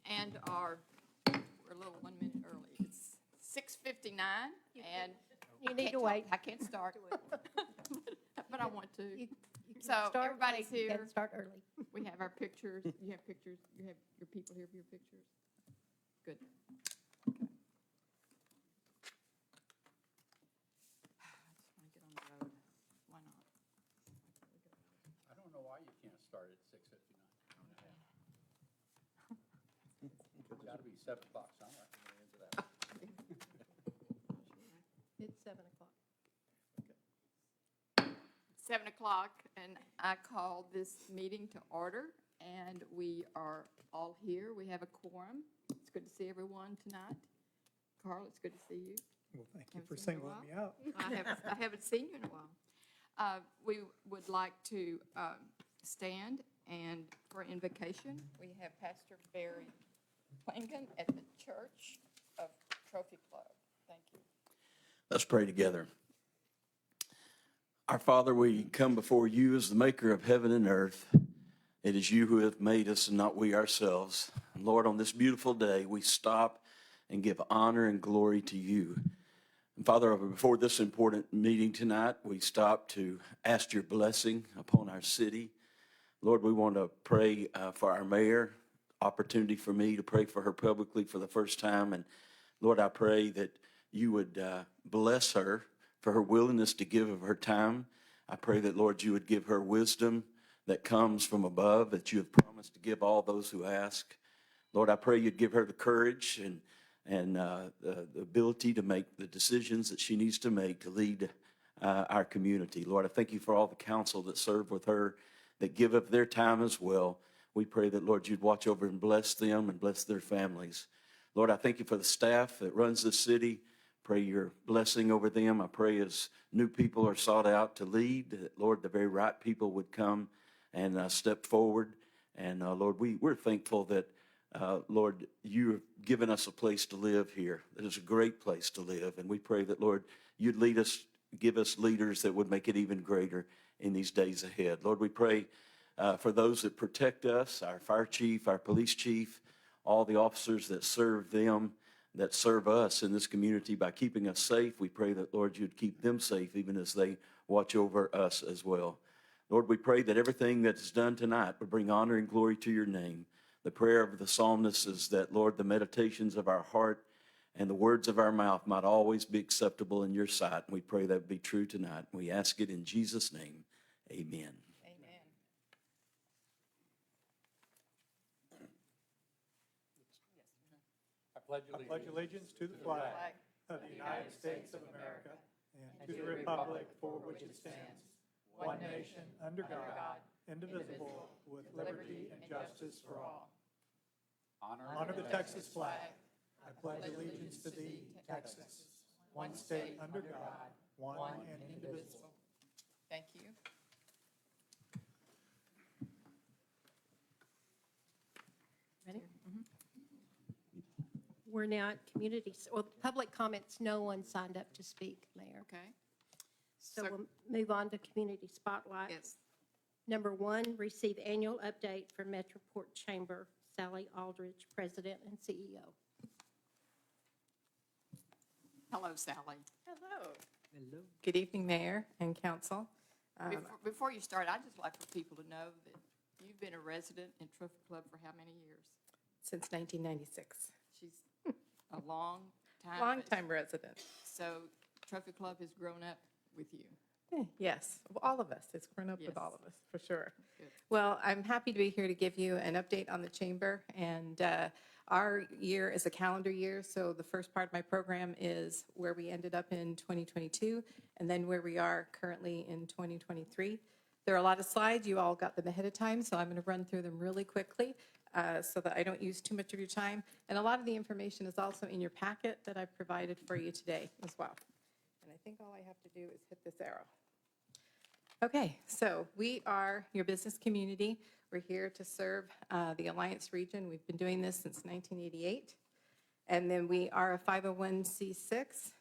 and we're a little 1 minute early. It's 6:59, and You need to wait. I can't start, but I want to. You So can start everybody's late, you here. can start early. We have our pictures. You have pictures. You have your people here for your pictures. Good. Okay. I just want to get on the road. Why not? I don't know why you can't start at 6:59. It's got to be 7 o'clock somewhere. Into that. It's 7 o'clock. 7 o'clock, and I call this meeting to order, and we are all here. We have a quorum. It's good to see everyone tonight. Carl, it's good to see you. Well, thank you Haven't for seen you in a singling me out. I haven't seen you in a while. We would like to stand and for invocation. We have Pastor Barry Plankin at the Church of Trophy Club. Thank you. Let's pray together. Our Father, we come before you as the maker of heaven and earth. It is you who have made us and not we ourselves. And Lord, on this beautiful day, we stop and give honor and glory to you. And Father, before this important meeting tonight, we stop to ask your blessing upon our city. Lord, we want to pray for our mayor, opportunity for me to pray for her publicly for the first time. And Lord, I pray that you would bless her for her willingness to give of her time. I pray that, Lord, you would give her wisdom that comes from above, that you have promised to give all those who ask. Lord, I pray you'd give her the courage and the ability to make the decisions that she needs to make to lead our community. Lord, I thank you for all the counsel that serve with her, that give up their time as well. We pray that, Lord, you'd watch over and bless them and bless their families. Lord, I thank you for the staff that runs this city. Pray your blessing over them. I pray as new people are sought out to lead, that, Lord, the very right people would come and step forward. And, Lord, we're thankful that, Lord, you have given us a place to live here. It is a great place to live. And we pray that, Lord, you'd lead us, give us leaders that would make it even greater in these days ahead. Lord, we pray for those that protect us, our fire chief, our police chief, all the officers that serve them, that serve us in this community by keeping us safe. We pray that, Lord, you'd keep them safe even as they watch over us as well. Lord, we pray that everything that is done tonight would bring honor and glory to your name. The prayer of the psalmist is that, Lord, the meditations of our heart and the words of our mouth might always be acceptable in your sight. And we pray that would be true tonight. We ask it in Jesus' name. Amen. I pledge allegiance to the flag of the United States of America and to the republic for which it stands, one nation, under God, indivisible, with liberty and justice for all. Honor the Texas flag. I pledge allegiance to thee, Texas, one state under God, one and indivisible. Thank you. Ready? We're now at public comments. No one signed up to speak, Mayor. Okay. So So- we'll move on to community spotlight. Yes. Number 1, receive annual update from Metroport Chamber. Sally Aldridge, President and CEO. Hello, Sally. Hello. Hello. Good evening, Mayor and Council. Before you start, I'd just like for people to know that you've been a resident in Trophy Club for how many years? Since 1996. She's a long time. Long-time resident. So Trophy Club has grown up with you. Yes, well, all of us. It's grown up Yes. with all of us, for sure. Good. Well, I'm happy to be here to give you an update on the Chamber. And our year is a calendar year, so the first part of my program is where we ended up in 2022, and then where we are currently in 2023. There are a lot of slides. You all got them ahead of time, so I'm going to run through them really quickly so that I don't use too much of your time. And a lot of the information is also in your packet that I've provided for you today as well. And I think all I have to do is hit this arrow. Okay, so we are your business community. We're here to serve the Alliance region. We've been doing this since 1988. And then we are a 501c6.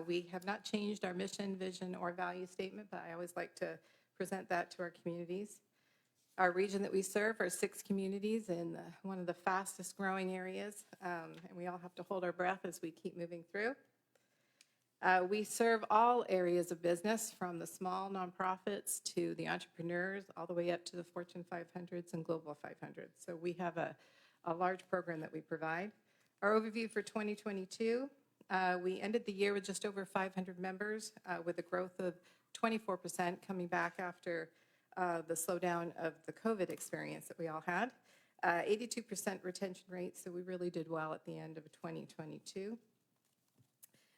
We have not changed our mission, vision, or value statement, but I always like to present that to our communities. Our region that we serve are 6 communities in one of the fastest growing areas, and we all have to hold our breath as we keep moving through. We serve all areas of business, from the small nonprofits to the entrepreneurs, all the way up to the Fortune 500s and Global 500s. So we have a large program that we provide. Our overview for 2022, we ended the year with just over 500 members, with a growth of 24% coming back after the slowdown of the COVID experience that we all had. 82% retention rate, so we really did well at the end of 2022.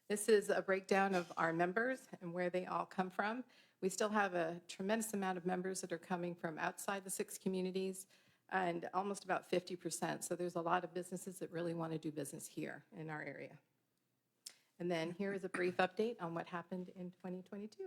This is a breakdown of our members and where they all come from. We still have a tremendous amount of members that are coming from outside the 6 communities, and almost about 50%. So there's a lot of businesses that really want to do business here in our area. And then here is a brief update on what happened in 2022.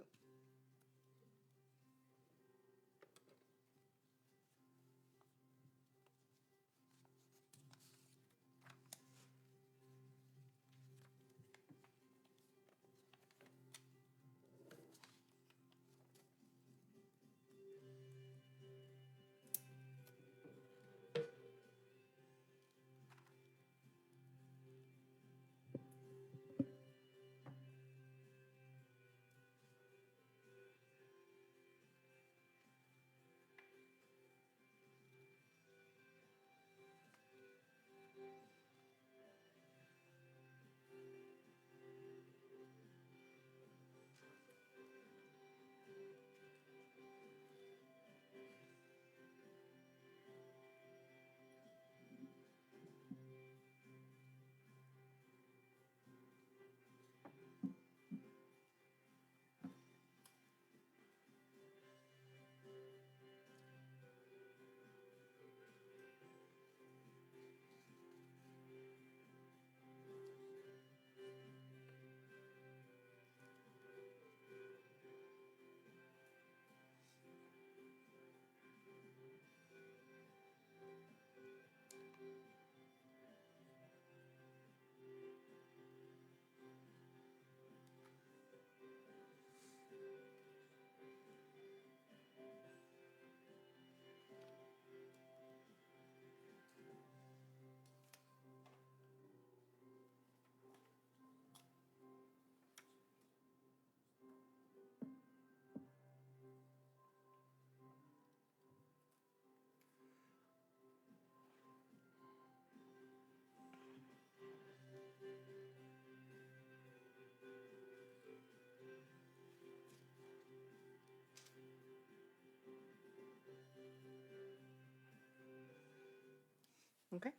Okay.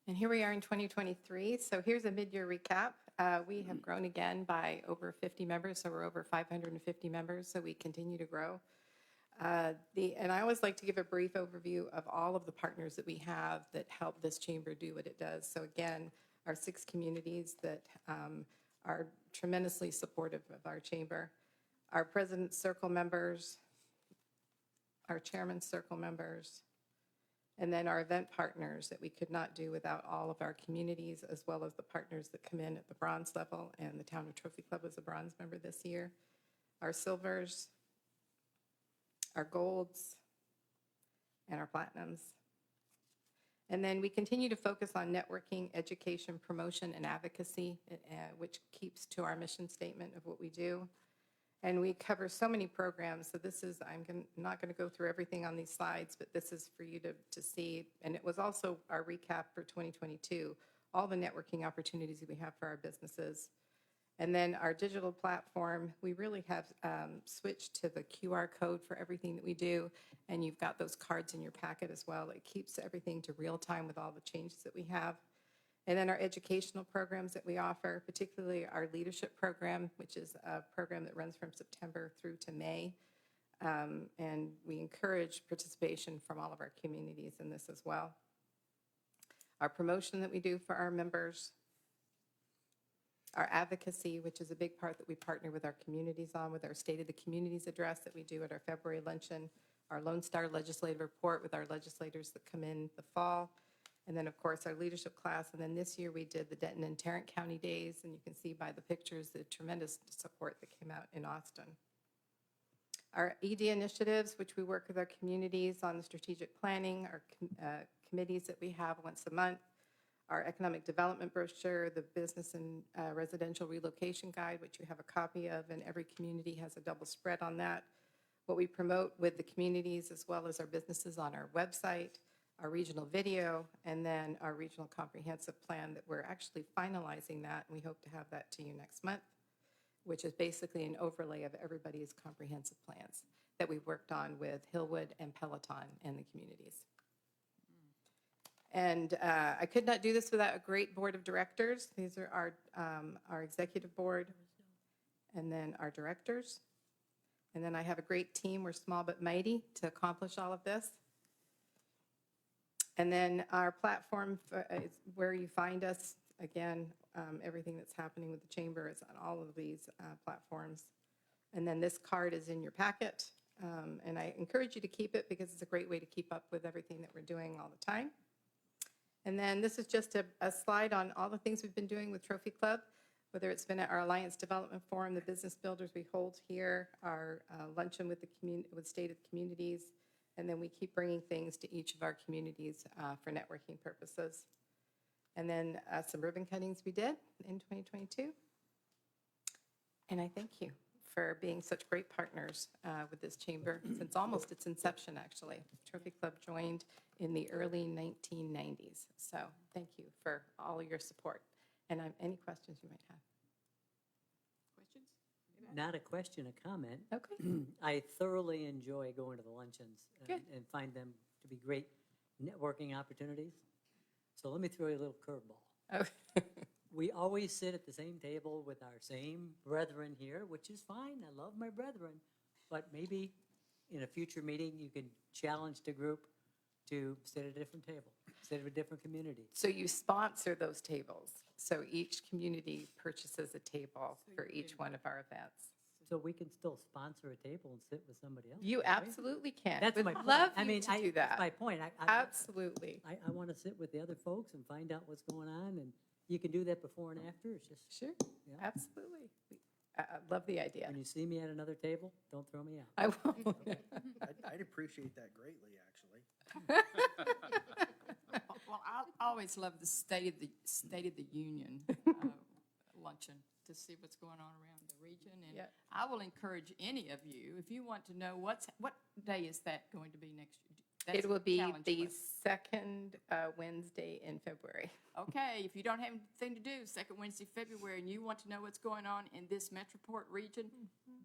And here we are in 2023. So here's a mid-year recap. We have grown again by over 50 members, so we're over 550 members, so we continue to grow. And I always like to give a brief overview of all of the partners that we have that help this chamber do what it does. So again, our 6 communities that are tremendously supportive of our chamber, our President's Circle members, our Chairman's Circle members, and then our event partners that we could not do without all of our communities, as well as the partners that come in at the bronze level, and the town of Trophy Club was a bronze member this year. Our silvers, our golds, and our platinums. And then we continue to focus on networking, education, promotion, and advocacy, which keeps to our mission statement of what we do. And we cover so many programs, so this is, not going to go through everything on these slides, but this is for you to see. And it was also our recap for 2022, all the networking opportunities that we have for our businesses. And then our digital platform, we really have switched to the QR code for everything that we do, and you've got those cards in your packet as well. It keeps everything to real time with all the changes that we have. And then our educational programs that we offer, particularly our leadership program, which is a program that runs from September through to May. And we encourage participation from all of our communities in this as well. Our promotion that we do for our members, our advocacy, which is a big part that we partner with our communities on, with our State of the Communities address that we do at our February luncheon, our Lone Star Legislative Report with our legislators that come in the fall, and then, of course, our leadership class. And then this year we did the Denton and Tarrant County Days, and you can see by the pictures the tremendous support that came out in Austin. Our ED initiatives, which we work with our communities on the strategic planning, our committees that we have once a month, our economic development brochure, the business and residential relocation guide, which you have a copy of, and every community has a double spread on that. What we promote with the communities as well as our businesses on our website, our regional video, and then our regional comprehensive plan that we're actually finalizing that, and we hope to have that to you next month, which is basically an overlay of everybody's comprehensive plans that we've worked on with Hillwood and Peloton and the communities. And I could not do this without a great board of directors. These are our executive board, and then our directors. And then I have a great team. We're small but mighty to accomplish all of this. And then our platform is where you find us. Again, everything that's happening with the chamber is on all of these platforms. And then this card is in your packet. And I encourage you to keep it because it's a great way to keep up with everything that we're doing all the time. And then this is just a slide on all the things we've been doing with Trophy Club, whether it's been at our Alliance Development Forum, the business builders we hold here, our luncheon with with State of Communities, and then we keep bringing things to each of our communities for networking purposes. And then some ribbon cuttings we did in 2022. And I thank you for being such great partners with this chamber since almost its inception, actually. Trophy Club joined in the early 1990s. So thank you for all your support. And any questions you might have? Questions? Not a question, a comment. Okay. I thoroughly enjoy going to the luncheons Good. and find them to be great networking opportunities. So let me throw you a little curveball. Oh. We always sit at the same table with our same brethren here, which is fine. I love my brethren. But maybe in a future meeting, you can challenge the group to sit at a different table, sit at a different community. So you sponsor those tables. So each community purchases a table for each one of our events. So we can still sponsor a table and sit with somebody else. You right? absolutely can. That's Would my point. love I you mean, to do that. That's my point. Absolutely. I want to sit with the other folks and find out what's going on, and you can do that before and after. It's just, Sure. Yeah. Absolutely. I love the idea. when you see me at another table, don't throw me out. I won't. I'd appreciate that greatly, actually. Well, I always love the State of the Union luncheon to see what's going on around the region. And Yeah. I will encourage any of you, if you want to know what day is that going to be next year? That's It will be challenge the question. second Wednesday in February. Okay, if you don't have anything to do second Wednesday, February, and you want to know what's going on in this Metroport region,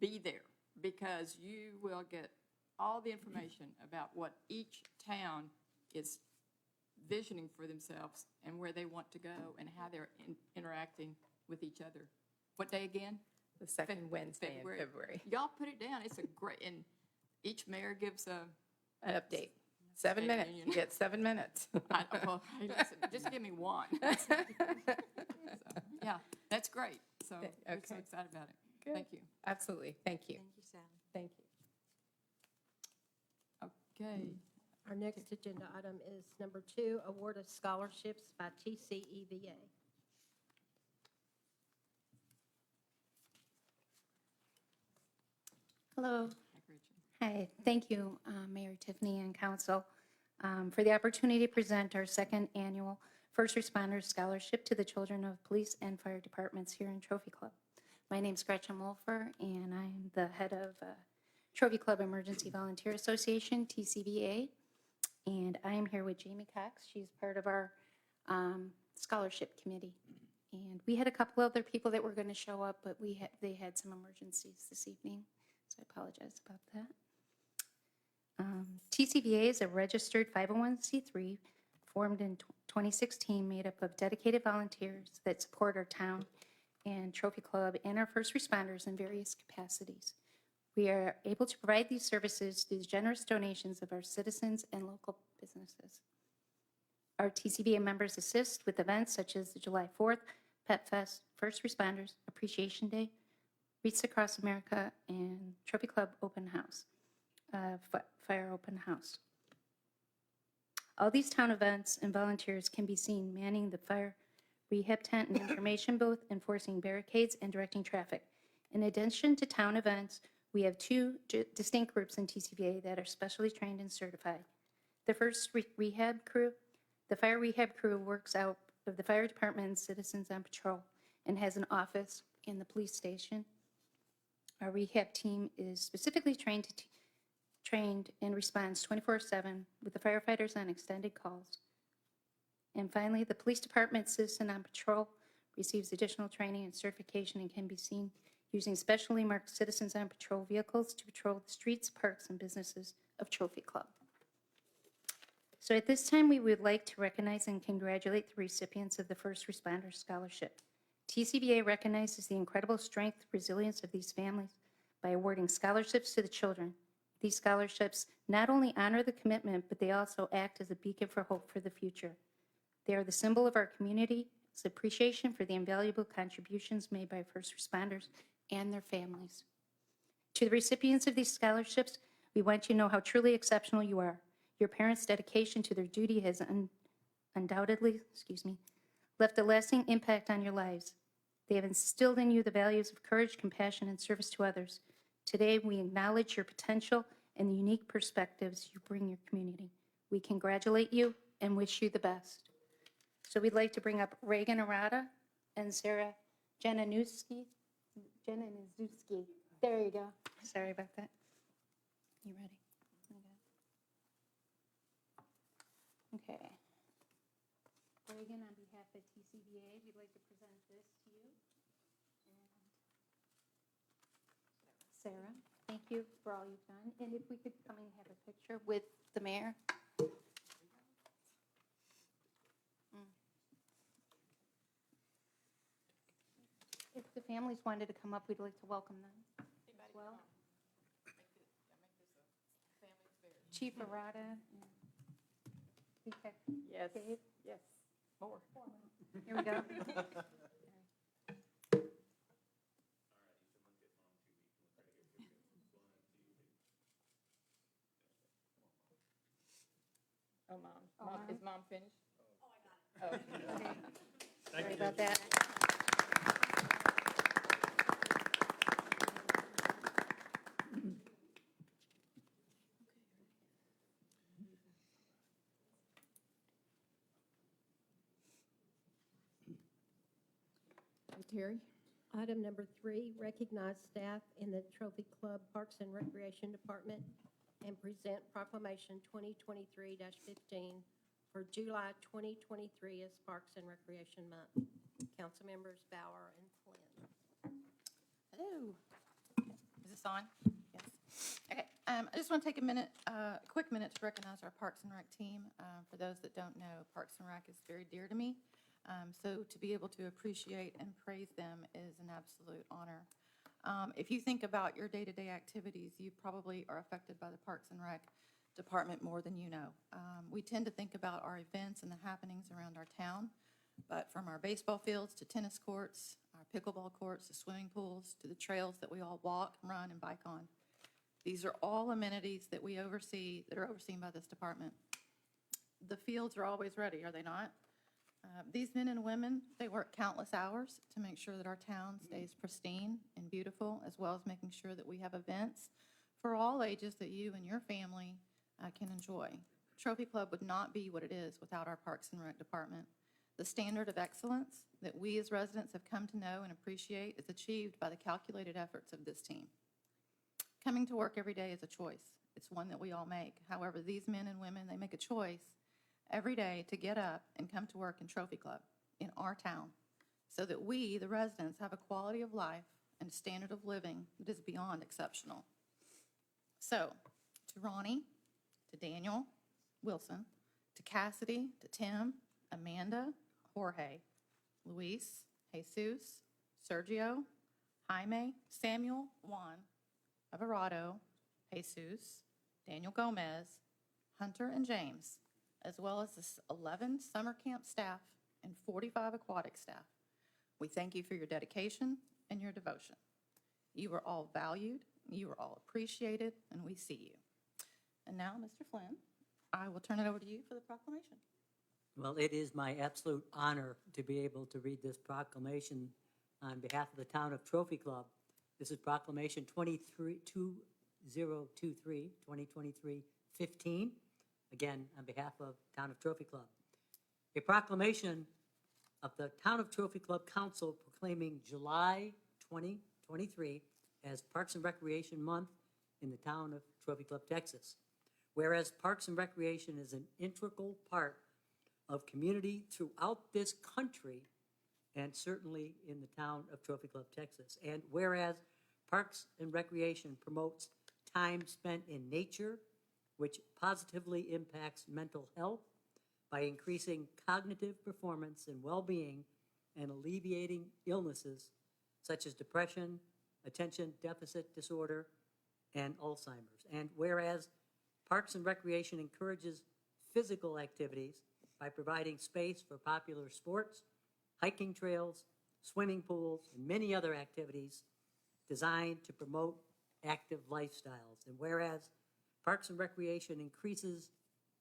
be there, because you will get all the information about what each town is visioning for themselves and where they want to go and how they're interacting with each other. What day again? The second Wednesday in February. Y'all put it down. It's a great, and each mayor gives a, An update. 7 State minutes. Union. You get 7 minutes. well, hey, listen, just give me one. So, yeah, that's great. So we're so Okay. excited about it. Good. Thank you. Absolutely. Thank you. Thank you, Sally. Thank you. Okay. Our next agenda item is number 2, award of scholarships by TCEVA. Hello. Hi, Gretchen. Hi. Thank you, Mayor Tiffany and Council, for the opportunity to present our second annual First Responders Scholarship to the children of police and fire departments here in Trophy Club. My name's Gretchen Wolfer, and I'm the head of Trophy Club Emergency Volunteer Association, TCVA, and I am here with Jamie Cox. She's part of our scholarship committee. And we had a couple other people that were going to show up, but they had some emergencies this evening, so I apologize about that. TCVA is a registered 501c3 formed in 2016, made up of dedicated volunteers that support our town and Trophy Club and our first responders in various capacities. We are able to provide these services through the generous donations of our citizens and local businesses. Our TCVA members assist with events such as the July 4th Pet Fest, First Responders Appreciation Day, Wreaths Across America, and Trophy Club Open House, Fire Open House. All these town events and volunteers can be seen manning the fire rehab tent and information booth, enforcing barricades and directing traffic. In addition to town events, We have two distinct groups in TCVA that are specially trained and certified. The first rehab crew, the fire rehab crew works out of the fire department and Citizens on Patrol and has an office in the police station. Our rehab team is specifically trained and responds 24/7 with the firefighters on extended calls. And finally, the police department Citizen on Patrol receives additional training and certification and can be seen using specially marked Citizens on Patrol vehicles to patrol the streets, parks, and businesses of Trophy Club. So at this time, we would like to recognize and congratulate the recipients of the First Responder Scholarship. TCVA recognizes the incredible strength, resilience of these families by awarding scholarships to the children. These scholarships not only honor the commitment, but they also act as a beacon for hope for the future. They are the symbol of our community's appreciation for the invaluable contributions made by first responders and their families. To the recipients of these scholarships, we want you to know how truly exceptional you are. Your parents' dedication to their duty has undoubtedly, left a lasting impact on your lives. They have instilled in you the values of courage, compassion, and service to others. Today, we acknowledge your potential and the unique perspectives you bring your community. We congratulate you and wish you the best. So we'd like to bring up Reagan Arata and Sarah Jananuski. There you go. Sorry about that. You ready? Okay. Reagan, on behalf of TCVA, we'd like to present this to you. And Sarah, thank you for all you've done. And if we could come and have a picture with the mayor. If the families wanted to come up, we'd like to welcome them as well. Chief Arata and Detective Yes, Dave. yes, more. Here we go. Oh, Mom. Oh, Mom, Mom. is Mom finished? Oh, I got it. Oh. Okay. Sorry about that. Terry? Item number 3, recognize staff in the Trophy Club Parks and Recreation Department and present proclamation 2023-15 for July 2023 as Parks and Recreation Month. Council members Bauer and Flynn. Hello. Is this on? Yes. Okay. I just want to take a quick minute to recognize our Parks and Rec team. For those that don't know, Parks and Rec is very dear to me. So to be able to appreciate and praise them is an absolute honor. If you think about your day-to-day activities, you probably are affected by the Parks and Rec department more than you know. We tend to think about our events and the happenings around our town, but from our baseball fields to tennis courts, our pickleball courts, to swimming pools, to the trails that we all walk, run, and bike on. These are all amenities that we oversee, that are overseen by this department. The fields are always ready, are they not? These men and women, they work countless hours to make sure that our town stays pristine and beautiful, as well as making sure that we have events for all ages that you and your family can enjoy. Trophy Club would not be what it is without our Parks and Rec department. The standard of excellence that we as residents have come to know and appreciate is achieved by the calculated efforts of this team. Coming to work every day is a choice. It's one that we all make. However, these men and women, they make a choice every day to get up and come to work in Trophy Club in our town so that we, the residents, have a quality of life and a standard of living that is beyond exceptional. So, to Ronnie, to Daniel Wilson, to Cassidy, to Tim, Amanda, Jorge, Luis, Jesus, Sergio, Jaime, Samuel, Juan, Everardo, Jesus, Daniel Gomez, Hunter, and James, as well as the 11 summer camp staff and 45 aquatic staff. We thank you for your dedication and your devotion. You are all valued, you are all appreciated, and we see you. And now, Mr. Flynn, I will turn it over to you for the proclamation. Well, it is my absolute honor to be able to read this proclamation on behalf of the town of Trophy Club. This is proclamation 2023-15, again, on behalf of Town of Trophy Club. A proclamation of the Town of Trophy Club Council proclaiming July 2023 as Parks and Recreation Month in the town of Trophy Club, Texas. Whereas Parks and Recreation is an integral part of community throughout this country and certainly in the town of Trophy Club, Texas. And whereas Parks and Recreation promotes time spent in nature, which positively impacts mental health by increasing cognitive performance and well-being and alleviating illnesses such as depression, attention deficit disorder, and Alzheimer's. And whereas Parks and Recreation encourages physical activities by providing space for popular sports, hiking trails, swimming pools, and many other activities designed to promote active lifestyles. And whereas Parks and Recreation increases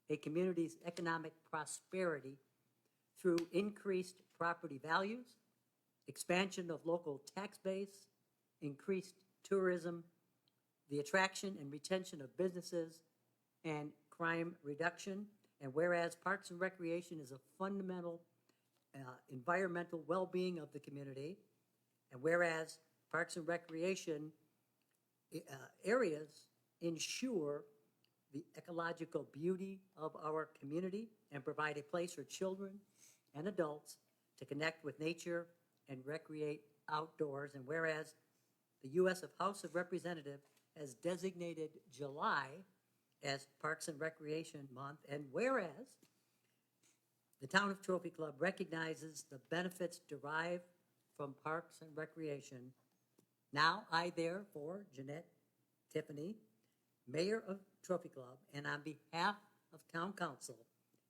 a community's economic prosperity through increased property values, expansion of local tax base, increased tourism, the attraction and retention of businesses, and crime reduction. And whereas Parks and Recreation is a fundamental environmental well-being of the community, and whereas Parks and Recreation areas ensure the ecological beauty of our community and provide a place for children and adults to connect with nature and recreate outdoors. And whereas the U.S. House of Representatives has designated July as Parks and Recreation Month, and whereas the Town of Trophy Club recognizes the benefits derived from Parks and Recreation, now I therefore, Jeanette Tiffany, Mayor of Trophy Club, and on behalf of Town Council,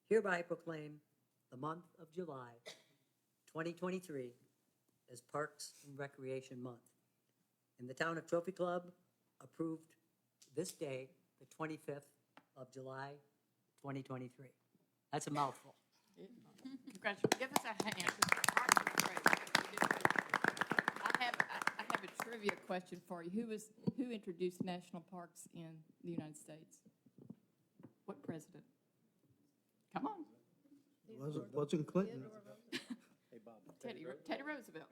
hereby proclaim the month of July 2023 as Parks and Recreation Month. And the Town of Trophy Club approved this day, the 25th of July, 2023. That's a mouthful. Congratulations. Give us a hand. I have a trivia question for you. Who introduced national parks in the United States? What president? Come on. Wasn't Clinton? Teddy Roosevelt.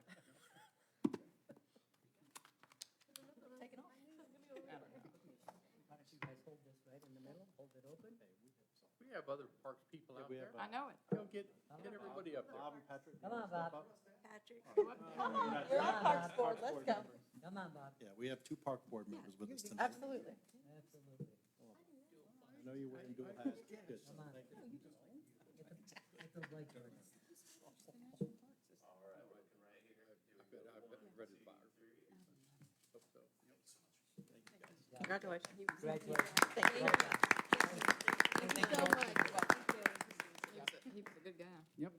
Take it off. Why don't you guys hold this right in the middle, hold it open? We have other parks people out there. I know it. Go get everybody up there. Come on, Bob. You're on Parks Board, let's go. Come on, Bob. Yeah, we have two park board members with us tonight. Absolutely. Absolutely. I know you're wearing dual hats. Good. Come on. Get those light doors. I've read it fire. Hope so. Congratulations. Congratulations. Thank you. Thank you so much. He was a good guy. Yep.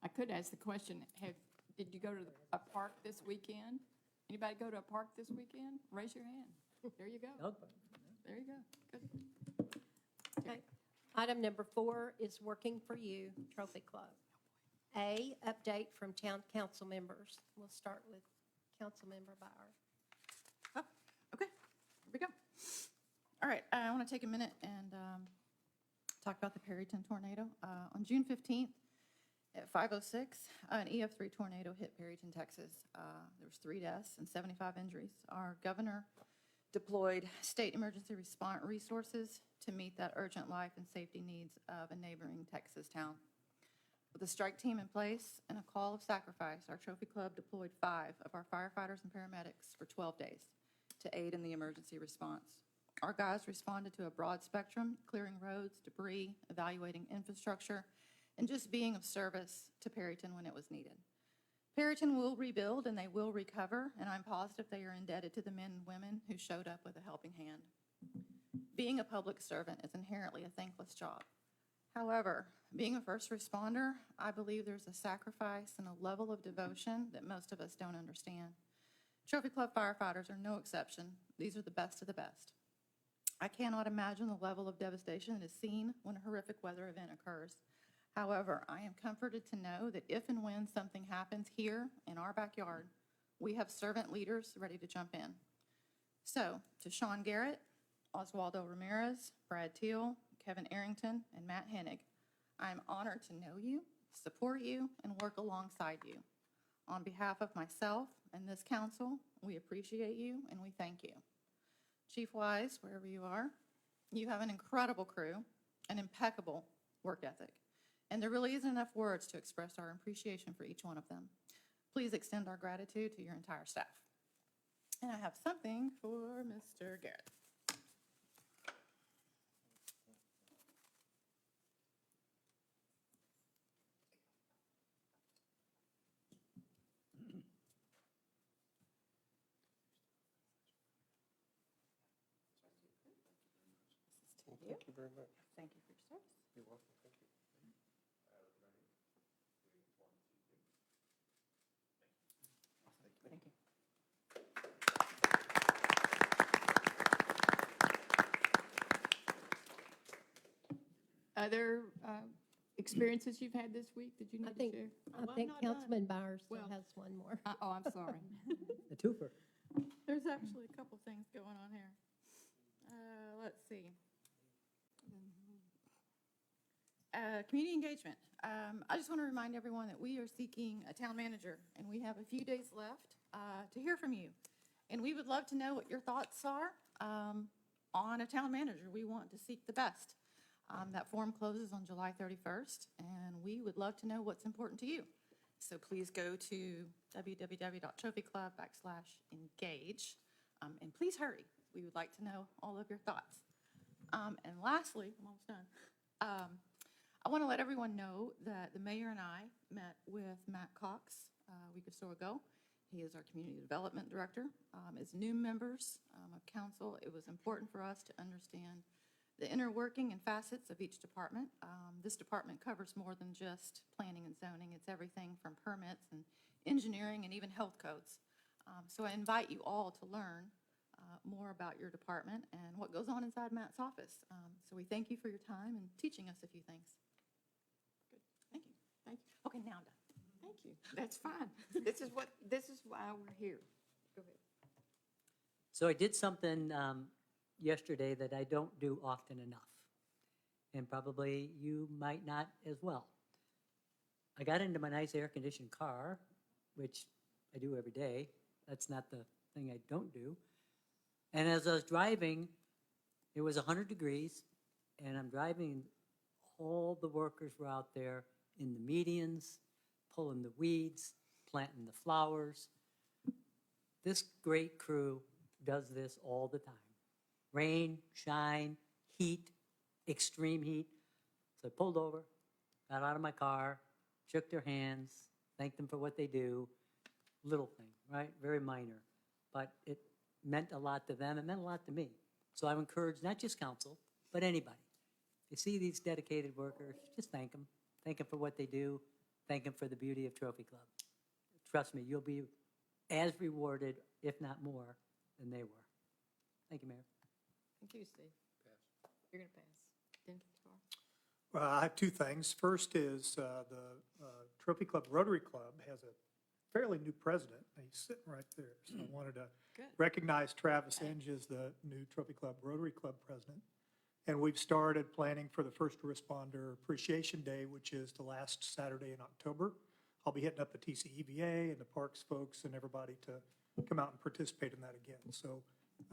I could ask the question, did you go to a park this weekend? Anybody go to a park this weekend? Raise your hand. There you go. Oh, There you go. Good. Okay. Item number 4 is Working for You, Trophy Club. A, update from town council members. We'll start with Councilmember Bauer. Oh, okay, here we go. All right, I want to take a minute and talk about the Perryton tornado. On June 15th at 5:06, an EF3 tornado hit Perryton, Texas. There was 3 deaths and 75 injuries. Our governor deployed state emergency response resources to meet that urgent life and safety needs of a neighboring Texas town. With a strike team in place and a call of sacrifice, our Trophy Club deployed 5 of our firefighters and paramedics for 12 days to aid in the emergency response. Our guys responded to a broad spectrum, clearing roads, debris, evaluating infrastructure, and just being of service to Perryton when it was needed. Perryton will rebuild and they will recover, and I'm positive they are indebted to the men and women who showed up with a helping hand. Being a public servant is inherently a thankless job. However, being a first responder, I believe there's a sacrifice and a level of devotion that most of us don't understand. Trophy Club firefighters are no exception. These are the best of the best. I cannot imagine the level of devastation that is seen when a horrific weather event occurs. However, I am comforted to know that if and when something happens here in our backyard, we have servant leaders ready to jump in. So, to Sean Garrett, Oswaldo Ramirez, Brad Teal, Kevin Arrington, and Matt Hennig, I am honored to know you, support you, and work alongside you. On behalf of myself and this council, we appreciate you and we thank you. Chief Wise, wherever you are, you have an incredible crew, an impeccable work ethic, and there really isn't enough words to express our appreciation for each one of them. Please extend our gratitude to your entire staff. And I have something for Mr. Garrett. Thank you very much. Thank you for your service. You're welcome, thank you. Thank you. Other experiences you've had this week that you I need to think, share? I Well, I'm think not done. Councilman Byers still Well- has one more. Oh, I'm sorry. A twofer. There's actually a couple things going on here. Let's see. Community engagement. I just want to remind everyone that we are seeking a town manager, and we have a few days left to hear from you. And we would love to know what your thoughts are on a town manager. We want to seek the best. That form closes on July 31st, and we would love to know what's important to you. So please go to www.trophyclub.com/engage, and please hurry. We would like to know all of your thoughts. And lastly, I'm almost done. I want to let everyone know that the mayor and I met with Matt Cox a week or so ago. He is our community development director. As new members of council, it was important for us to understand the inner working and facets of each department. This department covers more than just planning and zoning. It's everything from permits and engineering and even health codes. So I invite you all to learn more about your department and what goes on inside Matt's office. So we thank you for your time and teaching us a few things. Good. Thank you. Thank you. Okay, now I'm done. Thank you. That's fine. This is why we're here. Go ahead. So I did something yesterday that I don't do often enough, and probably you might not as well. I got into my nice air-conditioned car, which I do every day. That's not the thing I don't do. And as I was driving, it was 100 degrees, and I'm driving, all the workers were out there in the medians, pulling the weeds, planting the flowers. This great crew does this all the time. Rain, shine, heat, extreme heat. So I pulled over, got out of my car, shook their hands, thanked them for what they do. Little thing, right? Very minor. But it meant a lot to them. It meant a lot to me. So I encourage not just council, but anybody. If you see these dedicated workers, just thank them. Thank them for what they do. Thank them for the beauty of Trophy Club. Trust me, you'll be as rewarded, if not more, than they were. Thank you, Mayor. Thank you, Steve. Pass. You're going to pass. Dennis, Carl? Well, I have two things. First is the Trophy Club Rotary Club has a fairly new president. He's sitting right there. So I wanted to Good. recognize Travis Inge as the new Trophy Club Rotary Club president. And we've started planning for the First Responder Appreciation Day, which is the last Saturday in October. I'll be hitting up the TCEVA and the parks folks and everybody to come out and participate in that again. So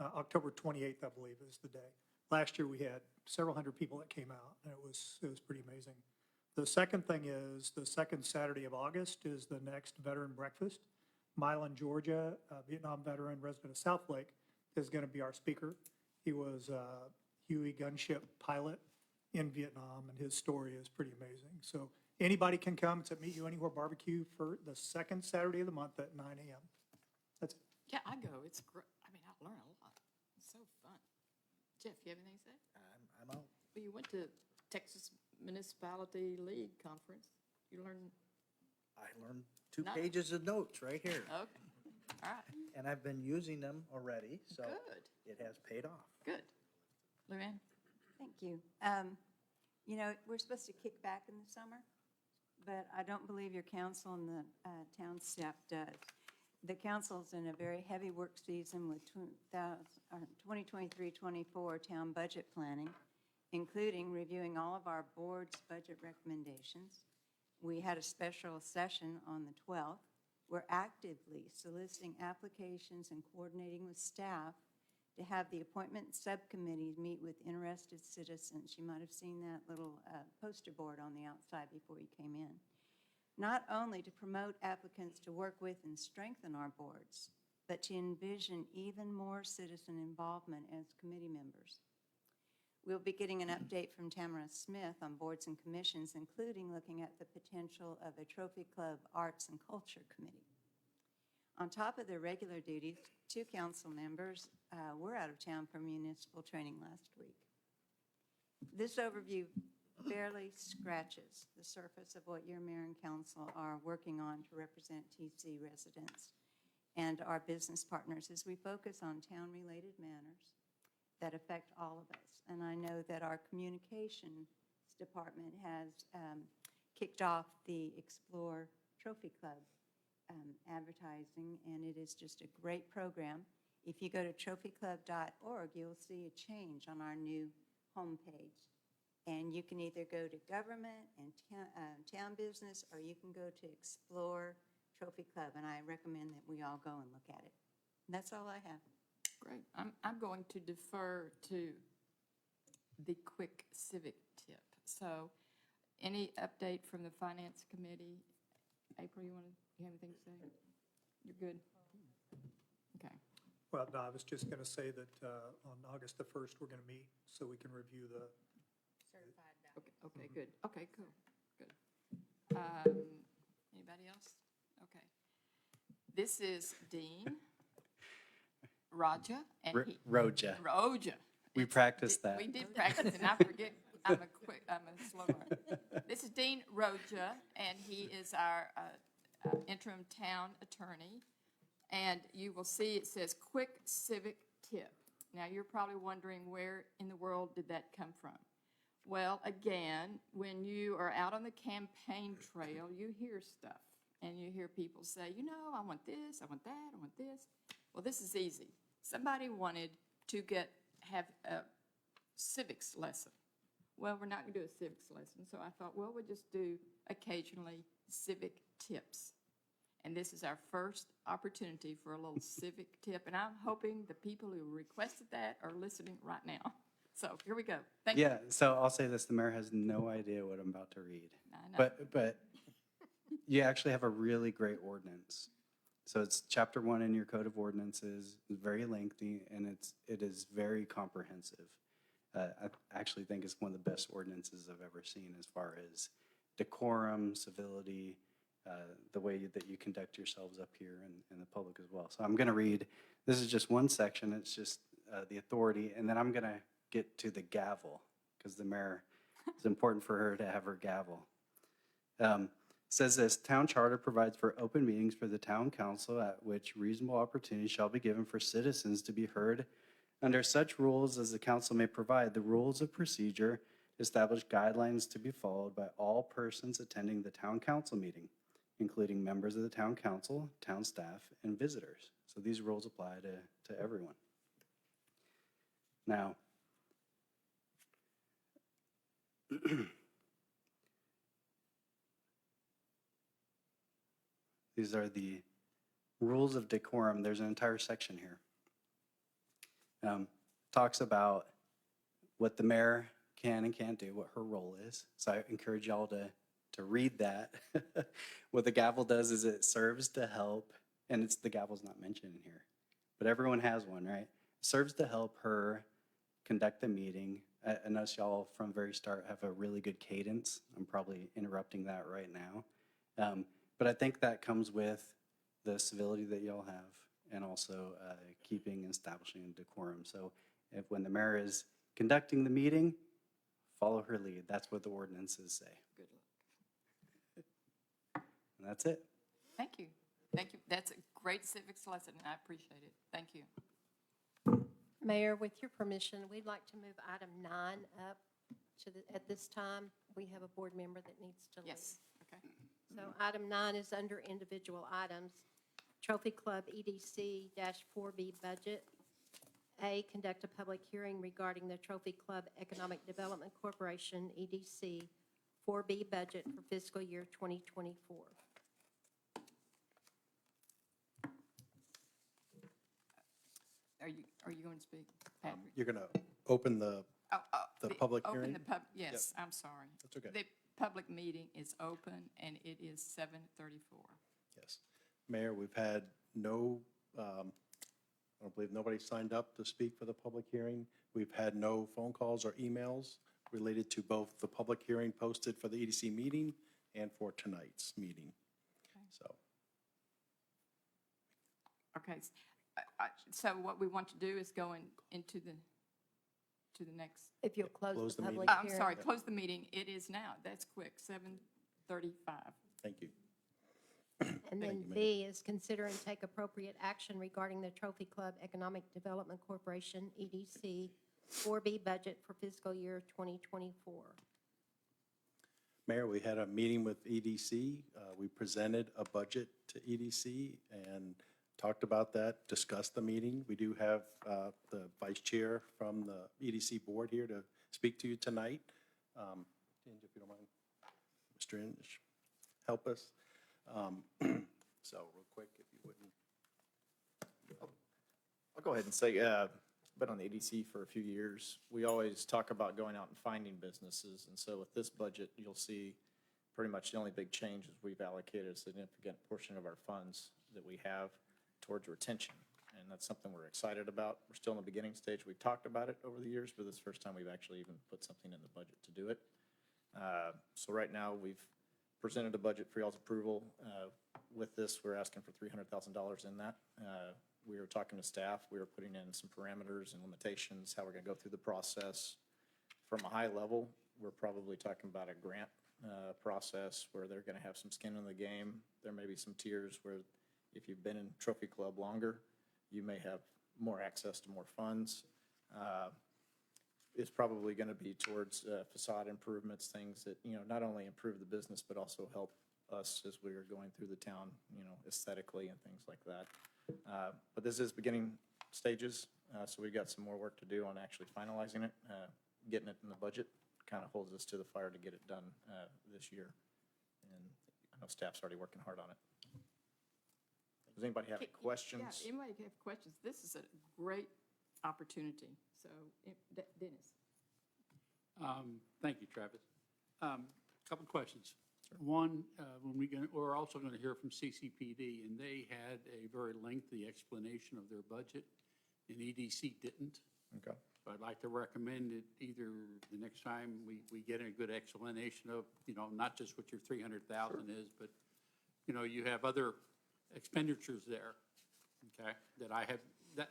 October 28th, I believe, is the day. Last year, we had several hundred people that came out, and it was pretty amazing. The second thing is, the second Saturday of August is the next Veteran Breakfast. Milan, Georgia, a Vietnam veteran, resident of Southlake, is going to be our speaker. He was a Huey gunship pilot in Vietnam, and his story is pretty amazing. So anybody can come. It's at Meet You Anywhere Barbecue for the second Saturday of the month at 9 a.m. That's it. Yeah, I go. It's great. I mean, I learn a lot. It's so fun. Jeff, you have anything to say? I'm out. Well, you went to Texas Municipality League Conference. You learned, I learned 2 Nice. pages of notes right here, okay. All right, and I've been using them already, so good, it has paid off. good. Luann? Thank you. You know, we're supposed to kick back in the summer, but I don't believe your council and the town staff does. The council's in a very heavy work season with 2023-24 town budget planning, including reviewing all of our board's budget recommendations. We had a special session on the 12th. We're actively soliciting applications and coordinating with staff to have the appointment subcommittees meet with interested citizens. You might have seen that little poster board on the outside before you came in. Not only to promote applicants to work with and strengthen our boards, but to envision even more citizen involvement as committee members. We'll be getting an update from Tamara Smith on boards and commissions, including looking at the potential of a Trophy Club Arts and Culture Committee. On top of their regular duties, 2 council members were out of town for municipal training last week. This overview barely scratches the surface of what your mayor and council are working on to represent TC residents and our business partners as we focus on town-related matters that affect all of us. And I know that our communications department has kicked off the Explore Trophy Club advertising, and it is just a great program. If you go to trophyclub.org, you'll see a change on our new homepage. And you can either go to government and town business, or you can go to Explore Trophy Club, and I recommend that we all go and look at it. And that's all I have. Great. I'm going to defer to the quick civic tip. So any update from the Finance Committee? April, you have anything to say? You're good? Okay. Well, no, I was just going to say that on August the 1st, we're going to meet so we can review the, Okay, good. Okay, cool, good. Anybody else? Okay. This is Dean Raja, and he. Roja. Roja. We practiced that. We did practice, and I forget, I'm a slow learner. This is Dean Roja, and he is our interim town attorney. And you will see it says quick civic tip. Now, you're probably wondering where in the world did that come from? Well, again, when you are out on the campaign trail, you hear stuff, and you hear people say, you know, I want this, I want that, I want this. Well, this is easy. Somebody wanted to have a civics lesson. Well, we're not going to do a civics lesson, so I thought, well, we'll just do occasionally civic tips. And this is our first opportunity for a little civic tip, and I'm hoping the people who requested that are listening right now. So here we go. Thank you. Yeah, so I'll say this, the mayor has no idea what I'm about to read. I know. But you actually have a really great ordinance. So it's chapter 1 in your code of ordinances, it's very lengthy, and it is very comprehensive. I actually think it's one of the best ordinances I've ever seen as far as decorum, civility, the way that you conduct yourselves up here and the public as well. So I'm going to read, this is just one section, it's just the authority, and then I'm going to get to the gavel, because the mayor, it's important for her to have her gavel. Says this, town charter provides for open meetings for the town council at which reasonable opportunity shall be given for citizens to be heard under such rules as the council may provide. The rules of procedure establish guidelines to be followed by all persons attending the town council meeting, including members of the town council, town staff, and visitors. So these rules apply to everyone. Now, these are the rules of decorum. There's an entire section here. Talks about what the mayor can and can't do, what her role is. So I encourage y'all to read that. What the gavel does is it serves to help, and the gavel's not mentioned in here, but everyone has one, right? It serves to help her conduct the meeting. I notice y'all from the very start have a really good cadence. I'm probably interrupting that right now. But I think that comes with the civility that y'all have and also keeping and establishing a decorum. So when the mayor is conducting the meeting, follow her lead. That's what the ordinances say. Good luck. And that's it. Thank you. Thank you. That's a great civics lesson, and I appreciate it. Thank you. Mayor, with your permission, we'd like to move item 9 up at this time. We have a board member that needs to leave. Yes, okay. So item 9 is under individual items. Trophy Club EDC-4B budget. A, conduct a public hearing regarding the Trophy Club Economic Development Corporation EDC 4B budget for fiscal year 2024. Are you going to speak, Patrick? You're going to open the The public open hearing? the pub, yes, I'm sorry. That's okay. The public meeting is open, and it is 7:34. Yes. Mayor, we've had no, I don't believe nobody signed up to speak for the public hearing. We've had no phone calls or emails related to both the public hearing posted for the EDC meeting and for tonight's meeting. So, Okay, so what we want to do is go into the next. If you'll close Close the the public meeting. hearing. I'm sorry, close the meeting. It is now. That's quick, 7:35. thank you. And then Thank you, B is consider and take appropriate action regarding the Trophy Club Economic Development Corporation, EDC, 4B budget for fiscal year 2024. Mayor, we had a meeting with EDC. We presented a budget to EDC and talked about that, discussed the meeting. We do have the vice chair from the EDC board here to speak to you tonight. Inge, if you don't mind, Mr. Inge, help us. So real quick, if you wouldn't. I'll go ahead and say, been on the EDC for a few years. We always talk about going out and finding businesses, and so with this budget, you'll see pretty much the only big change is we've allocated a significant portion of our funds that we have towards retention, and that's something we're excited about. We're still in the beginning stage. We've talked about it over the years, but this is the first time we've actually even put something in the budget to do it. So right now, we've presented a budget for y'all's approval. With this, we're asking for $300,000 in that. We were talking to staff. We were putting in some parameters and limitations, how we're going to go through the process. From a high level, we're probably talking about a grant process where they're going to have some skin in the game. There may be some tiers where if you've been in Trophy Club longer, you may have more access to more funds. It's probably going to be towards facade improvements, things that, not only improve the business, but also help us as we are going through the town, aesthetically and things like that. But this is beginning stages, so we've got some more work to do on actually finalizing it. Getting it in the budget kind of holds us to the fire to get it done this year. And I know staff's already working hard on it. Does anybody have any questions? Yeah, anybody have questions? This is a great opportunity. So, Dennis. Thank you, Travis. Couple questions. One, we're also going to hear from CCPD, and they had a very lengthy explanation of their budget, and EDC didn't. Okay. So I'd like to recommend it either the next time we get a good explanation of, not just what your 300,000 is, but, you have other expenditures there, okay, that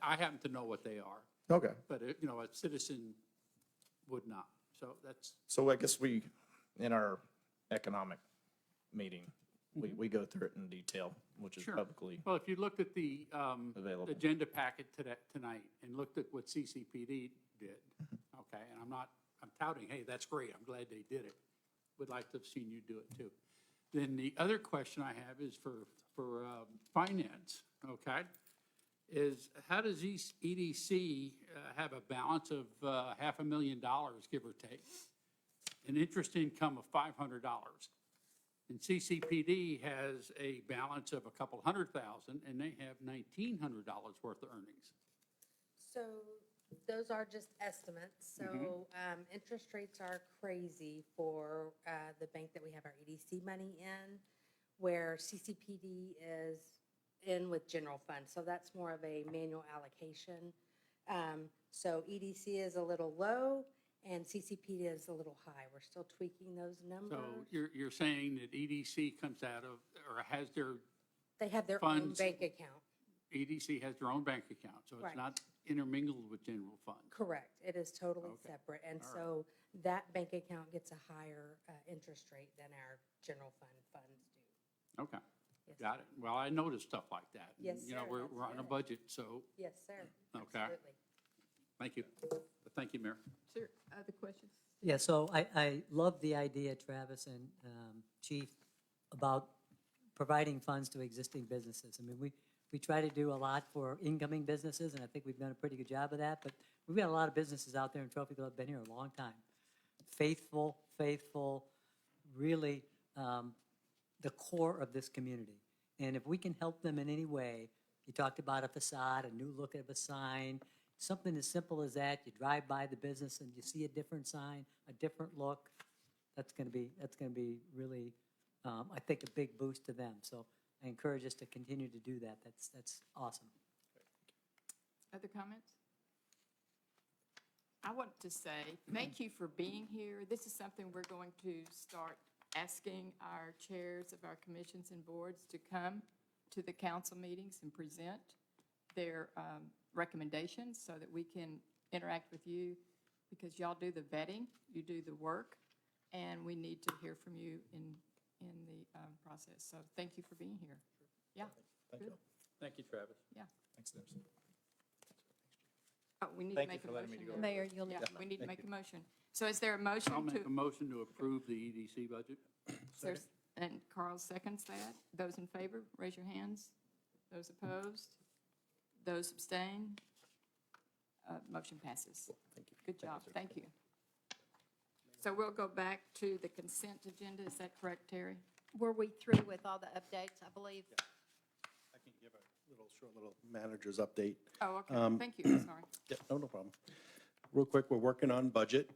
I happen to know what they are. Okay. But, a citizen would not. So that's. So I guess in our economic meeting, we go through it in detail, which is Sure. publicly Well, if you looked at the available. agenda packet tonight and looked at what CCPD did, okay, and I'm touting, hey, that's great, I'm glad they did it. Would like to have seen you do it too. Then the other question I have is for finance, okay, is how does EDC have a balance of $500,000, give or take, an interest income of $500? And CCPD has a balance of a couple $100,000, and they have $1,900 worth of earnings. So those are just estimates. So interest rates are crazy for the bank that we have our EDC money in, where CCPD is in with general fund. So that's more of a manual allocation. So EDC is a little low and CCPD is a little high. We're still tweaking those numbers. So you're saying that EDC comes out of, or has They have their own funds. bank account. EDC has their own bank account, so Right. it's not intermingled with general funds. Correct. It is totally Okay. separate. And All so that bank account gets a higher interest rate than our general fund funds do. Okay, Yes. got it. Well, I noticed stuff like that. Yes, You know, sir. we're That's on a good. budget, so, Yes, sir. Okay. Absolutely. Thank you. Thank you, Mayor. Sure, other questions? Yeah, so I love the idea, Travis and Chief, about providing funds to existing businesses. I mean, we try to do a lot for incoming businesses, and I think we've done a pretty good job of that, but we've got a lot of businesses out there in Trophy Club, been here a long time. Faithful, really the core of this community. And if we can help them in any way, you talked about a facade, a new look of a sign, something as simple as that. You drive by the business and you see a different sign, a different look. That's going to be really, I think, a big boost to them. So I encourage us to continue to do that. That's awesome. Other comments? I want to say thank you for being here. This is something we're going to start asking our chairs of our commissions and boards to come to the council meetings and present their recommendations so that we can interact with you, because y'all do the vetting, you do the work, and we need to hear from you in the process. So thank you for being here. Yeah. Thank you. Thank you, Travis. Yeah. Thanks, Dennis. Oh, we need to Thank you make a for letting me motion. to go. Mayor, you'll need Yeah, to. we need to make a motion. So is there a motion I'll to? make a motion to approve the EDC budget. And Carl seconds that. Those in favor, raise your hands. Those opposed? Those abstain? Motion passes. Thank you. Good job, thank you. So we'll go back to the consent agenda, is that correct, Terry? Were we through with all the updates, I believe? I can give a short little manager's update. Oh, okay, thank you, sorry. Yeah, no problem. Real quick, we're working on budget.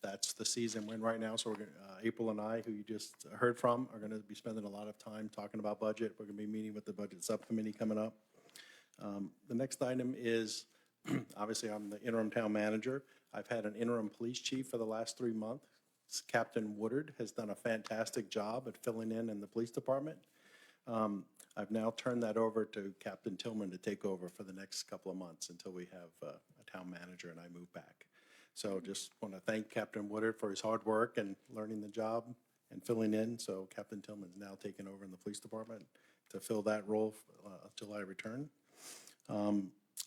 That's the season we're in right now, so we're, April and I, who you just heard from, are gonna be spending a lot of time talking about budget. We're gonna be meeting with the budget subcommittee coming up. The next item is, obviously, I'm the interim town manager. I've had an interim police chief for the last 3 months. Captain Woodard has done a fantastic job at filling in the police department. I've now turned that over to Captain Tillman to take over for the next couple of months until we have a town manager and I move back. So just want to thank Captain Woodard for his hard work and learning the job and filling in. So Captain Tillman's now taking over in the police department to fill that role until I return.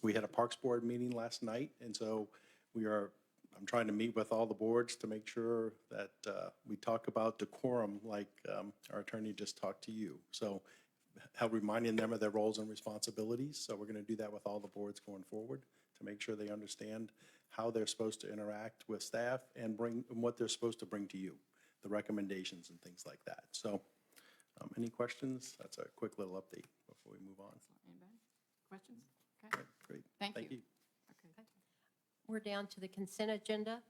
We had a Parks Board meeting last night, and so I'm trying to meet with all the boards to make sure that we talk about decorum like our attorney just talked to you. So reminding them of their roles and responsibilities. So we're going to do that with all the boards going forward to make sure they understand how they're supposed to interact with staff and what they're supposed to bring to you, the recommendations and things like that. So any questions? That's a quick little update before we move on. Anybody? Questions? Okay, Great. thank you. Okay. We're down to the consent agenda.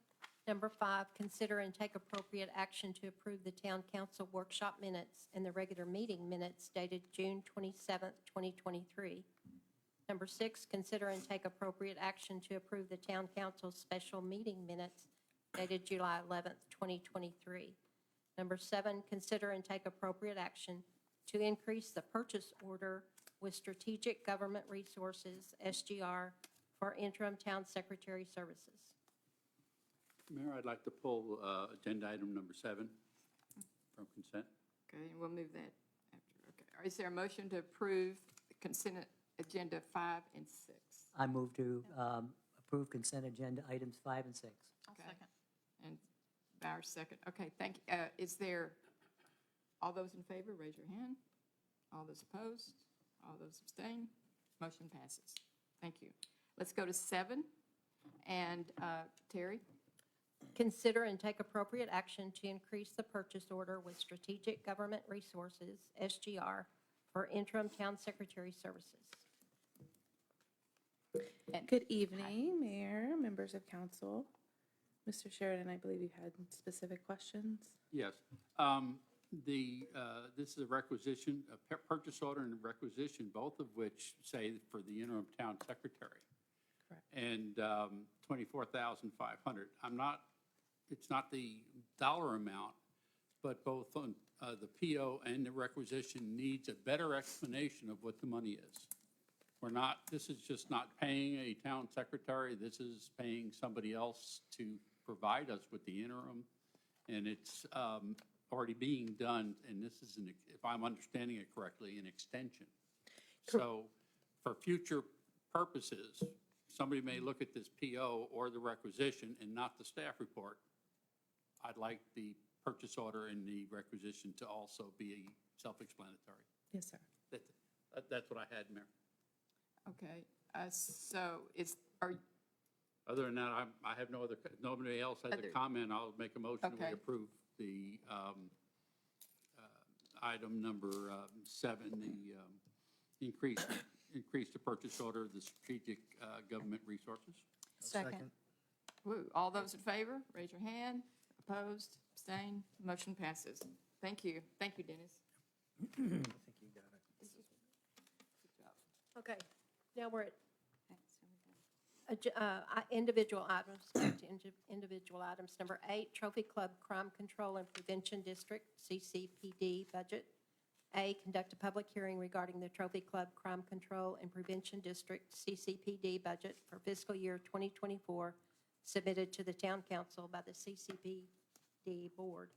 Number 5, consider and take appropriate action to approve the town council workshop minutes and the regular meeting minutes dated June 27th, 2023. Number 6, consider and take appropriate action to approve the town council special meeting minutes dated July 11th, 2023. Number 7, consider and take appropriate action to increase the purchase order with Strategic Government Resources, SGR, for interim town secretary services. Mayor, I'd like to pull agenda item number 7 from consent. Okay, and we'll move that after, okay. Is there a motion to approve the consent agenda 5 and 6? I move to approve consent agenda items 5 and 6. I'll second. And Bauer second, okay, thank you. Is there, all those in favor, raise your hand. All those opposed? All those abstain? Motion passes. Thank you. Let's go to 7. And Terry? Consider and take appropriate action to increase the purchase order with Strategic Government Resources, SGR, for interim town secretary services. Good evening, Mayor, members of council. Mr. Sheridan, I believe you had specific questions. Yes. This is a requisition, a purchase order and a requisition, both of which say for the interim town secretary. Correct. And $24,500. It's not the dollar amount, but both on the PO and the requisition needs a better explanation of what the money is. This is just not paying a town secretary. This is paying somebody else to provide us with the interim. And it's already being done, and this is, if I'm understanding it correctly, an extension. So for future purposes, somebody may look at this PO or the requisition and not the staff report. I'd like the purchase order and the requisition to also be self-explanatory. Yes, sir. That's what I had, Mayor. Okay, so Other than that, I have nobody else has a Other- comment. I'll make a motion we Okay. approve the item number 7, the increase the purchase order of the strategic government resources. Second. woo, all those in favor, raise your hand. Opposed, abstained, motion passes. Thank you. Thank you, Dennis. Okay, now we're at individual items, back to individual items. Number 8, Trophy Club Crime Control and Prevention District, CCPD budget. A, conduct a public hearing regarding the Trophy Club Crime Control and Prevention District, CCPD budget for fiscal year 2024, submitted to the Town Council by the CCPD Board.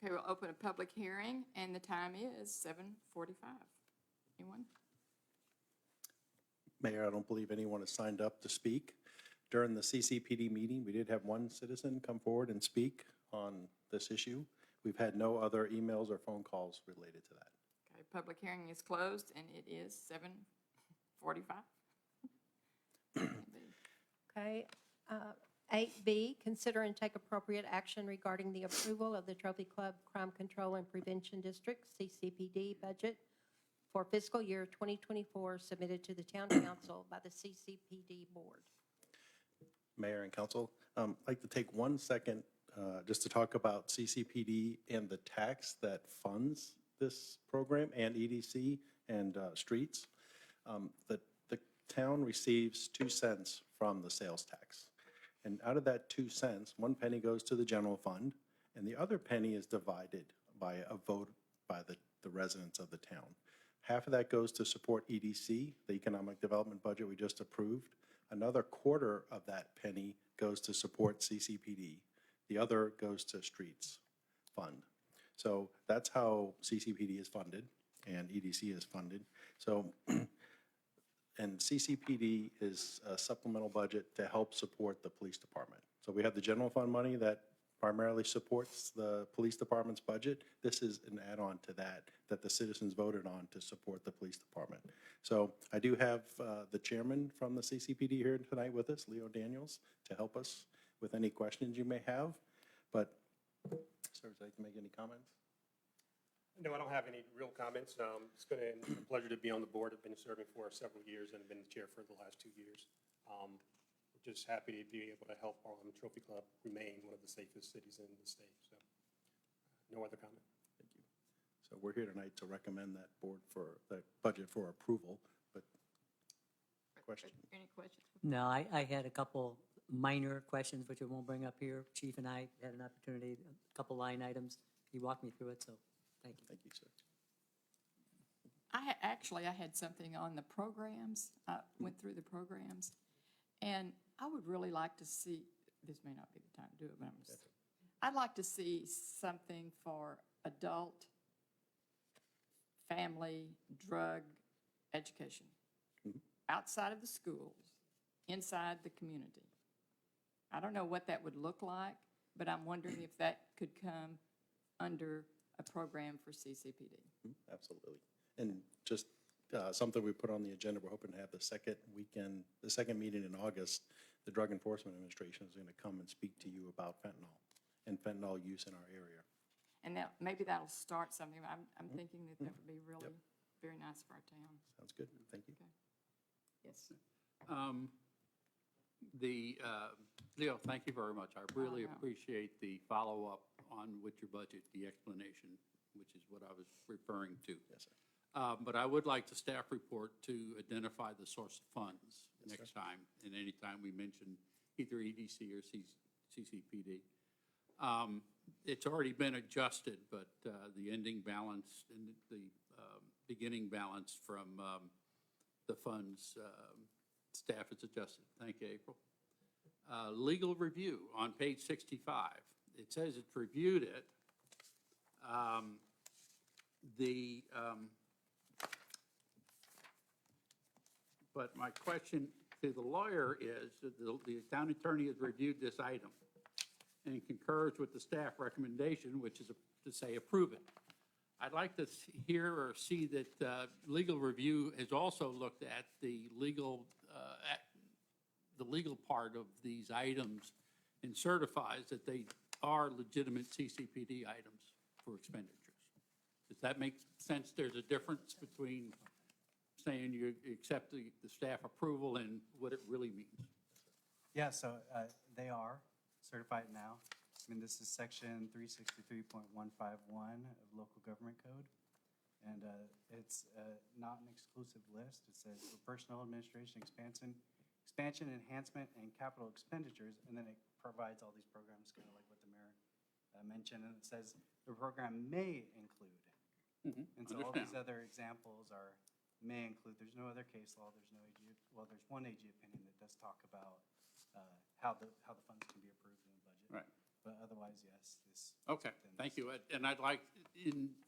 Okay, we'll open a public hearing, and the time is 7:45. Anyone? Mayor, I don't believe anyone has signed up to speak. During the CCPD meeting, we did have one citizen come forward and speak on this issue. We've had no other emails or phone calls related to that. Okay, public hearing is closed, and it is 7:45. Okay. 8B, consider and take appropriate action regarding the approval of the Trophy Club Crime Control and Prevention District, CCPD budget for fiscal year 2024, submitted to the Town Council by the CCPD Board. Mayor and council, I'd like to take 1 second just to talk about CCPD and the tax that funds this program and EDC and streets. The town receives 2 cents from the sales tax. And out of that 2 cents, 1 penny goes to the general fund, and the other penny is divided by a vote by the residents of the town. Half of that goes to support EDC, the economic development budget we just approved. Another quarter of that penny goes to support CCPD. The other goes to streets fund. So that's how CCPD is funded and EDC is funded. So, and CCPD is a supplemental budget to help support the police department. So we have the general fund money that primarily supports the police department's budget. This is an add-on to that the citizens voted on to support the police department. So I do have the chairman from the CCPD here tonight with us, Leo Daniels, to help us with any questions you may have. But, sir, would you like to make any comments? No, I don't have any real comments. It's been a pleasure to be on the board. I've been serving for several years and have been the chair for the last 2 years. We're just happy to be able to help Trophy Club remain one of the safest cities in the state. So, no other comment. Thank you. So we're here tonight to recommend that that budget for approval, but question? Any questions? No, I had a couple minor questions, which I won't bring up here. Chief and I had an opportunity, a couple line items. He walked me through it, so thank you. Thank you, sir. I had something on the programs. I went through the programs, and I would really like to see, this may not be the time to do it, but I'd like to see something for adult, family, drug education, outside of the schools, inside the community. I don't know what that would look like, but I'm wondering if that could come under a program for CCPD. Absolutely. And just something we put on the agenda, we're hoping to have the second meeting in August. The Drug Enforcement Administration is going to come and speak to you about fentanyl and fentanyl use in our area. And maybe that'll start something. I'm thinking that would be really very nice for our town. Sounds good. Thank you. Okay. Yes. Leo, thank you very much. I really no. appreciate the follow-up on with your budget, the explanation, which is what I was referring to. Yes, sir. But I would like the staff report to identify the source of funds next time, and anytime we mention either EDC or CCPD. It's already been adjusted, but the ending balance and the beginning balance from the funds staff is adjusted. Thank you, April. Legal review on page 65. It says it's reviewed it. But my question to the lawyer is that the town attorney has reviewed this item and concurs with the staff recommendation, which is to say approve it. I'd like to hear or see that legal review has also looked at the legal part of these items and certifies that they are legitimate CCPD items for expenditures. Does that make sense? There's a difference between saying you accept the staff approval and what it really means. Yeah, so they are certified now. I mean, this is section 363.151 of local government code. And it's not an exclusive list. It says for personnel administration, expansion, enhancement, and capital expenditures. And then it provides all these programs, kind of like what the mayor mentioned. And it says the program may include. And so all these other examples are may include. There's no other case law. There's no AG. Well, there's one AG opinion that does talk about how the funds can be approved in the budget. Right. But otherwise, yes. This Okay, thank you. And I'd like,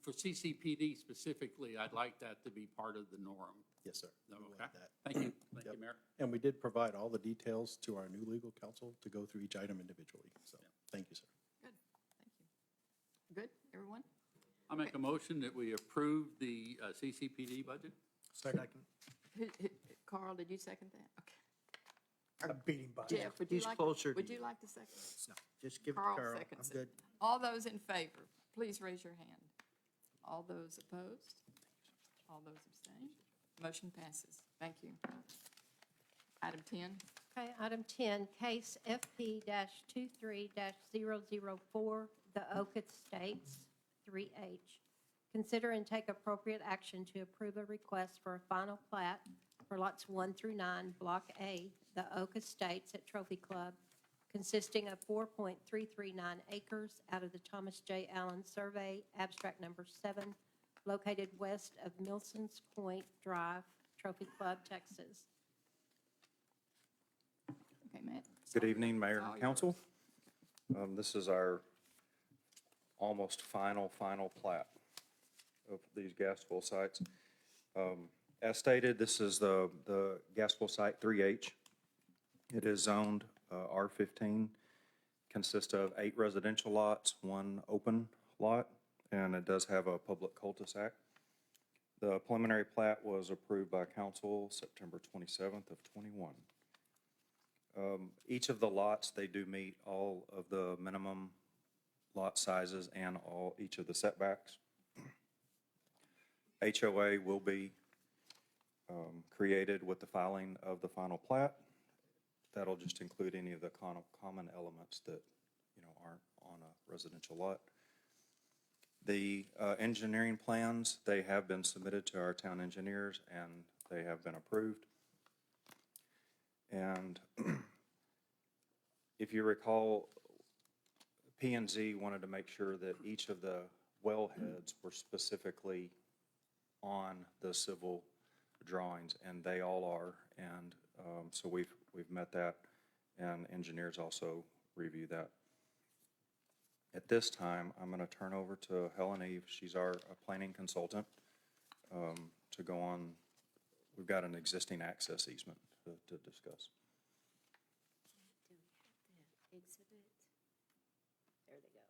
for CCPD specifically, I'd like that to be part of the norm. Yes, sir. We will Okay, add that. thank you. Thank you, Yep. Mayor. And we did provide all the details to our new legal counsel to go through each item individually. So, thank you, sir. Good, thank you. Good, everyone? I'll make a motion that we approve the CCPD budget. Second. Carl, did you second that? Okay. A beating by. Jeff, would you like, would you like to second? No, just give it to Carl Carl. seconds I'm it. good. All those in favor, please raise your hand. All those opposed? All those abstained? Motion passes. Thank you. Item 10. Okay, item 10, case FP-23-004, the Oak Estates, 3H. Consider and take appropriate action to approve a request for a final plat for lots 1 through 9, Block A, the Oak Estates at Trophy Club, consisting of 4.339 acres out of the Thomas J. Allen Survey, abstract number 7, located west of Milson's Point Drive, Trophy Club, Texas. Okay, Matt. Good evening, Mayor All and Council. This is our almost final plat of these gas well sites. As stated, this is the gas well site 3H. It is zoned R15, consists of 8 residential lots, 1 open lot, and it does have a public cul-de-sac. The preliminary plat was approved by council September 27th of 21. Each of the lots, they do meet all of the minimum lot sizes and each of the setbacks. HOA will be created with the filing of the final plat. That'll just include any of the common elements that, aren't on a residential lot. The engineering plans, they have been submitted to our town engineers and they have been approved. And if you recall, P&Z wanted to make sure that each of the wellheads were specifically on the civil drawings, and they all are. And so we've met that, and engineers also review that. At this time, I'm going to turn over to Helen Eve. She's our planning consultant to go on. We've got an existing access easement to discuss. Exhibit. There they go.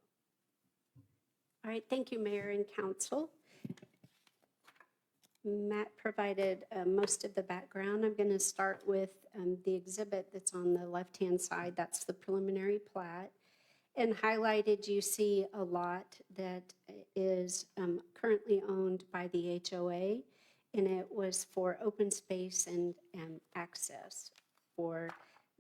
All right, thank you, Mayor and Council. Matt provided most of the background. I'm going to start with the exhibit that's on the left-hand side. That's the preliminary plat. And highlighted, you see a lot that is currently owned by the HOA, and it was for open space and access for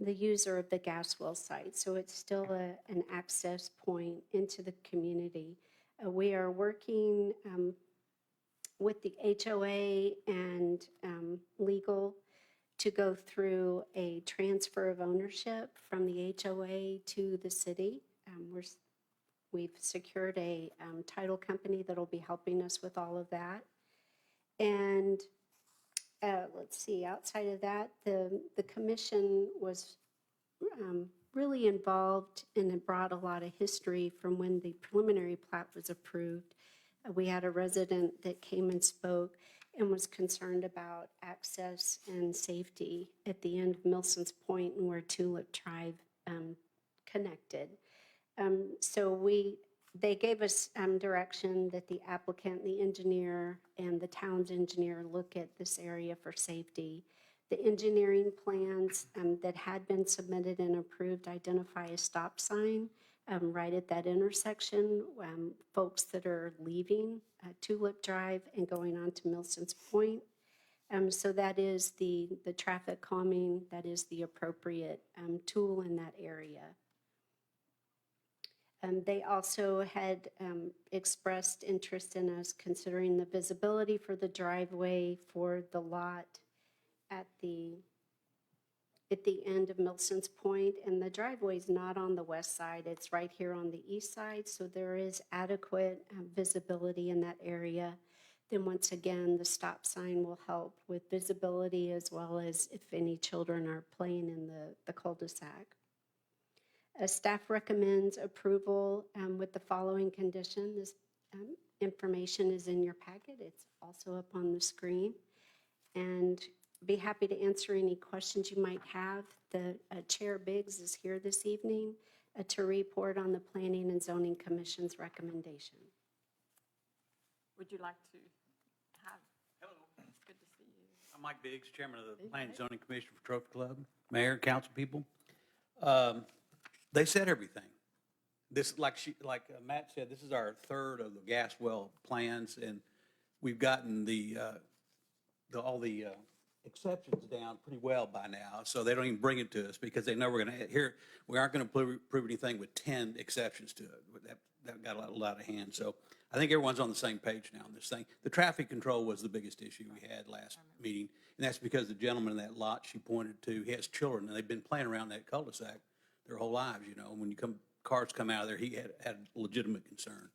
the user of the gas well site. So it's still an access point into the community. We are working with the HOA and legal to go through a transfer of ownership from the HOA to the city. We've secured a title company that'll be helping us with all of that. And let's see, outside of that, the commission was really involved, and it brought a lot of history from when the preliminary plat was approved. We had a resident that came and spoke, and was concerned about access and safety at the end of Milson's Point and where Tulip Drive connected. They gave us direction that the applicant, the engineer, and the town's engineer look at this area for safety. The engineering plans that had been submitted and approved identify a stop sign right at that intersection. Folks that are leaving Tulip Drive and going on to Milson's Point. So that is the traffic calming, that is the appropriate tool in that area. They also had expressed interest in us considering the visibility for the driveway for the lot at the end of Milson's Point, and the driveway is not on the west side, it's right here on the east side, so there is adequate visibility in that area. Then once again, the stop sign will help with visibility as well as if any children are playing in the cul-de-sac. Staff recommends approval with the following condition. This information is in your packet. It's also up on the screen. And be happy to answer any questions you might have. The Chair Biggs is here this evening to report on the Planning and Zoning Commission's recommendation. Would you like to have? Hello. It's good to see you. I'm Mike Biggs, Chairman of the Planning and Zoning Commission for Trophy Club, Mayor, council people. They said everything. This, like Matt said, this is our third of the gas well plans, and we've gotten all the exceptions down pretty well by now, so they don't even bring it to us because they know we aren't going to prove anything with 10 exceptions to it. That got a lot of hand. So I think everyone's on the same page now on this thing. The traffic control was the biggest issue we had last meeting, and that's because the gentleman in that lot she pointed to, he has children, and they've been playing around that cul-de-sac their whole lives, you know. When cars come out of there, he had legitimate concern.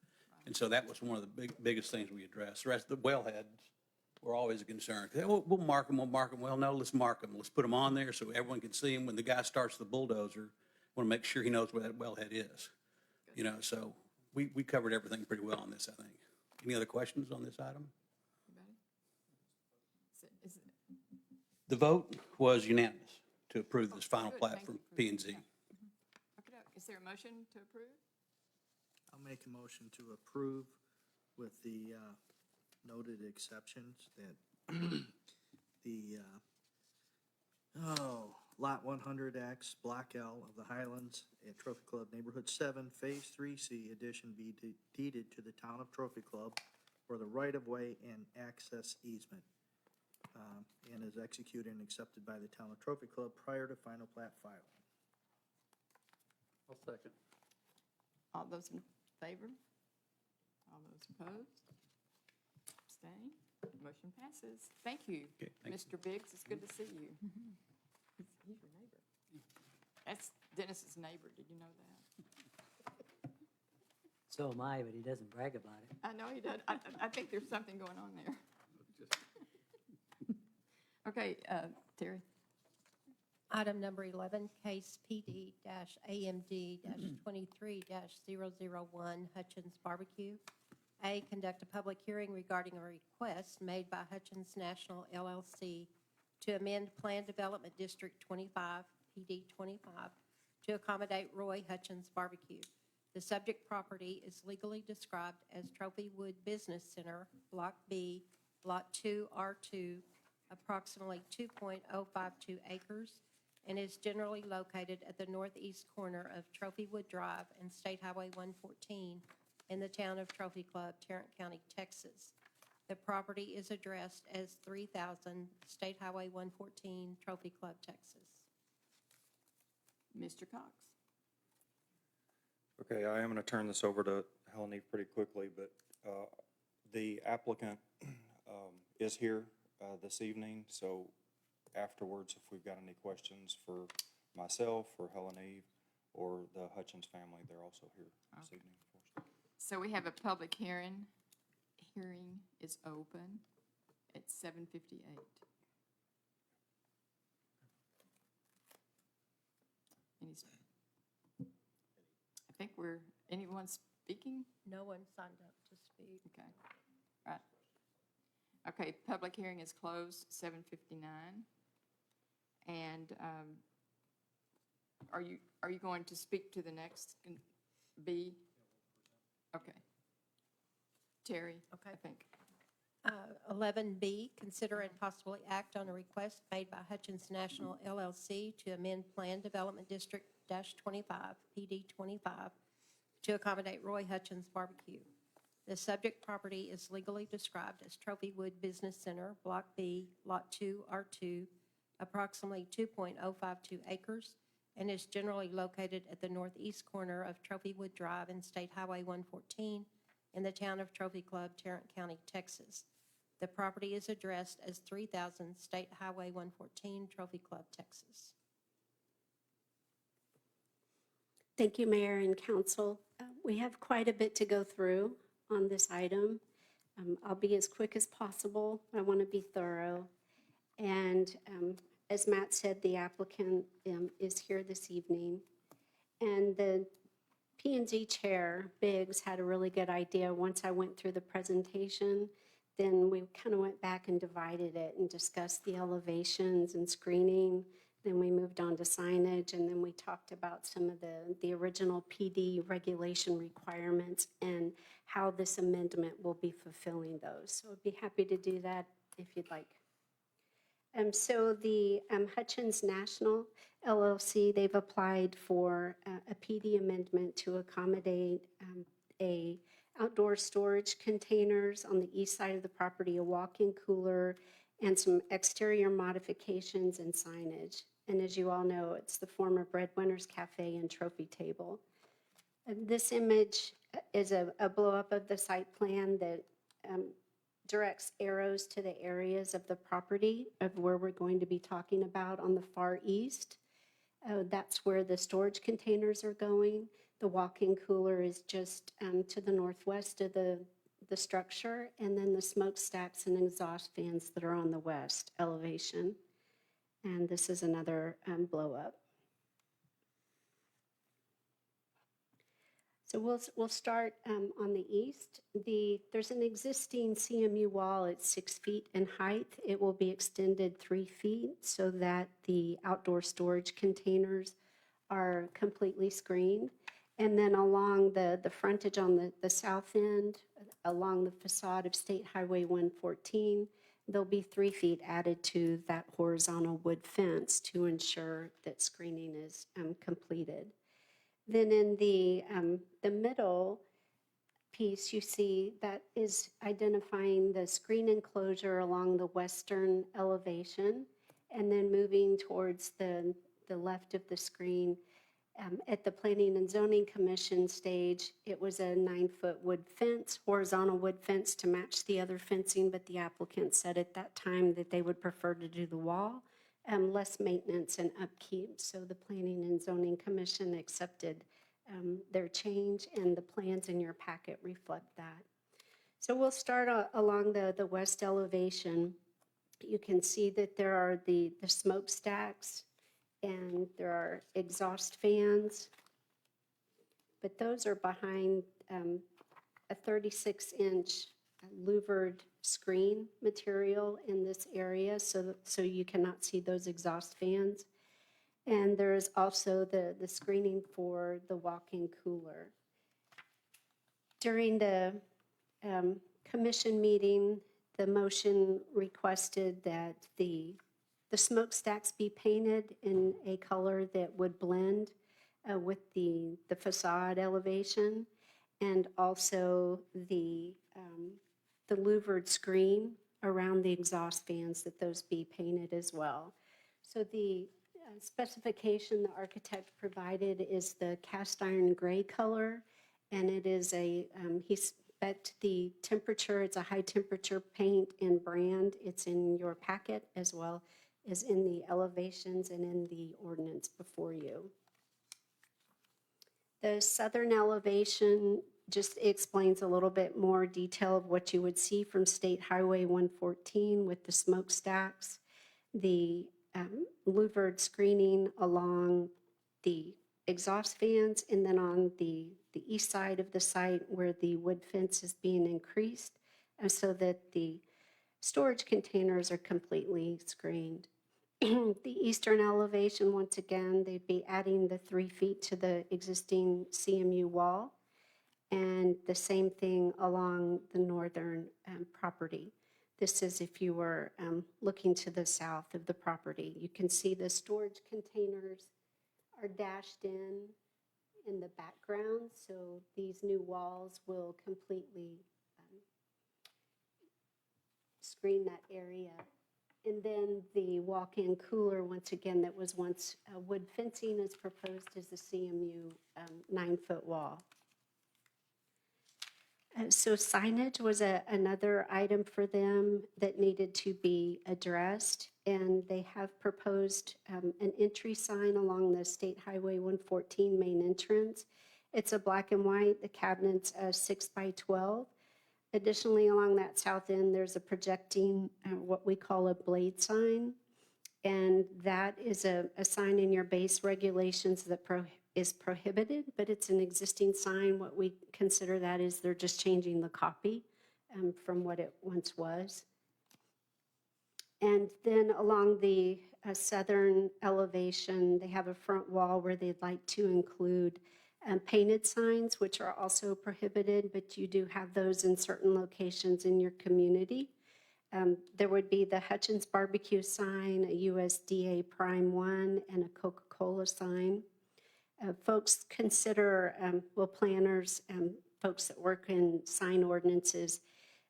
And so that was one of the biggest things we addressed. The rest of the wellheads were always a concern. We'll mark them. Well, no, let's mark them. Let's put them on there so everyone can see them. When the guy starts the bulldozer, want to make sure he knows where that wellhead is. You know, so we covered everything pretty well on this, I think. Any other questions on this item? The vote was unanimous to approve this final plat from P&Z. Is there a motion to approve? I'll make a motion to approve with the noted exceptions that the Lot 100X, Block L of the Highlands at Trophy Club Neighborhood 7, Phase 3C addition be deeded to the town of Trophy Club for the right-of-way and access easement, and is executed and accepted by the town of Trophy Club prior to final plat filing. I'll second. All those in favor? All those opposed? Abstain? Motion passes. Thank you, Okay, thanks. Mr. Biggs. It's good to see you. He's your neighbor. That's Dennis's neighbor. Did you know that? So am I, but he doesn't brag about it. I know he does. I think there's something going on there. Okay, Terry. Item number 11, case PD-AMD-23-001, Hutchins Barbecue. A, conduct a public hearing regarding a request made by Hutchins National LLC to amend Plan Development District 25, PD 25, to accommodate Roy Hutchins Barbecue. The subject property is legally described as Trophy Wood Business Center, Block B, Lot 2R2, approximately 2.052 acres, and is generally located at the northeast corner of Trophy Wood Drive and State Highway 114 in the town of Trophy Club, Tarrant County, Texas. The property is addressed as 3000 State Highway 114, Trophy Club, Texas. Mr. Cox. Okay, I am going to turn this over to Helen Eve pretty quickly, but the applicant is here this evening, so afterwards, if we've got any questions for myself, or Helen Eve, or the Hutchins family, they're also here this evening. So we have a public hearing. Hearing is open at 7:58. I think anyone speaking? No one signed up to speak. Okay, right. Okay, public hearing is closed, 7:59. And are you going to speak to the next B? Okay. Terry, Okay. I think. 11B, consider and possibly act on a request made by Hutchins National LLC to amend Plan Development District -25, PD 25, to accommodate Roy Hutchins Barbecue. The subject property is legally described as Trophywood Business Center, Block B, Lot 2, R2, approximately 2.052 acres, and is generally located at the northeast corner of Trophywood Drive and State Highway 114 in the town of Trophy Club, Tarrant County, Texas. The property is addressed as 3000 State Highway 114, Trophy Club, Texas. Thank you, Mayor and Council. We have quite a bit to go through on this item. I'll be as quick as possible. I want to be thorough. And as Matt said, the applicant is here this evening. And the P&Z chair, Biggs, had a really good idea. Once I went through the presentation, then we kind of went back and divided it and discussed the elevations and screening. Then we moved on to signage, and then we talked about some of the original PD regulation requirements and how this amendment will be fulfilling those. So I'd be happy to do that if you'd like. So the Hutchins National LLC, they've applied for a PD amendment to accommodate a outdoor storage containers on the east side of the property, a walk-in cooler, and some exterior modifications and signage. And as you all know, it's the former Breadwinners Cafe and Trophy Table. And this image is a blow-up of the site plan that directs arrows to the areas of the property of where we're going to be talking about on the far east. That's where the storage containers are going. The walk-in cooler is just to the northwest of the structure, and then the smokestacks and exhaust fans that are on the west elevation. And this is another blow-up. So we'll start on the east. There's an existing CMU wall at 6 feet in height. It will be extended 3 feet so that the outdoor storage containers are completely screened. And then along the frontage on the south end, along the facade of State Highway 114, there'll be 3 feet added to that horizontal wood fence to ensure that screening is completed. Then in the middle piece, you see that is identifying the screen enclosure along the western elevation, and then moving towards the left of the screen. At the Planning and Zoning Commission stage, it was a 9-foot wood fence, horizontal wood fence to match the other fencing, but the applicant said at that time that they would prefer to do the wall, less maintenance and upkeep. So the Planning and Zoning Commission accepted their change, and the plans in your packet reflect that. So we'll start along the west elevation. You can see that there are the smokestacks, and there are exhaust fans, but those are behind a 36-inch louvered screen material in this area, so you cannot see those exhaust fans. And there is also the screening for the walk-in cooler. During the commission meeting, the motion requested that the smokestacks be painted in a color that would blend with the facade elevation, and also the louvered screen around the exhaust fans, that those be painted as well. So the specification the architect provided is the cast iron gray color, and it is he spec'd the temperature. It's a high temperature paint and brand. It's in your packet as well as in the elevations and in the ordinance before you. The southern elevation just explains a little bit more detail of what you would see from State Highway 114 with the smokestacks, the louvered screening along the exhaust fans, and then on the east side of the site where the wood fence is being increased, so that the Storage containers are completely screened. The eastern elevation, once again, they'd be adding the 3 feet to the existing CMU wall, and the same thing along the northern property. This is if you were looking to the south of the property. You can see the storage containers are dashed in the background, so these new walls will completely screen that area. And then the walk-in cooler, once again, that was once wood fencing is proposed as the CMU 9-foot wall. So signage was another item for them that needed to be addressed, and they have proposed an entry sign along the State Highway 114 main entrance. It's a black and white, the cabinet's 6 by 12. Additionally, along that south end, there's a projecting, what we call a blade sign, and that is a sign in your base regulations that is prohibited, but it's an existing sign. What we consider that is they're just changing the copy from what it once was. And then along the southern elevation, they have a front wall where they'd like to include painted signs, which are also prohibited, but you do have those in certain locations in your community. There would be the Hutchins Barbecue sign, a USDA Prime 1, and a Coca-Cola sign. Folks consider, planners, folks that work in sign ordinances,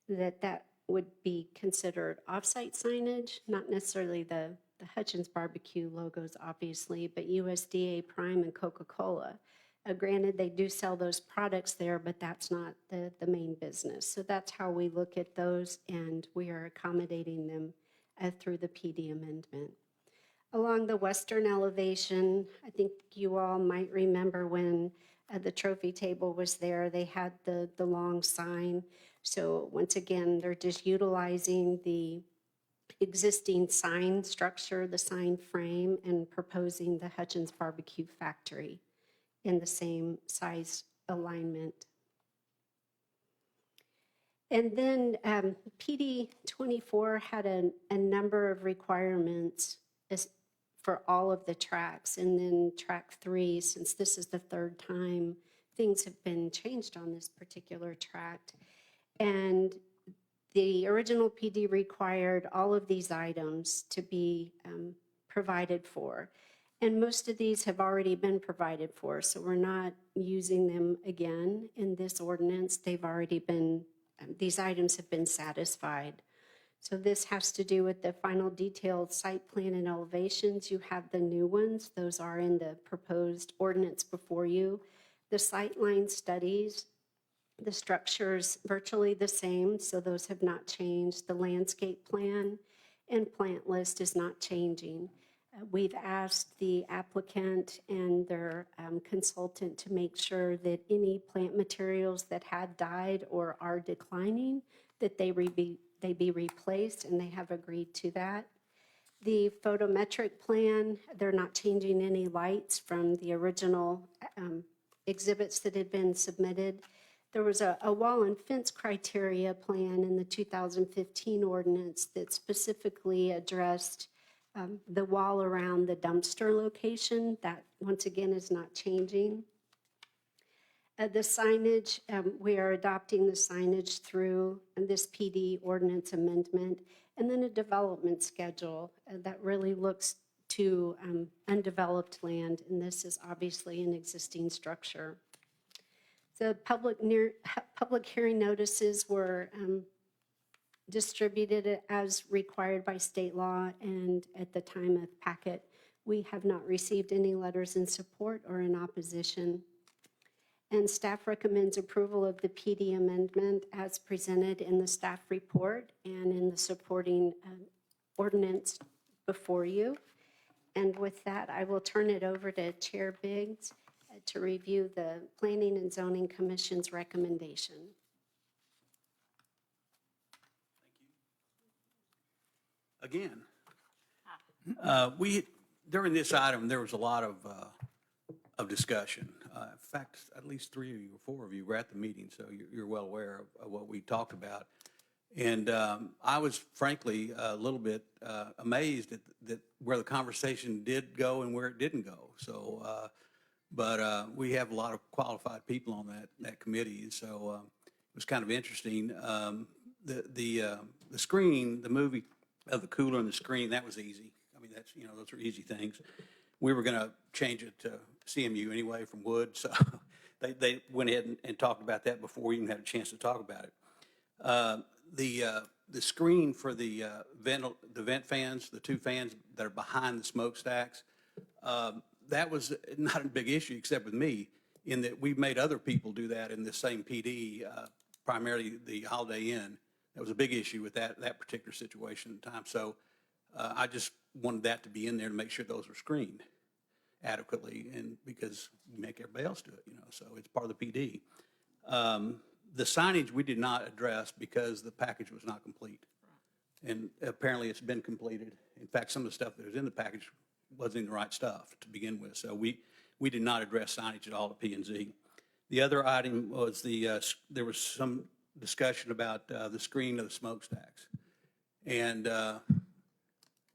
that would be considered off-site signage, not necessarily the Hutchins Barbecue logos, obviously, but USDA Prime and Coca-Cola. Granted, they do sell those products there, but that's not the main business. So that's how we look at those, and we are accommodating them through the PD amendment. Along the western elevation, I think you all might remember when the trophy table was there, they had the long sign. So once again, they're just utilizing the existing sign structure, the sign frame, and proposing the Hutchins Barbecue Factory in the same size alignment. And then PD 24 had a number of requirements for all of the tracks. And then track 3, since this is the 3rd time, things have been changed on this particular tract. And the original PD required all of these items to be provided for. And most of these have already been provided for, so we're not using them again in this ordinance. They've already been, these items have been satisfied. So this has to do with the final detailed site plan and elevations. You have the new ones. Those are in the proposed ordinance before you. The sightline studies, the structure's virtually the same, so those have not changed. The landscape plan and plant list is not changing. We've asked the applicant and their consultant to make sure that any plant materials that had died or are declining, that they be replaced, and they have agreed to that. The photometric plan, they're not changing any lights from the original exhibits that had been submitted. There was a wall and fence criteria plan in the 2015 ordinance that specifically addressed the wall around the dumpster location. That, once again, is not changing. The signage, we are adopting the signage through this PD ordinance amendment, and then a development schedule that really looks to undeveloped land, and this is obviously an existing structure. The public hearing notices were distributed as required by state law, and at the time of packet, we have not received any letters in support or in opposition. And staff recommends approval of the PD amendment as presented in the staff report and in the supporting ordinance before you. And with that, I will turn it over to Chair Biggs to review the Planning and Zoning Commission's recommendation. Again, during this item, there was a lot of discussion. In fact, at least 3 of you or 4 of you were at the meeting, so you're well aware of what we talked about. And I was frankly a little bit amazed at that where the conversation did go and where it didn't go. So, but we have a lot of qualified people on that committee, and so it was kind of interesting. The screen, the movie of the cooler and the screen, that was easy. I mean, that's, those are easy things. We were going to change it to CMU anyway from wood, so they went ahead and talked about that before we even had a chance to talk about it. The screen for the vent fans, the two fans that are behind the smokestacks, that was not a big issue except with me, in that we've made other people do that in the same PD, primarily the Holiday Inn. That was a big issue with that particular situation at the time. So I just wanted that to be in there to make sure those were screened adequately, and because we make everybody else do it, so it's part of the PD. The signage we did not address because the package was not complete. And apparently it's been completed. In fact, some of the stuff that was in the package wasn't even the right stuff to begin with. So we did not address signage at all at P&Z. The other item was there was some discussion about the screen of the smokestacks. And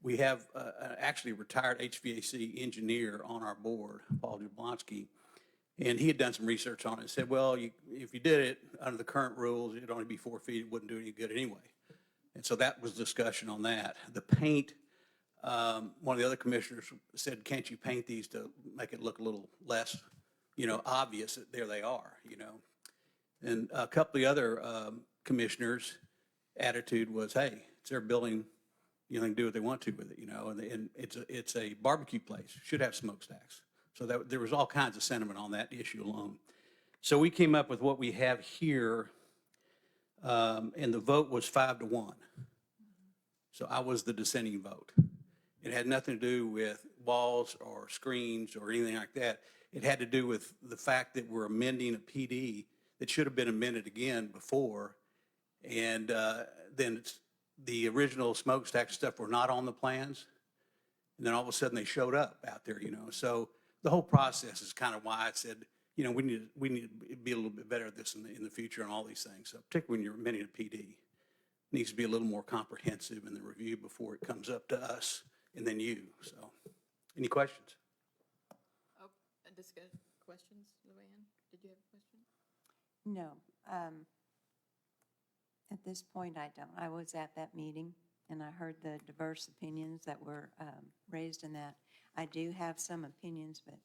we have actually a retired HVAC engineer on our board, Paul Jablonski, and he had done some research on it and said, well, if you did it under the current rules, it'd only be 4 feet. It wouldn't do any good anyway. And so that was discussion on that. The paint, one of the other commissioners said, can't you paint these to make it look a little less, obvious that there they are, And a couple of the other commissioners' attitude was, hey, it's their building, they can do what they want to with it, and it's a barbecue place, should have smokestacks. So there was all kinds of sentiment on that issue alone. So we came up with what we have here, and the vote was 5-1. So I was the dissenting vote. It had nothing to do with walls or screens or anything like that. It had to do with the fact that we're amending a PD that should have been amended again before, and then the original smokestack stuff were not on the plans, and then all of a sudden they showed up out there, So the whole process is kind of why I said, we need to be a little bit better at this in the future on all these things. So particularly when you're amending a PD, it needs to be a little more comprehensive in the review before it comes up to us and then you. So, any questions? Oh, questions, Luann? Did you have a question? No. At this point, I don't. I was at that meeting, and I heard the diverse opinions that were raised in that. I do have some opinions, but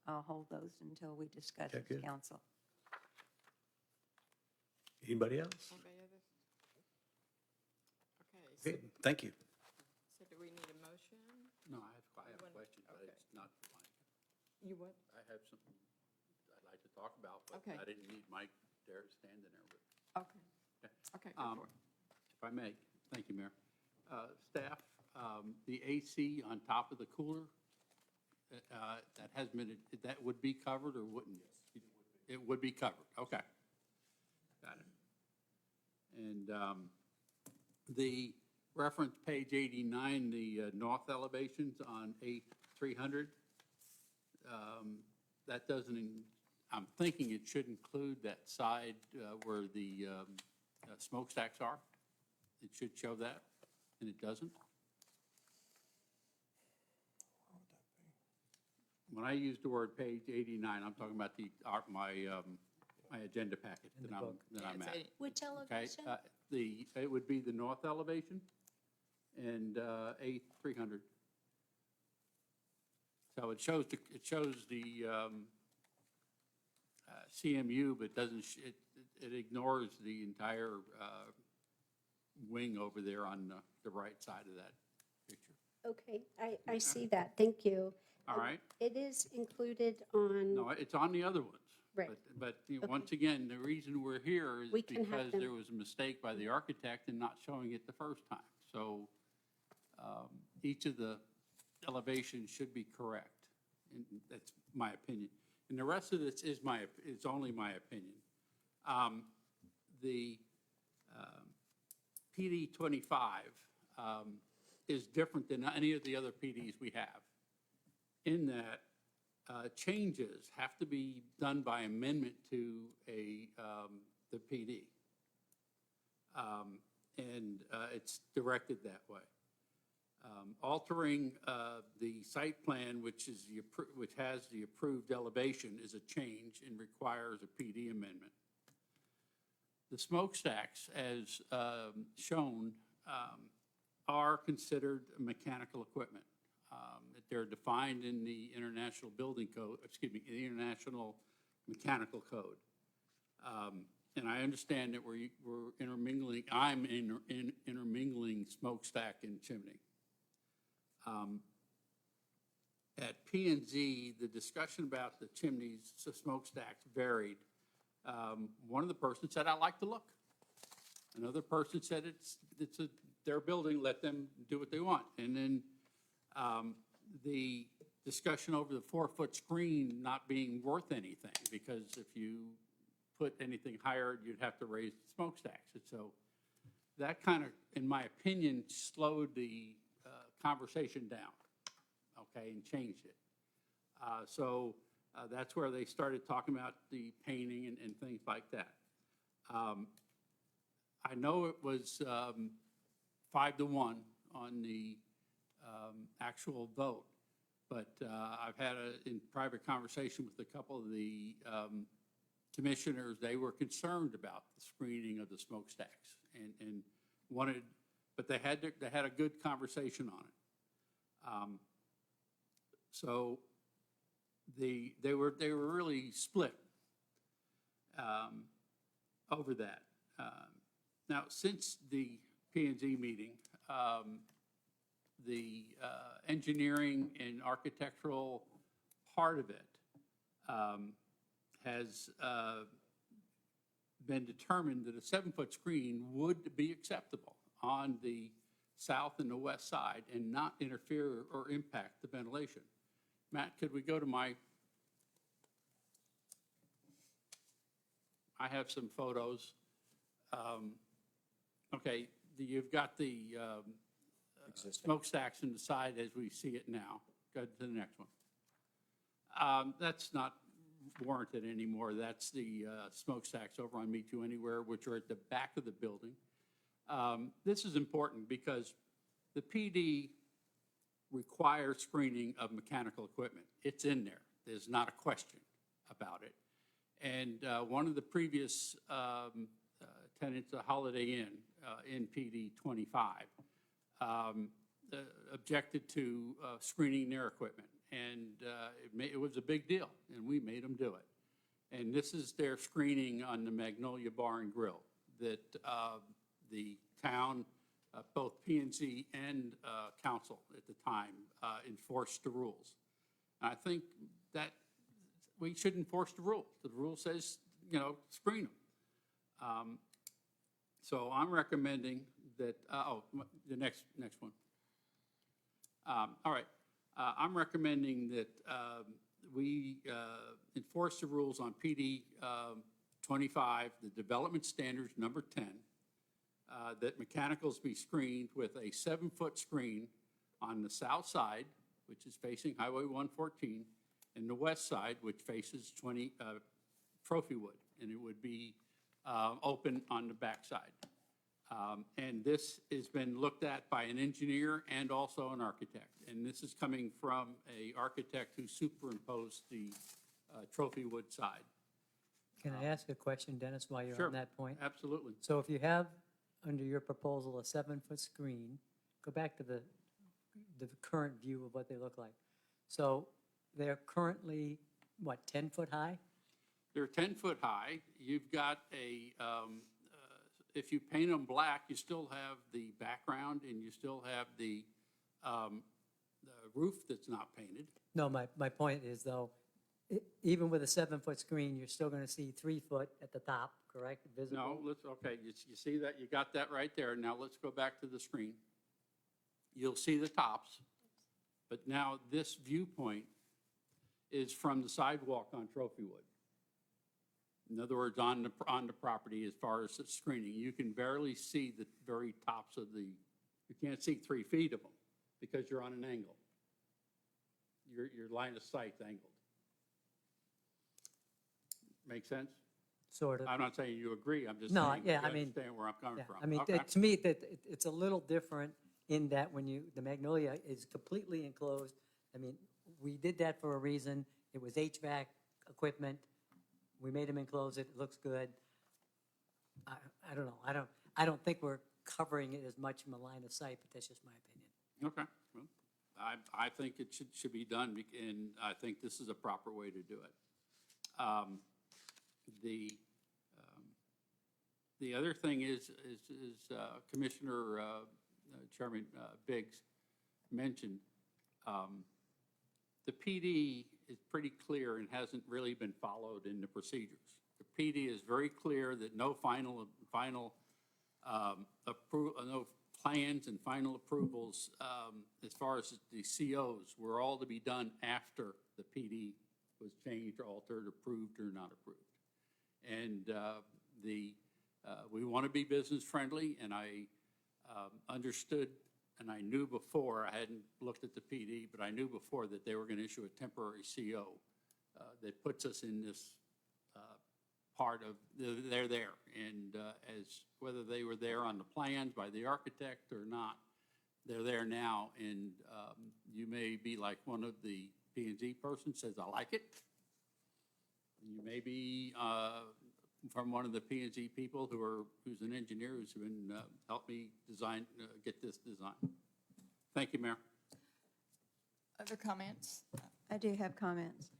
I'll hold those until we discuss Okay, with good. council. Anybody else? Anybody other? Okay. Okay, thank you. So do we need a motion? No, I have a question, but Okay. it's not for Mike. You what? I have something I'd like to talk about, but Okay. I didn't need Mike there standing there with. Okay. Okay, go for it. If I may, thank you, Mayor. Staff, the AC on top of the cooler, that has been, that would be covered or wouldn't? It would be covered, okay. Got it. And the reference page 89, the north elevations on A300, that doesn't, I'm thinking it should include that side where the smokestacks are. It should show that, and it doesn't. When I use the word page 89, I'm talking about my agenda packet that I'm at. Which Okay, elevation? it would be the north elevation and A300. So it shows the CMU, but doesn't it ignores the entire wing over there on the right side of that picture. Okay, I see that, thank you. All right. It is included on, No, it's on the other ones. Right. But once again, the reason we're here is We can have because them. there was a mistake by the architect in not showing it the first time. So each of the elevations should be correct. And that's my opinion. And the rest of this is it's only my opinion. The PD 25 is different than any of the other PDs we have, in that changes have to be done by amendment to the PD. and it's directed that way. Altering the site plan, which has the approved elevation, is a change and requires a PD amendment. The smokestacks, as shown, are considered mechanical equipment. They're defined in the International Building Code, the International Mechanical Code. And I understand that we're intermingling, I'm intermingling smokestack and chimney. At P&Z, the discussion about the chimneys, the smokestacks varied. One of the persons said, I like the look. Another person said, it's their building, let them do what they want. And then the discussion over the 4-foot screen not being worth anything, because if you put anything higher, you'd have to raise the smokestacks. And so that kind of, in my opinion, slowed the conversation down, okay, and changed it. So that's where they started talking about the painting and things like that. I know it was 5-1 on the actual vote, but I've had in private conversation with a couple of the commissioners. They were concerned about the screening of the smokestacks and wanted, but they had a good conversation on it. So they were really split over that. Now, since the P&Z meeting, the engineering and architectural part of it has been determined that a 7-foot screen would be acceptable on the south and the west side and not interfere or impact the ventilation. Matt, could we go to I have some photos. Okay, you've got the smokestacks in the side as we see it now. Go to the next one. That's not warranted anymore. That's the smokestacks over on Me Too Anywhere, which are at the back of the building. This is important because the PD requires screening of mechanical equipment. It's in there. There's not a question about it. And one of the previous tenants, a Holiday Inn in PD 25, objected to screening their equipment. And it was a big deal, and we made them do it. And this is their screening on the Magnolia Bar and Grill that the town, both P&Z and council at the time, enforced the rules. And I think that we should enforce the rules. The rule says, screen them. So I'm recommending that, the next one. All right. I'm recommending that we enforce the rules on PD 25, the development standards number 10, that mechanicals be screened with a 7-foot screen on the south side, which is facing Highway 114, and the west side, which faces Trophywood, and it would be open on the back side. And this has been looked at by an engineer and also an architect. And this is coming from an architect who superimposed the Trophywood side. Can I ask a question, Dennis, while you're Sure. on that point? Absolutely. So if you have, under your proposal, a 7-foot screen, go back to the current view of what they look like. So they're currently, 10 foot high? They're 10 foot high. You've got if you paint them black, you still have the background and you still have the roof that's not painted. No, my point is, though, even with a 7-foot screen, you're still going to see 3 foot at the top, correct? Visible? No, okay, you see that? You got that right there. Now let's go back to the screen. You'll see the tops, but now this viewpoint is from the sidewalk on Trophywood. In other words, on the property as far as the screening. You can barely see the very tops of you can't see 3 feet of them because you're on an angle. Your line of sight's angled. Make sense? sort of. I'm not saying you agree, I'm just No, saying yeah, you I mean, understand where I'm coming Yeah, from. I mean, Okay. to me, it's a little different in that when the Magnolia is completely enclosed. I mean, we did that for a reason. It was HVAC equipment. We made them enclose it. It looks good. I don't know. I don't think we're covering it as much in the line of sight, but that's just my opinion. Okay, well, I think it should be done, and I think this is a proper way to do it. The other thing is Commissioner Chairman Biggs mentioned, the PD is pretty clear and hasn't really been followed in the procedures. The PD is very clear that no no plans and final approvals as far as the COs were all to be done after the PD was changed, altered, approved, or not approved. And we want to be business friendly, and I understood and I knew before, I hadn't looked at the PD, but I knew before that they were going to issue a temporary CO that puts us in this part of, they're there. And as whether they were there on the plans by the architect or not, they're there now. And you may be like one of the P&Z persons says, I like it. You may be from one of the P&Z people who's an engineer who's been helped me design, get this design. Thank you, Mayor. Other comments? I do have comments.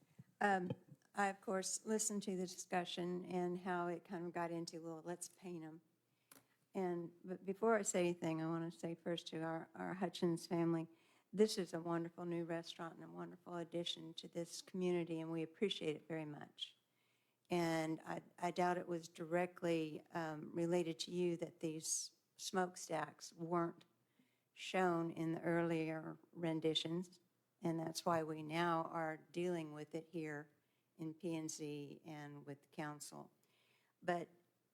I, of course, listened to the discussion and how it kind of got into, well, let's paint them. But before I say anything, I want to say first to our Hutchins family, this is a wonderful new restaurant and a wonderful addition to this community, and we appreciate it very much. And I doubt it was directly related to you that these smokestacks weren't shown in the earlier renditions, and that's why we now are dealing with it here in P&Z and with the council. But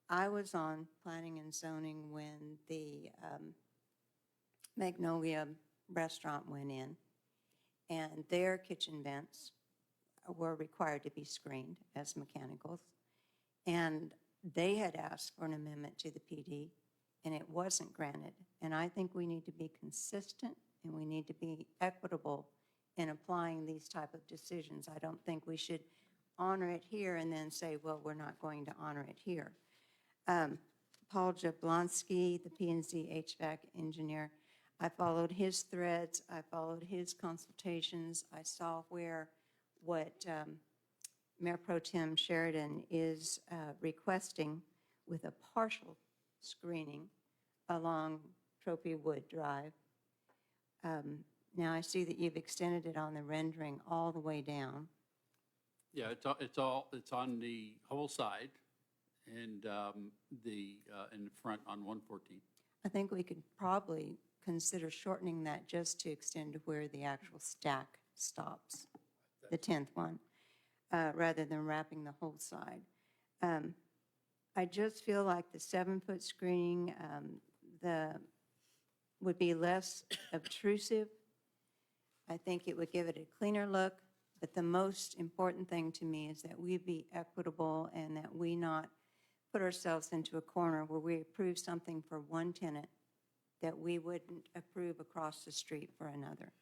I was on planning and zoning when the Magnolia restaurant went in, and their kitchen vents were required to be screened as mechanicals. And they had asked for an amendment to the PD, and it wasn't granted. And I think we need to be consistent and we need to be equitable in applying these type of decisions. I don't think we should honor it here and then say, well, we're not going to honor it here. Paul Jablonski, the P&Z HVAC engineer, I followed his threads, I followed his consultations, I saw what Mayor Pro Tem Sheridan is requesting with a partial screening along Trophy Wood Drive. Now I see that you've extended it on the rendering all the way down. Yeah, it's on the whole side and in the front on 114. I think we could probably consider shortening that just to extend to where the actual stack stops, the 10th one, rather than wrapping the whole side. I just feel like the 7-foot screening would be less obtrusive. I think it would give it a cleaner look. But the most important thing to me is that we be equitable and that we not put ourselves into a corner where we approve something for one tenant that we wouldn't approve across the street for another.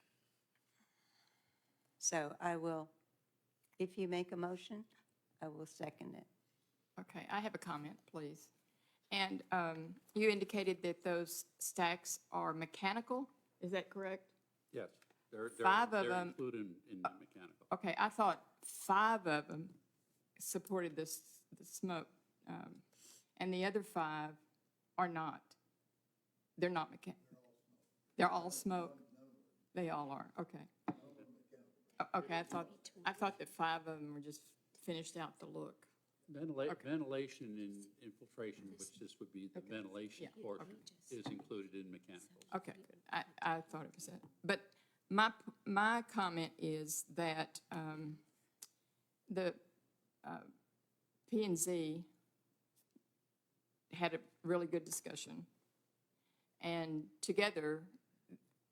So I will, if you make a motion, I will second it. Okay, I have a comment, please. And you indicated that those stacks are mechanical, is that correct? Yes, they're included in the mechanical. Okay, I thought 5 of them supported the smoke, and the other 5 are not. They're not mechanical. They're all smoke. They all are. Okay. Okay, I thought that 5 of them were just finished out the look. Ventilation and infiltration, which this would be the ventilation portion, is included in mechanical. Okay, I thought it was that. But my comment is that the P&Z had a really good discussion. And together,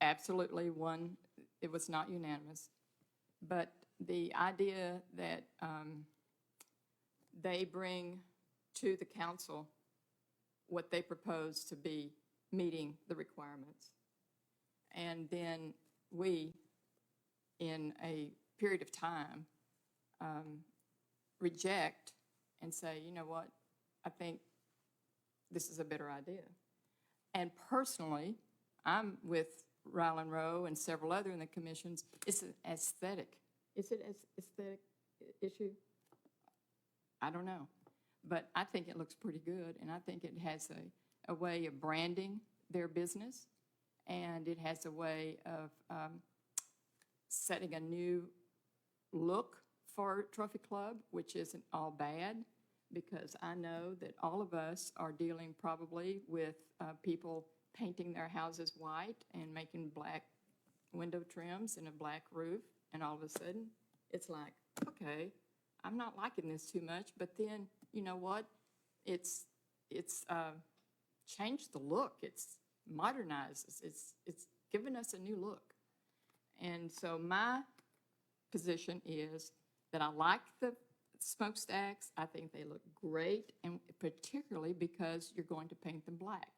absolutely one, it was not unanimous. But the idea that they bring to the council what they propose to be meeting the requirements. And then we, in a period of time, reject and say, you know what, I think this is a better idea. And personally, I'm with Ryland Rowe and several other in the commissions. It's an aesthetic. Is it an aesthetic issue? I don't know. But I think it looks pretty good, and I think it has a way of branding their business, and it has a way of setting a new look for Trophy Club, which isn't all bad, because I know that all of us are dealing probably with people painting their houses white and making black window trims and a black roof, and all of a sudden, it's like, okay, I'm not liking this too much, but then, you know what? It's changed the look. It's modernized. It's given us a new look. And so my position is that I like the smokestacks. I think they look great, and particularly because you're going to paint them black.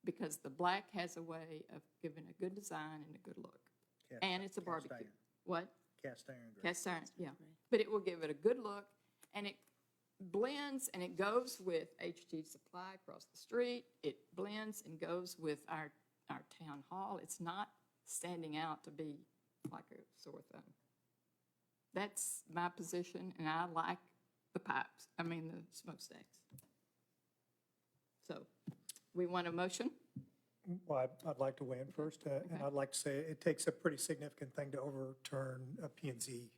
Because the black has a way of giving a good design and a good look. And it's a barbecue. iron. What? Cast iron grate. Cast iron, yeah. But it will give it a good look, and it blends, and it goes with HG Supply across the street. It blends and goes with our town hall. It's not standing out to be like a sore thumb. That's my position, and I like the the smokestacks. So, we want a motion? Well, I'd like to weigh in first, and I'd like to say it takes a pretty significant thing to overturn a P&Z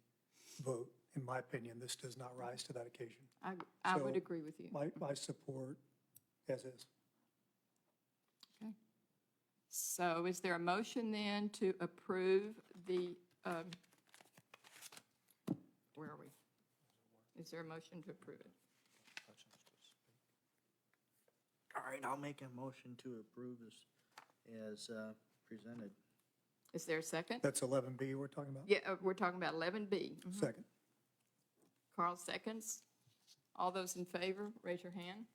vote. In my opinion, this does not rise to that occasion. I would So agree with you. My support as is. Okay. So is there a motion then to approve the, where are we? Is there a motion to approve it? All right, I'll make a motion to approve this as presented. Is there a second? That's 11B we're talking about? Yeah, we're talking about 11B. Mhm. Second. Carl seconds. All those in favor, raise your hand.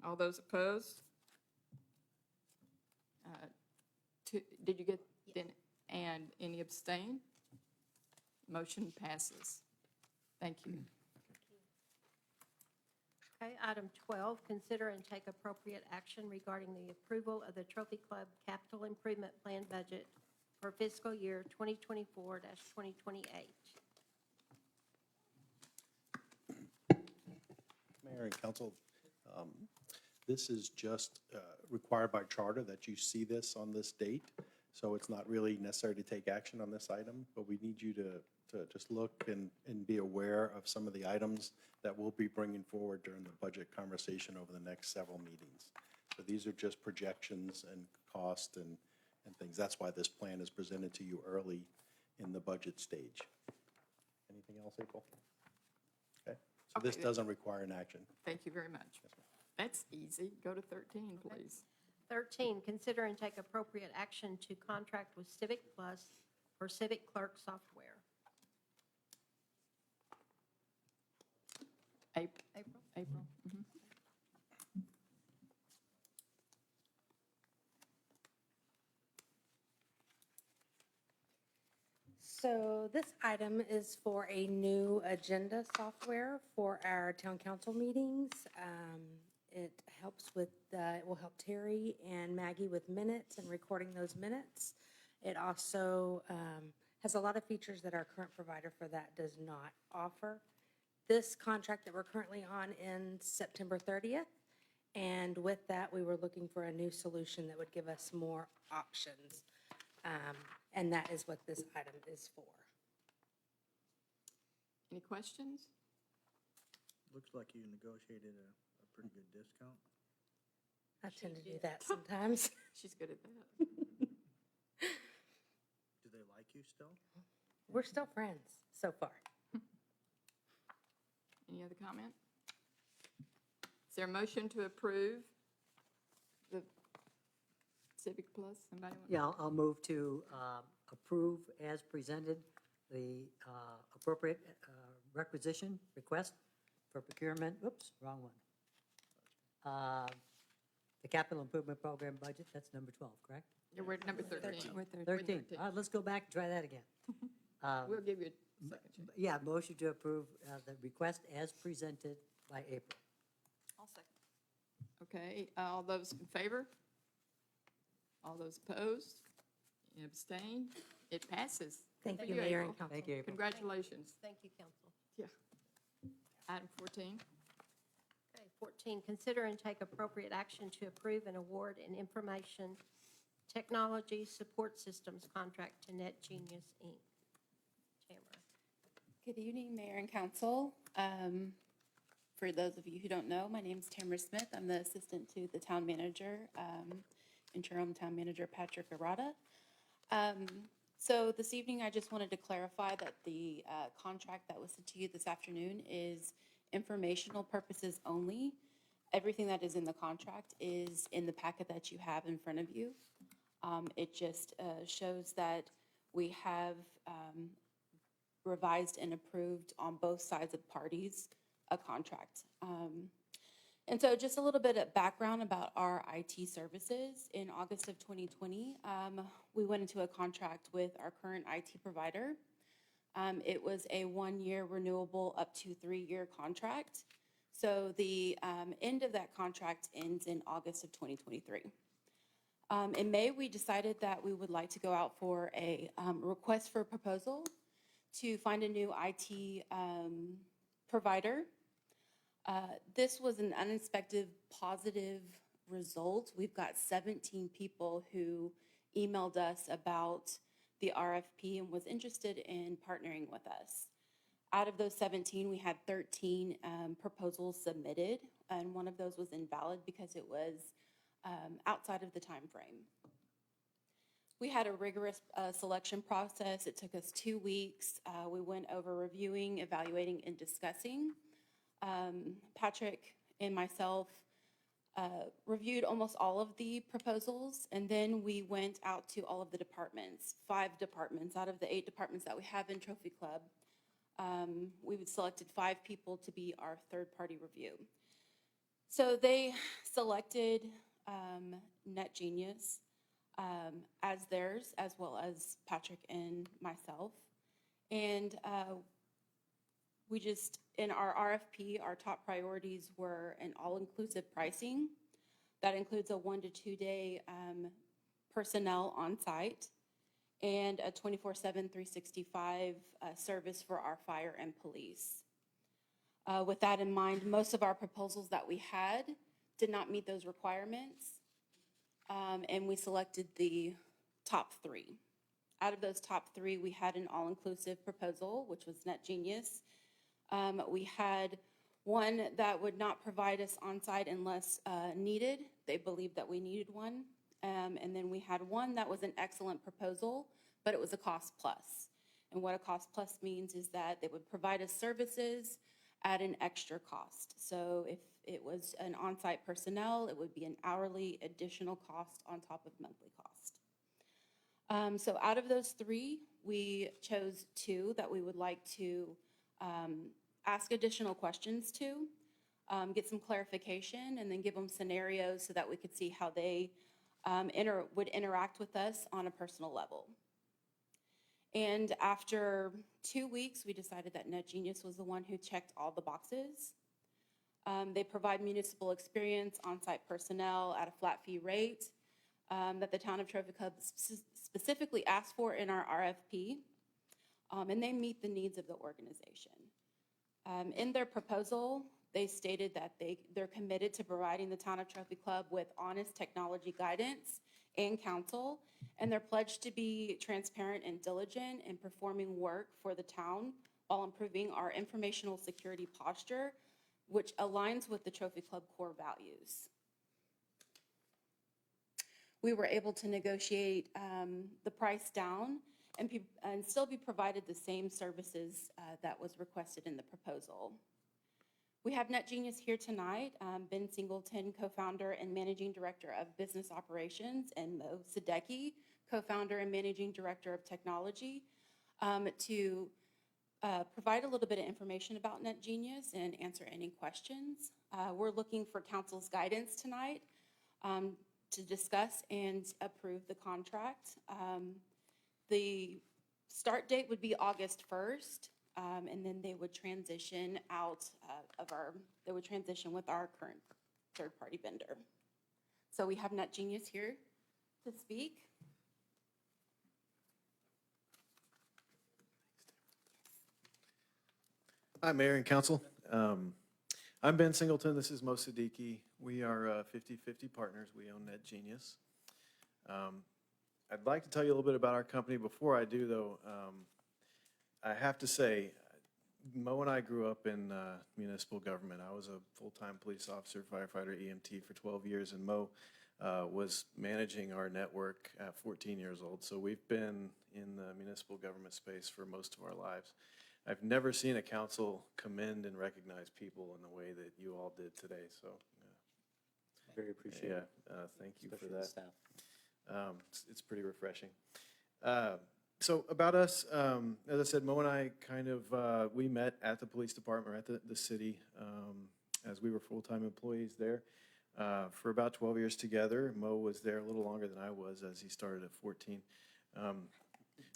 All those opposed? Did you get, and any abstain? Motion passes. Thank you. Okay, item 12, consider and take appropriate action regarding the approval of the Trophy Club Capital Improvement Plan budget for fiscal year 2024-2028. Mayor and council, this is just required by charter that you see this on this date. So it's not really necessary to take action on this item, but we need you to just look and be aware of some of the items that we'll be bringing forward during the budget conversation over the next several meetings. So these are just projections and cost and things. That's why this plan is presented to you early in the budget stage. Anything else, April? Okay, so this Okay. doesn't require an action. Thank you very much. That's easy. Go to 13, please. 13, consider and take appropriate action to contract with Civic Plus for Civic Clerk software. April. Mhm. So this item is for a new agenda software for our town council meetings. It helps with, it will help Terry and Maggie with minutes and recording those minutes. It also has a lot of features that our current provider for that does not offer. This contract that we're currently on ends September 30th, and with that, we were looking for a new solution that would give us more options. And that is what this item is for. Any questions? Looks like you negotiated a pretty good discount. I tend to do that sometimes. She's good at that. Do they like you still? We're still friends so far. Any other comment? Is there a motion to approve the Civic Plus? Somebody want? Yeah, I'll move to approve as presented the appropriate requisition request for procurement, oops, wrong one. The capital improvement program budget, that's number 12, correct? Yeah, we're at number 13. 13. All right, let's go back and try that again. We'll give you a second. Jane. Yeah, motion to approve the request as presented by April. I'll second. Okay, all those in favor? All those opposed? Abstain? It passes. Thank you, Mayor April. and Council. Thank you, April. Congratulations. Thank you, Council. Yeah. Item 14. Okay, 14, consider and take appropriate action to approve and award an information technology support systems contract to NetGenius, Inc. Tamara. Good evening, Mayor and Council. For those of you who don't know, my name is Tamara Smith. I'm the assistant to the town manager, interim town manager Patrick Arata. So this evening, I just wanted to clarify that the contract that was sent to you this afternoon is informational purposes only. Everything that is in the contract is in the packet that you have in front of you. It just shows that we have revised and approved on both sides of parties a contract. And so just a little bit of background about our IT services. In August of 2020, we went into a contract with our current IT provider. It was a 1-year renewable up to 3-year contract. So the end of that contract ends in August of 2023. In May, we decided that we would like to go out for a request for proposal to find a new IT provider. This was an unexpected positive result. We've got 17 people who emailed us about the RFP and was interested in partnering with us. Out of those 17, we had 13 proposals submitted, and one of those was invalid because it was outside of the time frame. We had a rigorous selection process. It took us 2 weeks. We went over reviewing, evaluating, and discussing. Patrick and myself reviewed almost all of the proposals, and then we went out to all of the departments, 5 departments out of the 8 departments that we have in Trophy Club. We selected 5 people to be our third-party review. So they selected NetGenius as theirs, as well as Patrick and myself. And we just, in our RFP, our top priorities were an all-inclusive pricing. That includes a 1 to 2 day personnel on site and a 24/7, 365 service for our fire and police. With that in mind, most of our proposals that we had did not meet those requirements, and we selected the top 3. Out of those top 3, we had an all-inclusive proposal, which was NetGenius. We had one that would not provide us on-site unless needed. They believed that we needed one. And then we had one that was an excellent proposal, but it was a cost plus. And what a cost plus means is that they would provide us services at an extra cost. So if it was an on-site personnel, it would be an hourly additional cost on top of monthly cost. So out of those 3, we chose 2 that we would like to ask additional questions to, get some clarification, and then give them scenarios so that we could see how they would interact with us on a personal level. And after 2 weeks, we decided that NetGenius was the one who checked all the boxes. They provide municipal experience, on-site personnel at a flat fee rate that the town of Trophy Club specifically asked for in our RFP, and they meet the needs of the organization. In their proposal, they stated that they're committed to providing the town of Trophy Club with honest technology guidance and counsel, and they're pledged to be transparent and diligent in performing work for the town while improving our informational security posture, which aligns with the Trophy Club core values. We were able to negotiate the price down and still be provided the same services that was requested in the proposal. We have NetGenius here tonight, Ben Singleton, co-founder and managing director of business operations, and Mo Sadecki, co-founder and managing director of technology, to provide a little bit of information about NetGenius and answer any questions. We're looking for council's guidance tonight to discuss and approve the contract. The start date would be August 1st, and then they would transition they would transition with our current third-party vendor. So we have NetGenius here to speak. Hi, Mayor and Council. I'm Ben Singleton. This is Mo Siddiqui. We are 50/50 partners. We own NetGenius. I'd like to tell you a little bit about our company. Before I do, though, I have to say, Mo and I grew up in municipal government. I was a full-time police officer, firefighter, EMT for 12 years, and Mo was managing our network at 14 years old. So we've been in the municipal government space for most of our lives. I've never seen a council commend and recognize people in the way that you all did today, so. Very appreciative. Yeah, thank you for Especially the that. staff. It's pretty refreshing. So about us, as I said, Mo and I we met at the police department, or at the city, as we were full-time employees there for about 12 years together. Mo was there a little longer than I was, as he started at 14.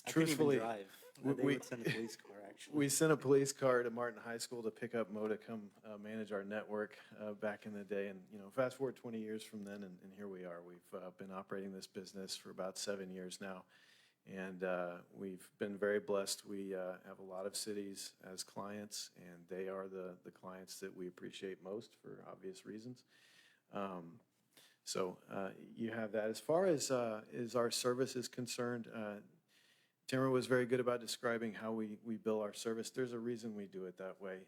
Truthfully, we would send a police car, actually. we sent a police car to Martin High School to pick up Mo to come manage our network back in the day. And, fast forward 20 years from then, and here we are. We've been operating this business for about 7 years now. And we've been very blessed. We have a lot of cities as clients, and they are the clients that we appreciate most for obvious reasons. So you have that. As far as our service is concerned, Tamara was very good about describing how we bill our service. There's a reason we do it that way.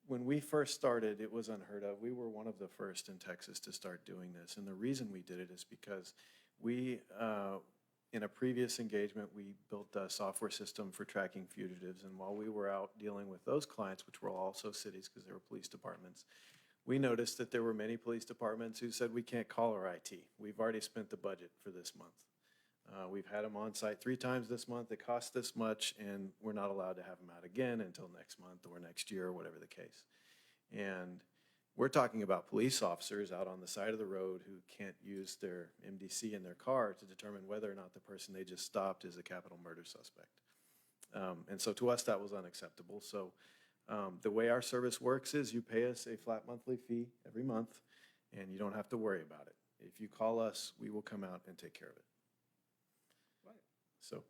When we first started, it was unheard of. We were one of the first in Texas to start doing this. And the reason we did it is because we, in a previous engagement, we built a software system for tracking fugitives. And while we were out dealing with those clients, which were also cities because they were police departments, we noticed that there were many police departments who said, we can't call our IT. We've already spent the budget for this month. We've had them on site 3 times this month. It costs this much, and we're not allowed to have them out again until next month or next year or whatever the case. And we're talking about police officers out on the side of the road who can't use their MDC in their car to determine whether or not the person they just stopped is a capital murder suspect. And so to us, that was unacceptable. So the way our service works is you pay us a flat monthly fee every month, and you don't have to worry about it. If you call us, we will come out and take care of it. So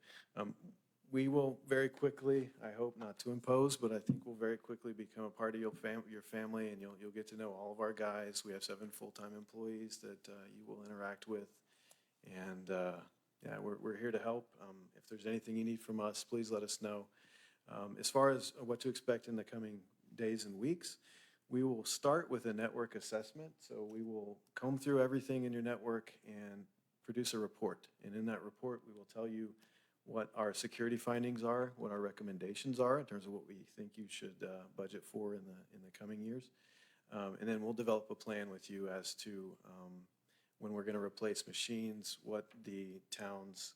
we will very quickly, I hope not to impose, but I think we'll very quickly become a part of your family, and you'll get to know all of our guys. We have 7 full-time employees that you will interact with. And yeah, we're here to help. If there's anything you need from us, please let us know. As far as what to expect in the coming days and weeks, we will start with a network assessment. So we will comb through everything in your network and produce a report. And in that report, we will tell you what our security findings are, what our recommendations are in terms of what we think you should budget for in the coming years. And then we'll develop a plan with you as to when we're going to replace machines, what the town's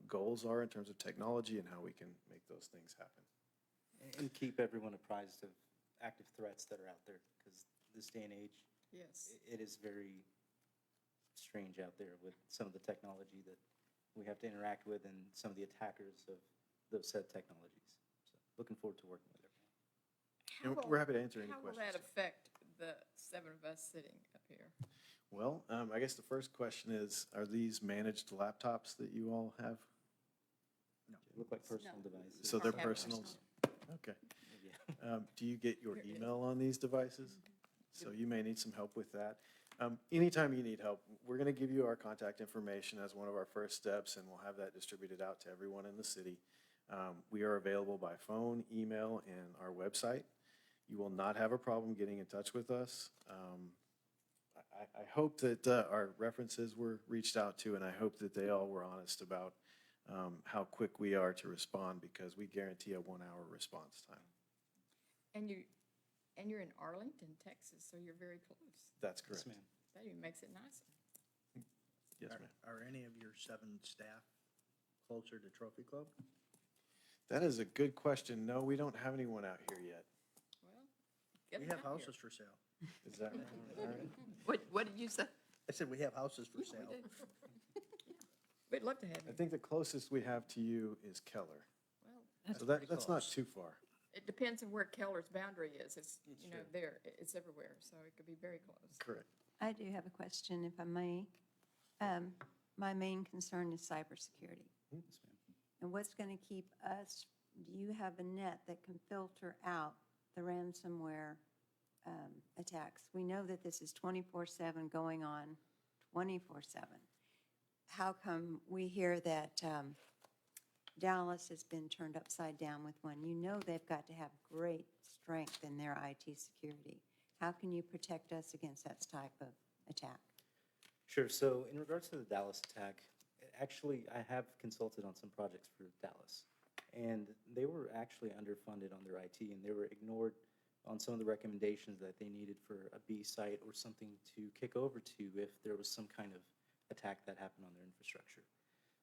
goals are in terms of technology, and how we can make those things happen. And keep everyone apprised of active threats that are out there, because this day and age, Yes. it is very strange out there with some of the technology that we have to interact with and some of the attackers of those said technologies. So looking forward to working with everyone. And we're happy to answer any How will questions. that affect the 7 of us sitting up here? Well, I guess the first question is, are these managed laptops that you all have? No. They look like personal devices. So they're Okay. personals? Okay. Yeah. Do you get your email on these devices? So you may need some help with that. Anytime you need help, we're going to give you our contact information as one of our first steps, and we'll have that distributed out to everyone in the city. We are available by phone, email, and our website. You will not have a problem getting in touch with us. I hope that our references were reached out to, and I hope that they all were honest about how quick we are to respond, because we guarantee a 1-hour response time. And you're in Arlington, Texas, so you're very close. That's correct. Yes, ma'am. That even makes it nicer. Yes, ma'am. Are any of your 7 staff closer to Trophy Club? That is a good question. No, we don't have anyone out here yet. Well, get We them have out here. houses for sale. Is that right? All right. What did you say? I said we have houses for We sale. do. We'd love to have I you. think the closest we have to you is Keller. Well, So that's not too far. it depends on where Keller's boundary is. It's, you know, there, it's everywhere, so it could be very close. Correct. I do have a question, if I may. My main concern is cybersecurity. And what's going to keep us, do you have a net that can filter out the ransomware attacks? We know that this is 24/7 going on 24/7. How come we hear that Dallas has been turned upside down with one? You know they've got to have great strength in their IT security. How can you protect us against that type of attack? Sure. So in regards to the Dallas attack, actually, I have consulted on some projects for Dallas, and they were actually underfunded on their IT, and they were ignored on some of the recommendations that they needed for a B site or something to kick over to if there was some kind of attack that happened on their infrastructure.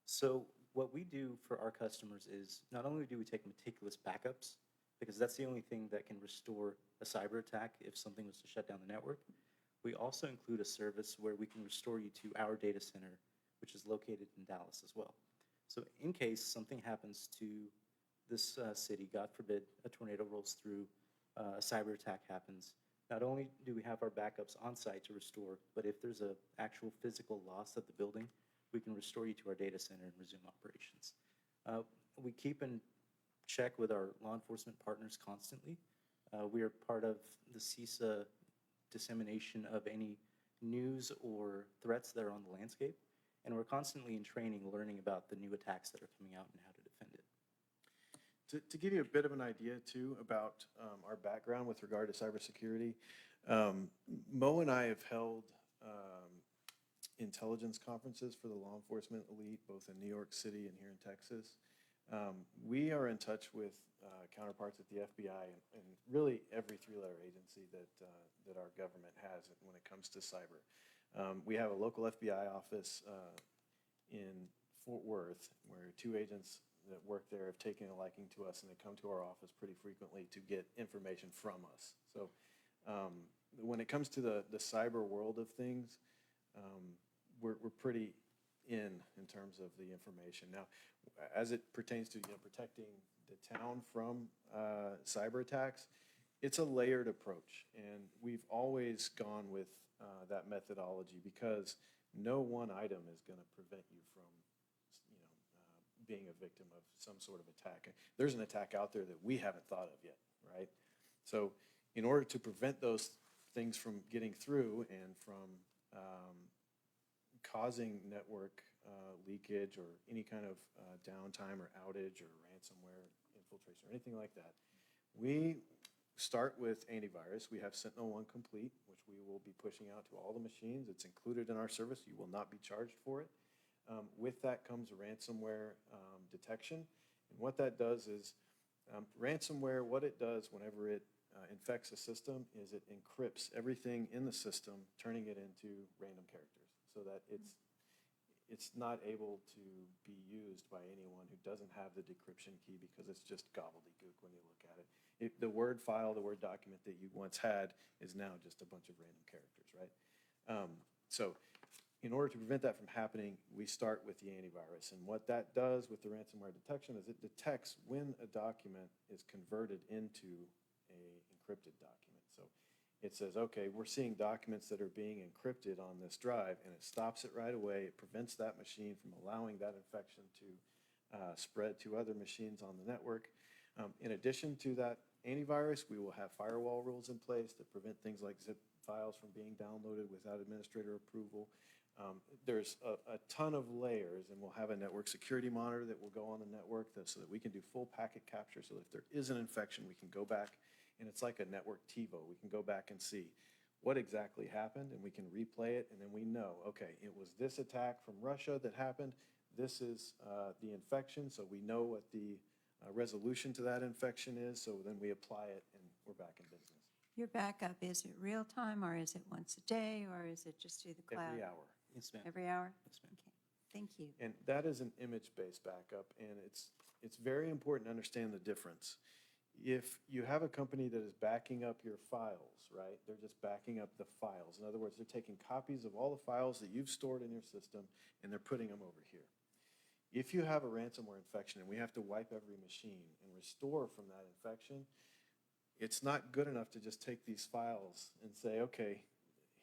So what we do for our customers is not only do we take meticulous backups, because that's the only thing that can restore a cyber attack if something was to shut down the network, we also include a service where we can restore you to our data center, which is located in Dallas as well. So in case something happens to this city, God forbid, a tornado rolls through, a cyber attack happens, not only do we have our backups on site to restore, but if there's an actual physical loss of the building, we can restore you to our data center and resume operations. We keep in check with our law enforcement partners constantly. We are part of the CISA dissemination of any news or threats that are on the landscape, and we're constantly in training, learning about the new attacks that are coming out and how to defend it. To give you a bit of an idea too about our background with regard to cybersecurity, Mo and I have held intelligence conferences for the law enforcement elite, both in New York City and here in Texas. We are in touch with counterparts at the FBI and really every three-letter agency that our government has when it comes to cyber. We have a local FBI office in Fort Worth where two agents that work there have taken a liking to us, and they come to our office pretty frequently to get information from us. So when it comes to the cyber world of things, we're pretty in terms of the information. Now, as it pertains to protecting the town from cyber attacks, it's a layered approach, and we've always gone with that methodology because no one item is going to prevent you from being a victim of some sort of attack. There's an attack out there that we haven't thought of yet, right? So in order to prevent those things from getting through and from causing network leakage or any kind of downtime or outage or ransomware infiltration or anything like that, we start with antivirus. We have SentinelOne Complete, which we will be pushing out to all the machines. It's included in our service. You will not be charged for it. With that comes ransomware detection. And what that does is, ransomware, what it does whenever it infects a system is it encrypts everything in the system, turning it into random characters so that it's not able to be used by anyone who doesn't have the decryption key because it's just gobbledygook when you look at it. The Word file, the Word document that you once had is now just a bunch of random characters, right? So in order to prevent that from happening, we start with the antivirus. And what that does with the ransomware detection is it detects when a document is converted into an encrypted document. So it says, okay, we're seeing documents that are being encrypted on this drive, and it stops it right away. It prevents that machine from allowing that infection to spread to other machines on the network. In addition to that antivirus, we will have firewall rules in place that prevent things like zip files from being downloaded without administrator approval. There's a ton of layers, and we'll have a network security monitor that will go on the network so that we can do full packet capture. So if there is an infection, we can go back, and it's like a network TiVo. We can go back and see what exactly happened, and we can replay it, and then we know, okay, it was this attack from Russia that happened. This is the infection, so we know what the resolution to that infection is, so then we apply it, and we're back in business. Your backup, is it real time, or is it once a day, or is it just through the cloud? Every hour. Yes, ma'am. Every hour? Yes, ma'am. Okay, thank you. And that is an image-based backup, and It's very important to understand the difference. If you have a company that is backing up your files, right, they're just backing up the files. In other words, they're taking copies of all the files that you've stored in your system and they're putting them over here. If you have a ransomware infection and we have to wipe every machine and restore from that infection, it's not good enough to just take these files and say, okay,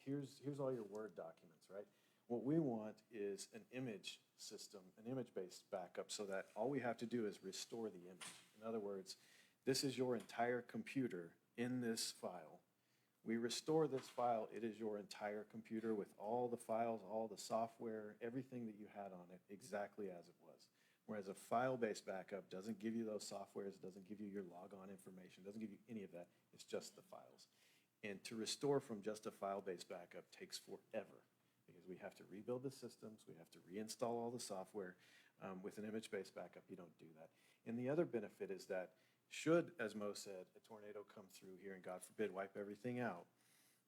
here's all your Word documents, right? What we want is an image system, an image-based backup, so that all we have to do is restore the image. In other words, this is your entire computer in this file. We restore this file, it is your entire computer with all the files, all the software, everything that you had on it exactly as it was. Whereas a file-based backup doesn't give you those softwares, doesn't give you your logon information, doesn't give you any of that, it's just the files. And to restore from just a file-based backup takes forever because we have to rebuild the systems, we have to reinstall all the software. With an image-based backup, you don't do that. And the other benefit is that should, as Mo said, a tornado come through here and God forbid wipe everything out,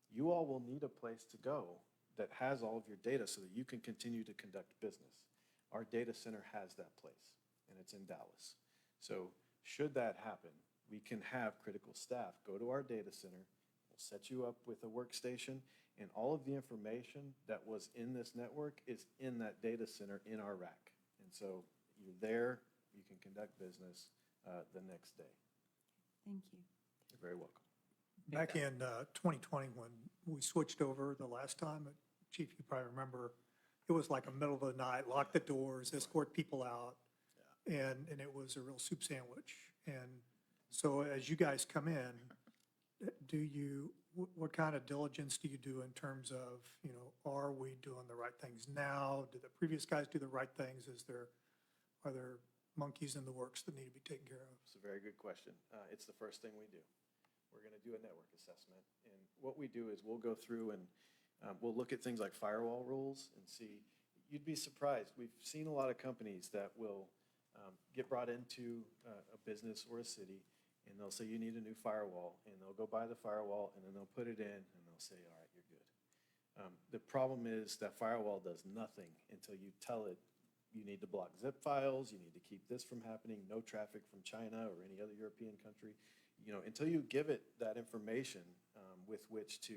you all will need a place to go that has all of your data so that you can continue to conduct business. Our data center has that place, and it's in Dallas. So should that happen, we can have critical staff go to our data center, we'll set you up with a workstation, and all of the information that was in this network is in that data center in our rack. And so you're there, you can conduct business the next day. Thank you. You're very welcome. Back in 2020, when we switched over the last time, Chief, you probably remember, it was like a middle of the night, lock the doors, escort people out, and it was a real soup sandwich. And so as you guys come in, what kind of diligence do you do in terms of, are we doing the right things now? Do the previous guys do the right things? Are there monkeys in the works that need to be taken care of? It's a very good question. It's the first thing we do. We're going to do a network assessment. And what we do is we'll go through and we'll look at things like firewall rules and see. You'd be surprised. We've seen a lot of companies that will get brought into a business or a city, and they'll say, you need a new firewall. And they'll go buy the firewall, and then they'll put it in, and they'll say, all right, you're good. The problem is that firewall does nothing until you tell it, you need to block zip files, you need to keep this from happening, no traffic from China or any other European country. Until you give it that information with which to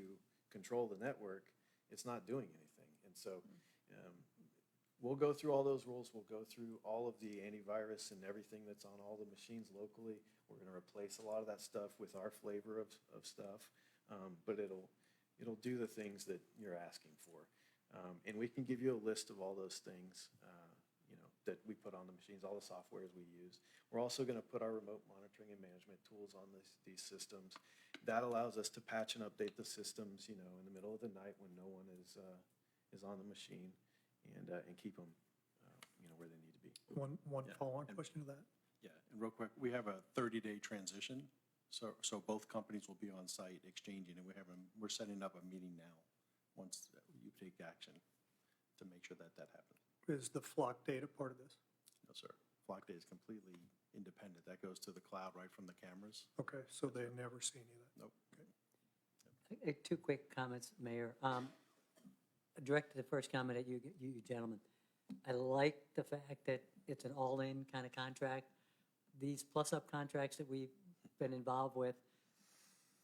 control the network, it's not doing anything. And so we'll go through all those rules, we'll go through all of the antivirus and everything that's on all the machines locally. We're going to replace a lot of that stuff with our flavor of stuff, but it'll do the things that you're asking for. And we can give you a list of all those things that we put on the machines, all the softwares we use. We're also going to put our remote monitoring and management tools on these systems. That allows us to patch and update the systems, in the middle of the night when no one is on the machine, and keep them, where they need to be. One follow-on question to that. Yeah, and real quick, we have a 30-day transition, so both companies will be on site exchanging, and we're setting up a meeting now, once you take action, to make sure that happens. Is the flock data part of this? No, sir. Flock data is completely independent. That goes to the cloud right from the cameras. Okay, so they never see any of that? Nope. Okay. Two quick comments, Mayor. Directed the first comment at you gentlemen. I like the fact that it's an all-in kind of contract. These plus-up contracts that we've been involved with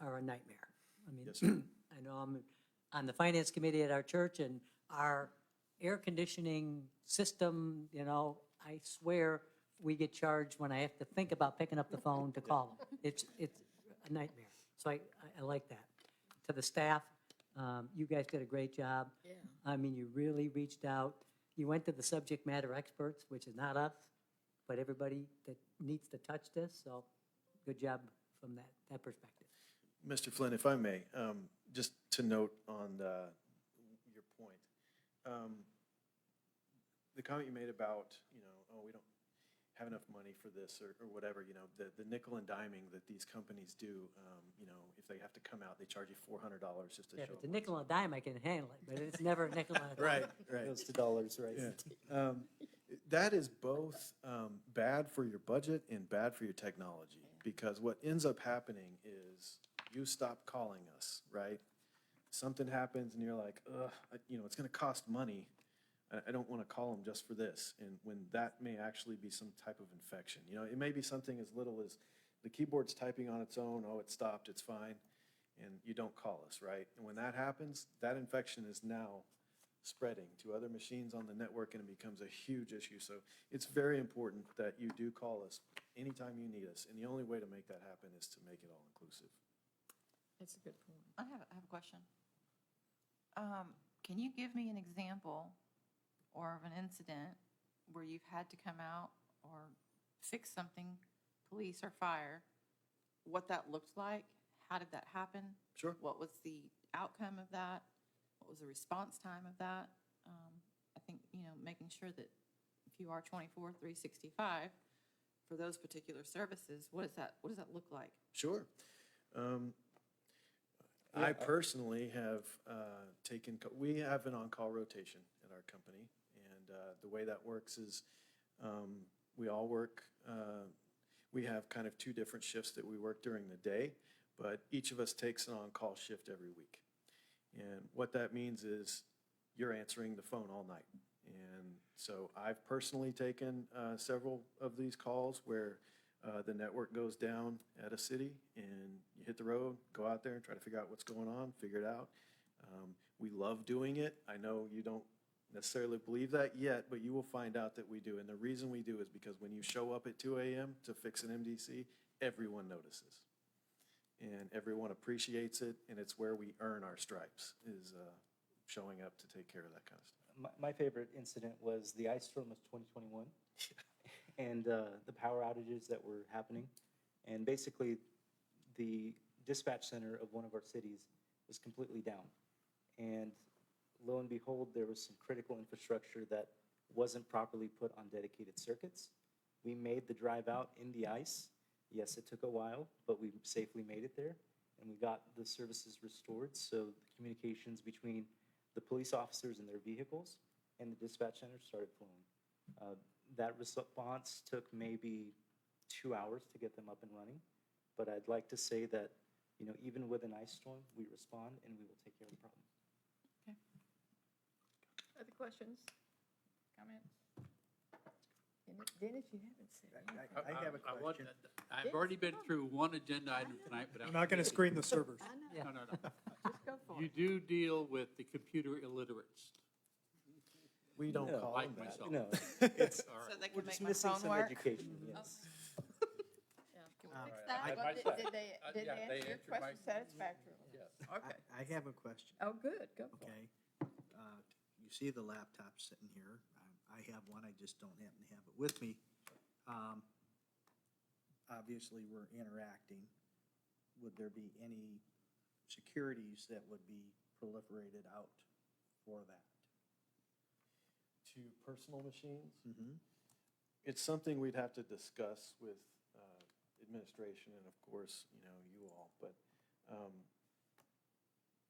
are a nightmare. I mean, Yes, sir. I know I'm on the finance committee at our church, and our air conditioning system, I swear we get charged when I have to think about picking up the phone to call them. It's a nightmare. So I like that. To the staff, you guys did a great job. Yeah. I mean, you really reached out. You went to the subject matter experts, which is not us, but everybody that needs to touch this. So good job from that perspective. Mr. Flynn, if I may, just to note on your point, the comment you made about, we don't have enough money for this or whatever, the nickel and diming that these companies do, if they have to come out, they charge you $400 just to show Yeah, up. if it's a nickel and a dime, I can handle it, but it's never a nickel and a dime. Right. Goes to dollars, right? Yeah. That is both bad for your budget and bad for your technology, because what ends up happening is you stop calling us, right? Something happens and you're like, it's going to cost money. I don't want to call them just for this, and when that may actually be some type of infection. You know, it may be something as little as the keyboard's typing on its own, oh, it stopped, it's fine, and you don't call us, right? And when that happens, that infection is now spreading to other machines on the network, and it becomes a huge issue. So it's very important that you do call us anytime you need us, and the only way to make that happen is to make it all inclusive. That's a good point. I have a question. Can you give me an example or of an incident where you've had to come out or fix something, police or fire, what that looked like? How did that happen? Sure. What was the outcome of that? What was the response time of that? I think, making sure that if you are 24/365 for those particular services, what does that look like? Sure. I personally have we have an on-call rotation at our company, and the way that works is we all work, we have kind of two different shifts that we work during the day, but each of us takes an on-call shift every week. And what that means is you're answering the phone all night. And so I've personally taken several of these calls where the network goes down at a city and you hit the road, go out there and try to figure out what's going on, figure it out. We love doing it. I know you don't necessarily believe that yet, but you will find out that we do. And the reason we do is because when you show up at 2 a.m. to fix an MDC, everyone notices. And everyone appreciates it, and it's where we earn our stripes, is showing up to take care of that kind of stuff. My favorite incident was the ice storm of 2021 and the power outages that were happening. And basically, the dispatch center of one of our cities was completely down. And lo and behold, there was some critical infrastructure that wasn't properly put on dedicated circuits. We made the drive out in the ice. Yes, it took a while, but we safely made it there, and we got the services restored. So the communications between the police officers and their vehicles and the dispatch center started flowing. That response took maybe 2 hours to get them up and running, but I'd like to say that, even with an ice storm, we respond and we will take care of the problem. Okay. Other questions, comments? Dennis, you haven't said anything. I have a question. I've already been through one agenda item tonight, but I'm not going to screen the servers. I know. No. Just go for You it. do deal with the computer illiterates. We don't No, call like them that. myself. No, it's, All So right. they we're can just make my missing phone some work? education, yes. Yeah. Can we All fix right. that? I- Well, I- did they yeah, they answer your answered my- question satisfactorily? Yes. Okay. I have a question. Oh, good, go for it. Okay. You see the laptop sitting here. I have one, I just don't happen to have it with me. Obviously, we're interacting. Would there be any securities that would be proliferated out for that? To personal machines? Mm-hmm. It's something we'd have to discuss with administration and, of course, you all. But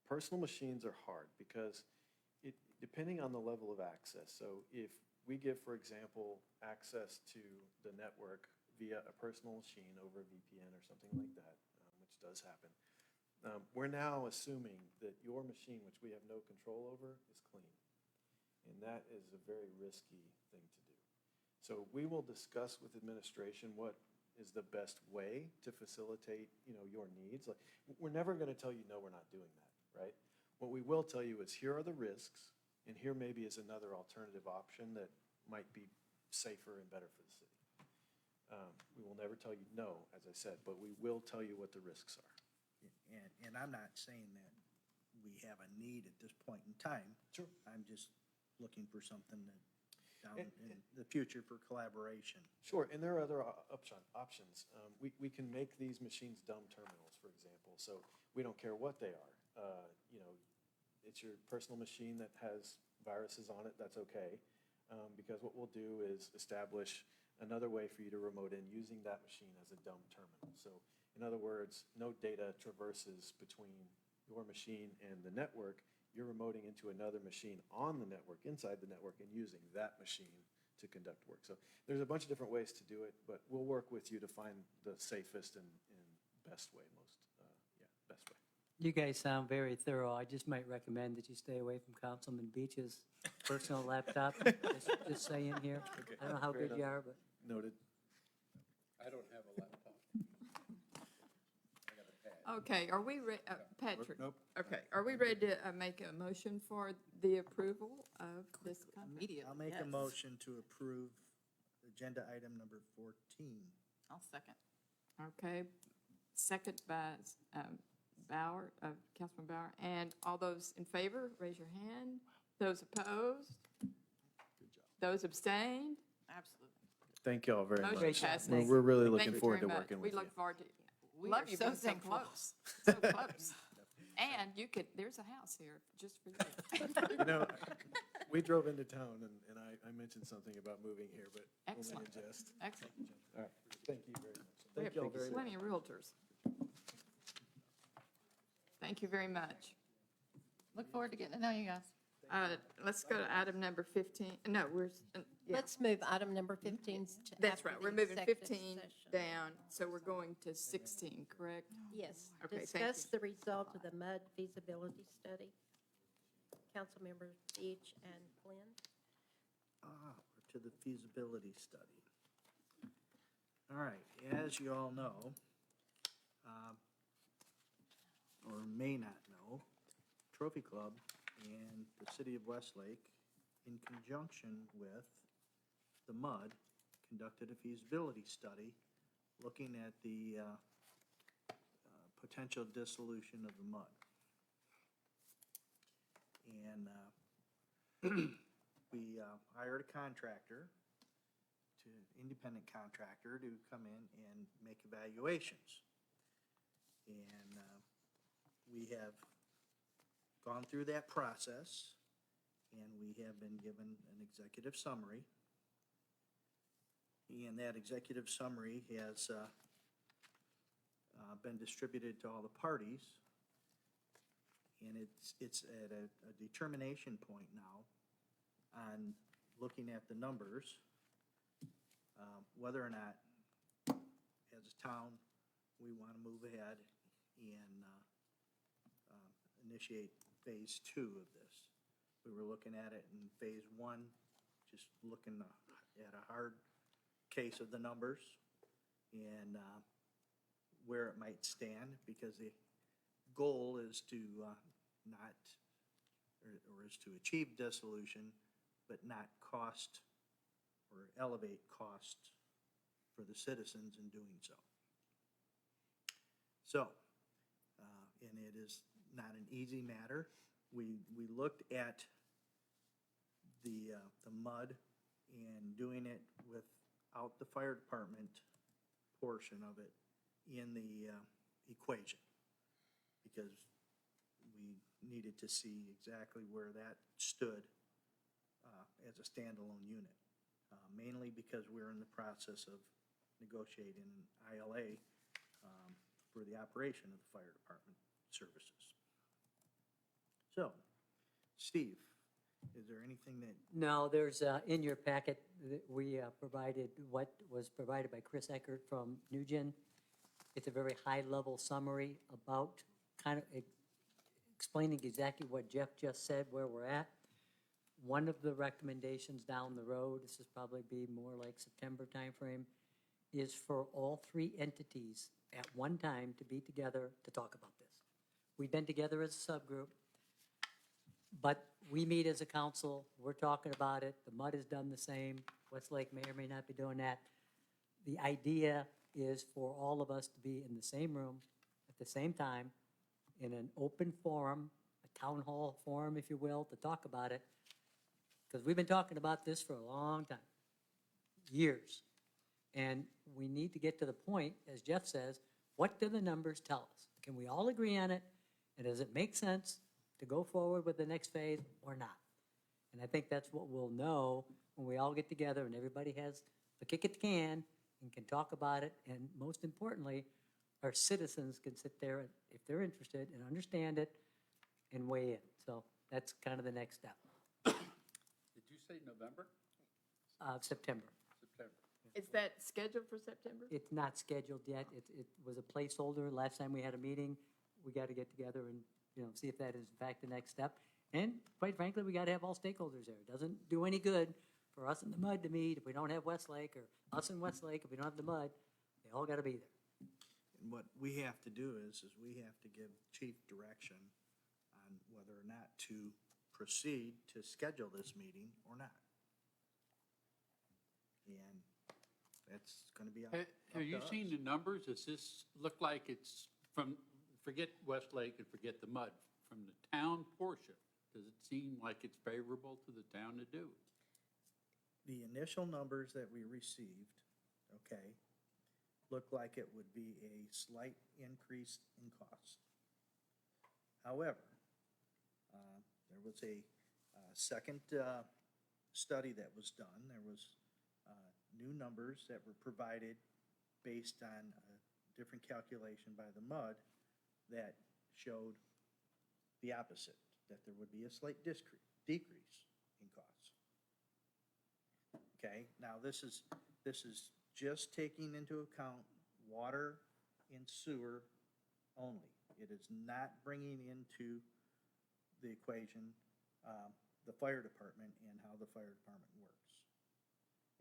personal machines are hard because depending on the level of access. So if we give, for example, access to the network via a personal machine over a VPN or something like that, which does happen, we're now assuming that your machine, which we have no control over, is clean. And that is a very risky thing to do. So we will discuss with administration what is the best way to facilitate, your needs. Like, we're never going to tell you, no, we're not doing that, right? What we will tell you is, here are the risks, and here maybe is another alternative option that might be safer and better for the city. We will never tell you no, as I said, but we will tell you what the risks are. And I'm not saying that we have a need at this point in time. Sure. I'm just looking for something that down in the future for collaboration. Sure, and there are other options. We can make these machines dumb terminals, for example, so we don't care what they are. It's your personal machine that has viruses on it, that's okay, because what we'll do is establish another way for you to remote in using that machine as a dumb terminal. So, in other words, no data traverses between your machine and the network. You're remoting into another machine on the network, inside the network, and using that machine to conduct work. So there's a bunch of different ways to do it, but we'll work with you to find the safest and best way, best way. You guys sound very thorough. I just might recommend that you stay away from Councilman Beach's personal laptop, just saying here. I don't know how good you are, but. Noted. I don't have a laptop. Okay, are we, Patrick? Nope. Okay, are we ready to make a motion for the approval of this contract? Immediately, I'll make a yes. motion to approve agenda item number 14. I'll second. Okay, second by Bauer, Councilman Bauer. And all those in favor, raise your hand. Those opposed? Those abstained? Absolutely. Thank you all very much. Motion passes. We're really Thank looking you forward to very much. working with you. We look forward to, We love are you so being so thankful. close, so close. And you could, there's a house here just for you. You know, we drove into town and I mentioned something about moving here, but only Excellent. in jest. Excellent. All right, thank you very much. We Thank you all have very much. plenty of realtors. Thank you very much. Look forward to getting to know you guys. Let's go to item number 15. No, yeah. Let's move item number 15 to That's after right. the We're moving executive 15 session. down, so we're going to 16, correct? Yes, Okay, thank discuss you. the result of the MUD feasibility study. Councilmembers Deitch and Flynn. We're to the feasibility study. All right, as you all know, or may not know, Trophy Club and the city of Westlake, in conjunction with the MUD, conducted a feasibility study looking at the potential dissolution of the MUD. And we hired a contractor, independent contractor, to come in and make evaluations. And we have gone through that process, and we have been given an executive summary. And that executive summary has been distributed to all the parties. And it's at a determination point now on looking at the numbers, whether or not, as a town, we want to move ahead and initiate phase 2 of this. We were looking at it in phase 1, just looking at a hard case of the numbers and where it might stand, because the goal is to not, or is to achieve dissolution, but not cost or elevate cost for the citizens in doing so. So, and it is not an easy matter. We looked at the MUD and doing it without the fire department portion of it in the equation, because we needed to see exactly where that stood as a standalone unit, mainly because we're in the process of negotiating an ILA for the operation of the fire department services. So, Steve, is there anything that? No, there's, in your packet, we provided what was provided by Chris Eckert from Nugent. It's a very high-level summary about kind of explaining exactly what Jeff just said, where we're at. One of the recommendations down the road, this is probably be more like September timeframe, is for all 3 entities at one time to be together to talk about this. We've been together as a subgroup, but we meet as a council, we're talking about it, the MUD has done the same, Westlake may or may not be doing that. The idea is for all of us to be in the same room at the same time, in an open forum, a town hall forum, if you will, to talk about it, because we've been talking about this for a long time, years. And we need to get to the point, as Jeff says, what do the numbers tell us? Can we all agree on it? And does it make sense to go forward with the next phase or not? And I think that's what we'll know when we all get together and everybody has a kick at the can and can talk about it. And most importantly, our citizens can sit there, and if they're interested, and understand it and weigh in. So that's kind of the next step. Did you say November? September. September. Is that scheduled for September? It's not scheduled yet. It was a placeholder. Last time we had a meeting, we got to get together and, see if that is in fact the next step. And quite frankly, we got to have all stakeholders there. It doesn't do any good for us in the mud to meet if we don't have Westlake, or us in Westlake if we don't have the mud. They all got to be there. And what we have to do is we have to give chief direction on whether or not to proceed to schedule this meeting or not. And that's gonna be up Have you to us. seen the numbers? Does this look like it's from, forget Westlake and forget the mud, from the town portion? Does it seem like it's favorable to the town to do? The initial numbers that we received, okay, look like it would be a slight increase in cost. However, there was a second study that was done. There was new numbers that were provided based on a different calculation by the MUD that showed the opposite, that there would be a slight decrease in costs. Okay, now this is just taking into account water and sewer only. It is not bringing into the equation the fire department and how the fire department works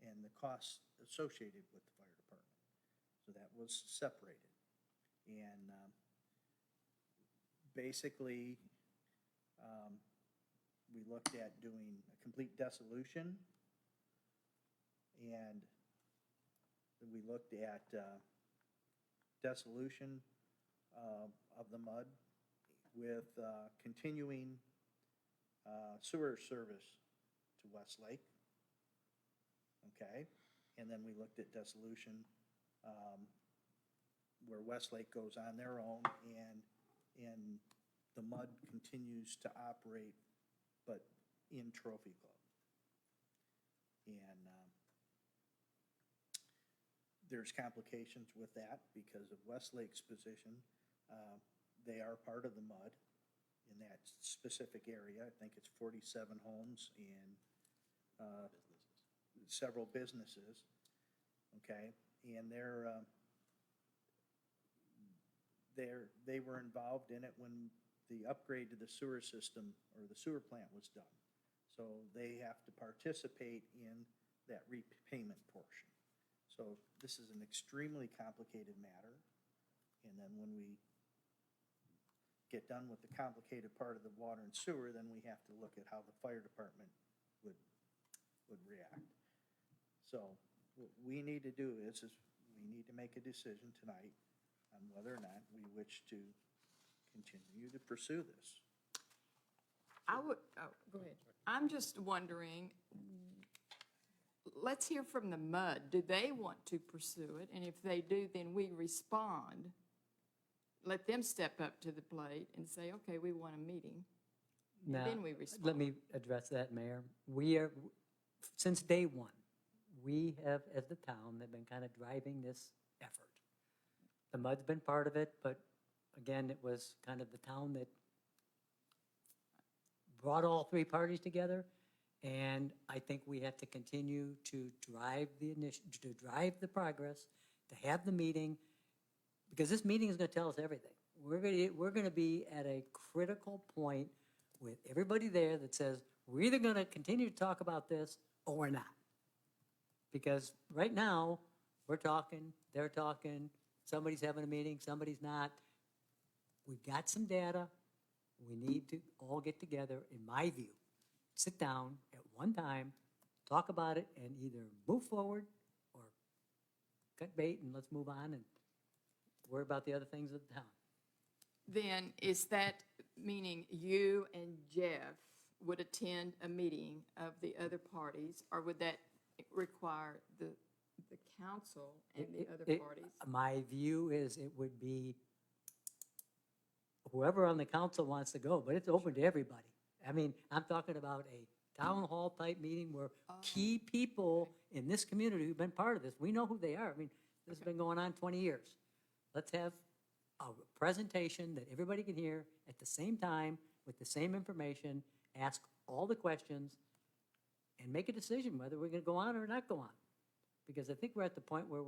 and the costs associated with the fire department. So that was separated. And basically, we looked at doing a complete dissolution, and we looked at dissolution of the mud with continuing sewer service to Westlake. Okay, and then we looked at dissolution where Westlake goes on their own and the mud continues to operate, but in Trophy Club. And there's complications with that because of Westlake's position. They are part of the mud in that specific area. I think it's 47 homes and several businesses, okay? And they were involved in it when the upgrade to the sewer system or the sewer plant was done. So they have to participate in that repayment portion. So this is an extremely complicated matter. And then when we get done with the complicated part of the water and sewer, then we have to look at how the fire department would react. So what we need to do is we need to make a decision tonight on whether or not we wish to continue to pursue this. Go ahead. I'm just wondering, let's hear from the MUD. Do they want to pursue it? And if they do, then we respond. Let them step up to the plate and say, okay, we want a meeting. And Now, then we respond. let me address that, Mayor. We are, since day one, we have, as the town, have been kind of driving this effort. The mud's been part of it, but again, it was kind of the town that brought all three parties together. And I think we have to continue to drive to drive the progress, to have the meeting, because this meeting is going to tell us everything. We're going to be at a critical point with everybody there that says, we're either going to continue to talk about this or we're not. Because right now, we're talking, they're talking, somebody's having a meeting, somebody's not. We've got some data. We need to all get together, in my view, sit down at one time, talk about it, and either move forward or cut bait and let's move on and worry about the other things of the town. Then is that meaning you and Jeff would attend a meeting of the other parties, or would that require the council and the other parties? My view is it would be whoever on the council wants to go, but it's open to everybody. I mean, I'm talking about a town hall type meeting where key people in this community who've been part of this, we know who they are. I mean, this has been going on 20 years. Let's have a presentation that everybody can hear at the same time with the same information, ask all the questions, and make a decision whether we're going to go on or not go on. Because I think we're at the point where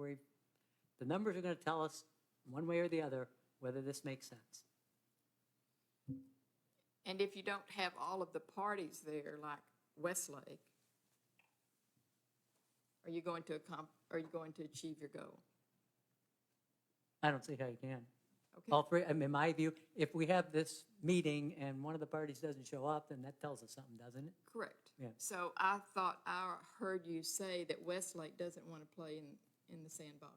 the numbers are going to tell us one way or the other whether this makes sense. And if you don't have all of the parties there, like Westlake, are you going to achieve your goal? I don't see how you can. Okay. All three, I mean, in my view, if we have this meeting and one of the parties doesn't show up, then that tells us something, doesn't it? Correct. Yeah. So I thought I heard you say that Westlake doesn't want to play in the sandbox.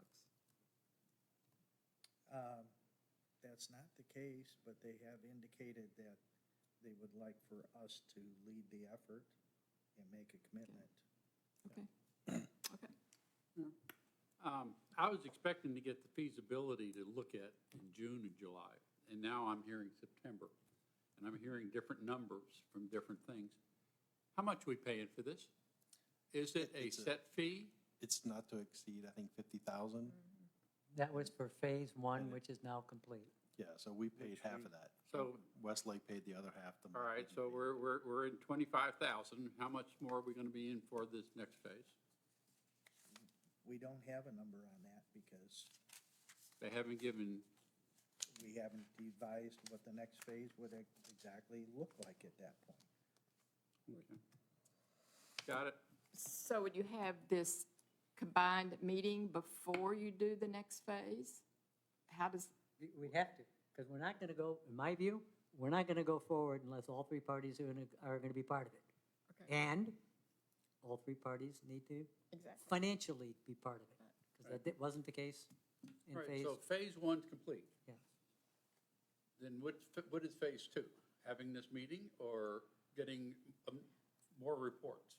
That's not the case, but they have indicated that they would like for us to lead the effort and make a commitment. Okay. Okay. I was expecting to get the feasibility to look at in June and July, and now I'm hearing September. And I'm hearing different numbers from different things. How much are we paying for this? Is it a set fee? It's not to exceed, I think, 50,000. That was for phase one, which is now complete. Yeah, so we paid half of that. So, Westlake paid the other half. all right, so we're in 25,000. How much more are we going to be in for this next phase? We don't have a number on that because They haven't given, we haven't devised what the next phase would exactly look like at that point. okay. Got it. So would you have this combined meeting before you do the next phase? How does, We have to, because we're not going to go, in my view, we're not going to go forward unless all three parties are going to be part of it. okay, And all three parties need to exactly. financially be part of it, because that wasn't the case in Right, phase. so phase one's complete. Yeah. Then what is phase two? Having this meeting or getting more reports?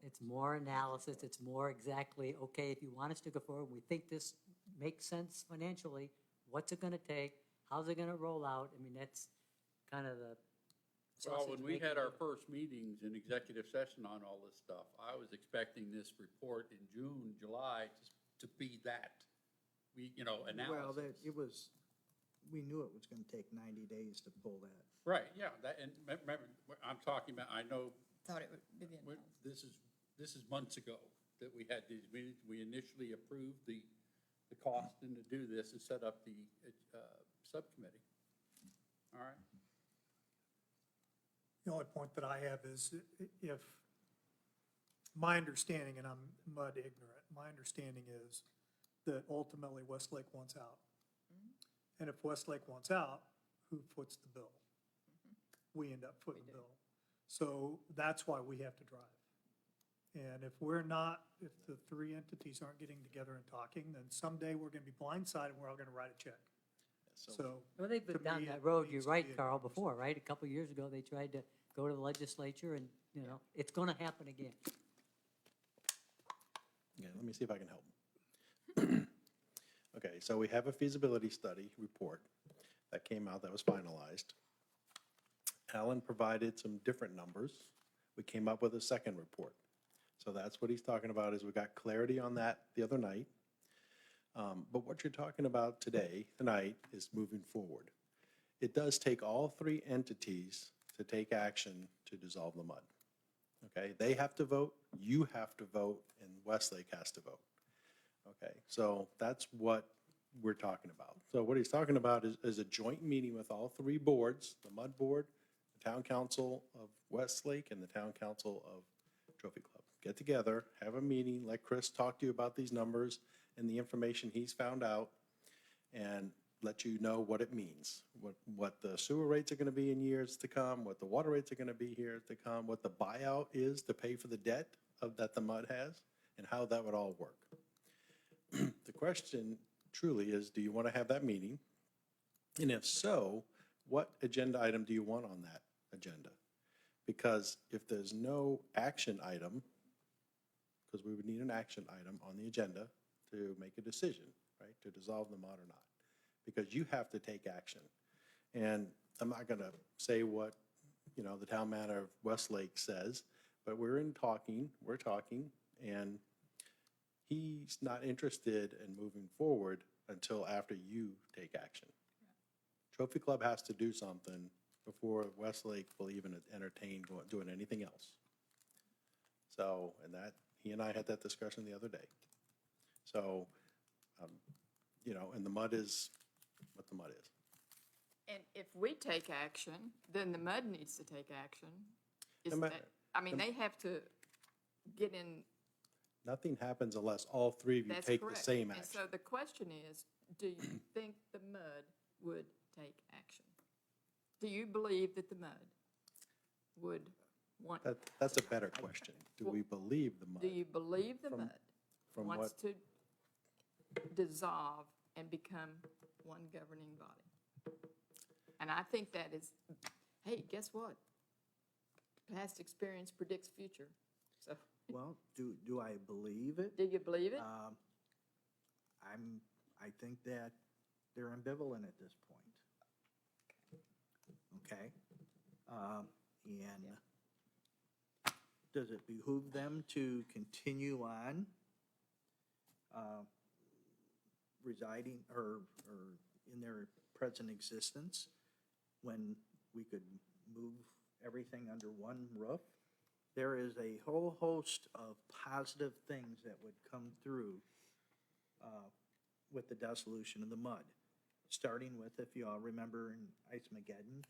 It's more analysis, it's more exactly, okay, if you want us to go forward, we think this makes sense financially, what's it gonna take, how's it gonna roll out? I mean, that's kind of the Well, when we sausage had our making. first meetings in executive session on all this stuff, I was expecting this report in June, July to be that. Well, Analysis. we knew it was gonna take 90 days to pull that. Right, yeah, and remember, I'm talking about, I know, Thought it would be the analysis. this is months ago that we had these meetings. We initially approved the cost and to do this and set up the subcommittee. All right? The only point that I have is if, my understanding, and I'm mud ignorant, my understanding is that ultimately Westlake wants out. And if Westlake wants out, who foots the bill? We end up footing the bill. So that's why we have to drive. And if the three entities aren't getting together and talking, then someday we're gonna be blindsided and we're all gonna write a check. So, Well, they've been to down me, that it road, you're needs to right, be a Carl, conversation. before, right? A couple of years ago, they tried to go to the legislature and, it's gonna happen again. Yeah, let me see if I can help. Okay, so we have a feasibility study report that came out that was finalized. Alan provided some different numbers. We came up with a second report. So that's what he's talking about, is we got clarity on that the other night. But what you're talking about tonight, is moving forward. It does take all three entities to take action to dissolve the MUD. Okay, they have to vote, you have to vote, and Westlake has to vote. Okay, so that's what we're talking about. So what he's talking about is a joint meeting with all three boards, the MUD board, the town council of Westlake, and the town council of Trophy Club. Get together, have a meeting, let Chris talk to you about these numbers and the information he's found out, and let you know what it means, what the sewer rates are gonna be in years to come, what the water rates are gonna be here to come, what the buyout is to pay for the debt that the MUD has, and how that would all work. The question truly is, do you want to have that meeting? And if so, what agenda item do you want on that agenda? Because if there's no action item, because we would need an action item on the agenda to make a decision, right, to dissolve the MUD or not, because you have to take action. And I'm not going to say what, the town manager of Westlake says, but we're talking, and he's not interested in moving forward until after you take action. Trophy Club has to do something before Westlake will even entertain doing anything else. So, he and I had that discussion the other day. So, and the MUD is what the MUD is. And if we take action, then the mud needs to take action. Is No ma- that, I mean, they have to get in, Nothing happens unless all three of you that's take the correct. same And action. so the question is, do you think the mud would take action? Do you believe that the mud would want? That's a better question. Do we believe the mud? Do you believe the From- mud from wants what- to dissolve and become one governing body? And I think that is, hey, guess what? Past experience predicts future. So, Well, do I believe it? do you believe it? I think that they're ambivalent at this point. Okay? And does it behoove them to continue on residing or in their present existence when we could move everything under one roof? There is a whole host of positive things that would come through with the dissolution of the mud. Starting with, if you all remember in Ice-Mageddon,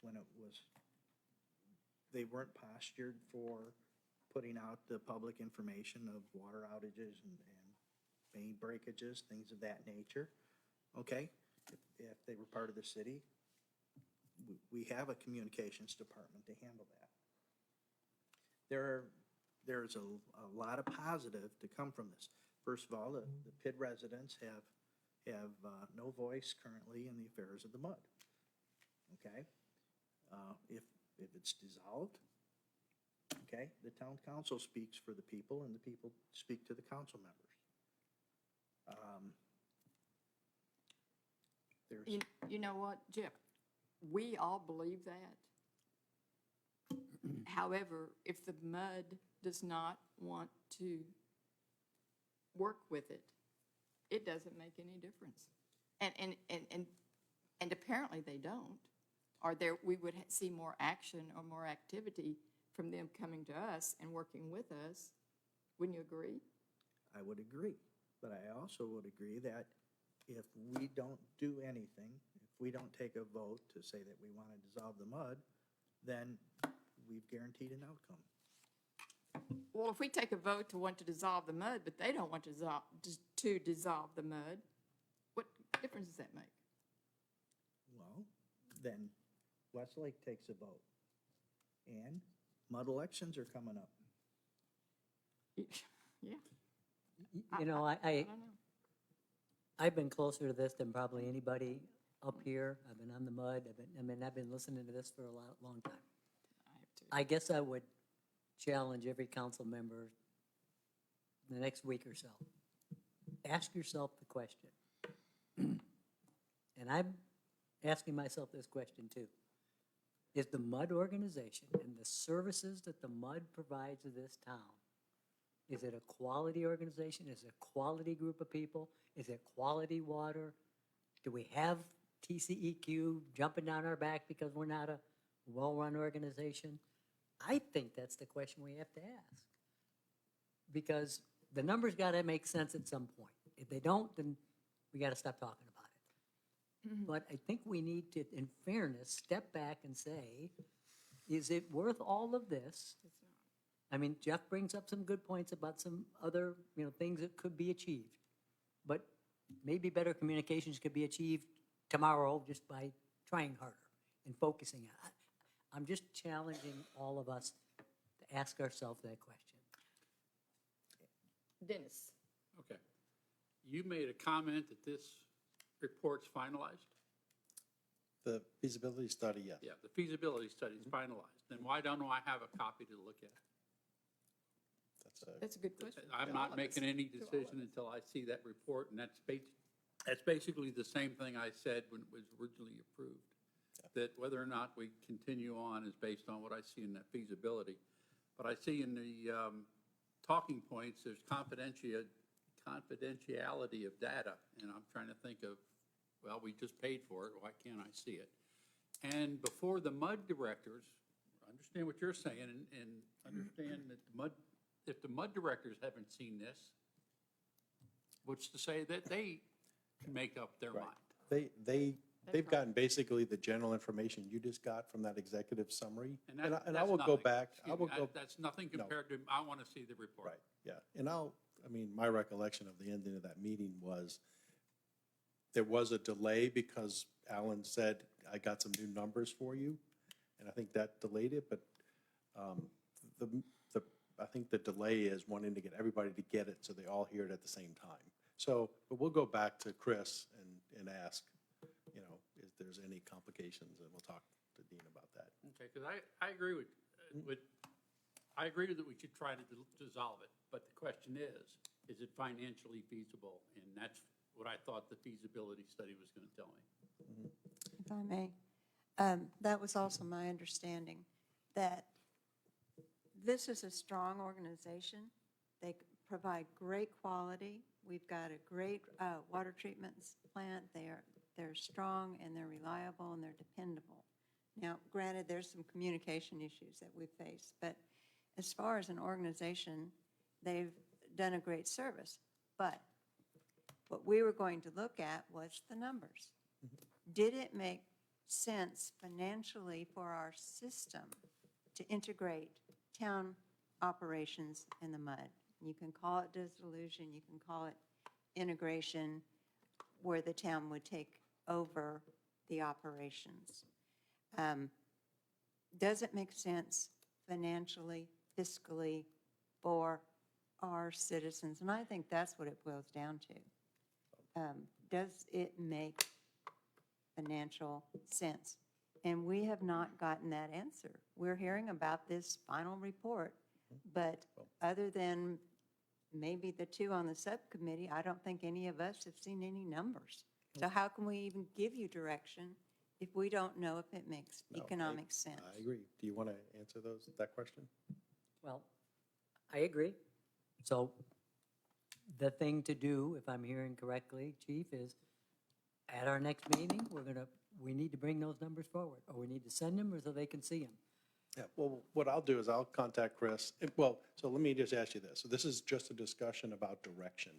when it was, they weren't postured for putting out the public information of water outages and main breakages, things of that nature. Okay, if they were part of the city, we have a communications department to handle that. There's a lot of positive to come from this. First of all, the PID residents have no voice currently in the affairs of the mud. Okay? If it's dissolved, okay, the town council speaks for the people and the people speak to the council members. You know what, Jeff? We all believe that. However, if the mud does not want to work with it, it doesn't make any difference. And apparently they don't. Or we would see more action or more activity from them coming to us and working with us. Wouldn't you agree? I would agree, but I also would agree that if we don't do anything, if we don't take a vote to say that we want to dissolve the mud, then we've guaranteed an outcome. Well, if we take a vote to want to dissolve the mud, but they don't want to dissolve the mud, what difference does that make? Well, then Westlake takes a vote. And mud elections are coming up. Yeah. You know, I don't know. I've been closer to this than probably anybody up here. I've been on the mud. I've been listening to this for a long time. I guess I would challenge every council member in the next week or so. Ask yourself the question. And I'm asking myself this question too. Is the MUD organization and the services that the MUD provides to this town, is it a quality organization? Is it a quality group of people? Is it quality water? Do we have TCEQ jumping down our back because we're not a well-run organization? I think that's the question we have to ask. Because the numbers got to make sense at some point. If they don't, then we got to stop talking about it. But I think we need to, in fairness, step back and say, is it worth all of this? I mean, Jeff brings up some good points about some other, things that could be achieved. But maybe better communications could be achieved tomorrow just by trying harder and focusing on it. I'm just challenging all of us to ask ourselves that question. Dennis. Okay. You made a comment that this report's finalized? The feasibility study, yes. Yeah, the feasibility study is finalized. Then why don't I have a copy to look at? That's a good question. I'm not making any decision until I see that report, and that's basically the same thing I said when it was originally approved. That whether or not we continue on is based on what I see in that feasibility. But I see in the talking points, there's confidentiality of data, and I'm trying to think of, well, we just paid for it, why can't I see it? And before the MUD directors, I understand what you're saying, and understand that if the MUD directors haven't seen this, what's to say that they can make up their mind? They they've gotten basically the general information you just got from that executive summary. And And that, I that's will go nothing. back, I Excuse will me, go, That's nothing No. compared to, I want to see the report. right, yeah. And I mean, my recollection of the ending of that meeting was there was a delay because Alan said, I got some new numbers for you. And I think that delayed it, but I think the delay is wanting to get everybody to get it so they all hear it at the same time. So, but we'll go back to Chris and ask, you know, if there's any complications, and we'll talk to Dean about that. Okay, because I agree with, I agree that we should try to dissolve it, but the question is it financially feasible? And that's what I thought the feasibility study was going to tell me. If I may, that was also my understanding, that this is a strong organization. They provide great quality. We've got a great water treatment plant. They're strong and they're reliable and they're dependable. Now, granted, there's some communication issues that we face, but as far as an organization, they've done a great service. But what we were going to look at was the numbers. Did it make sense financially for our system to integrate town operations in the mud? You can call it dissolution, you can call it integration, where the town would take over the operations. Does it make sense financially, fiscally, for our citizens? And I think that's what it boils down to. Does it make financial sense? And we have not gotten that answer. We're hearing about this final report, but other than maybe the two on the subcommittee, I don't think any of us have seen any numbers. So how can we even give you direction if we don't know if it makes economic sense? I agree. Do you want to answer that question? Well, I agree. So the thing to do, if I'm hearing correctly, Chief, is at our next meeting, we need to bring those numbers forward, or we need to send them so they can see them. Yeah, well, what I'll do is I'll contact Chris. So let me just ask you this. So this is just a discussion about direction.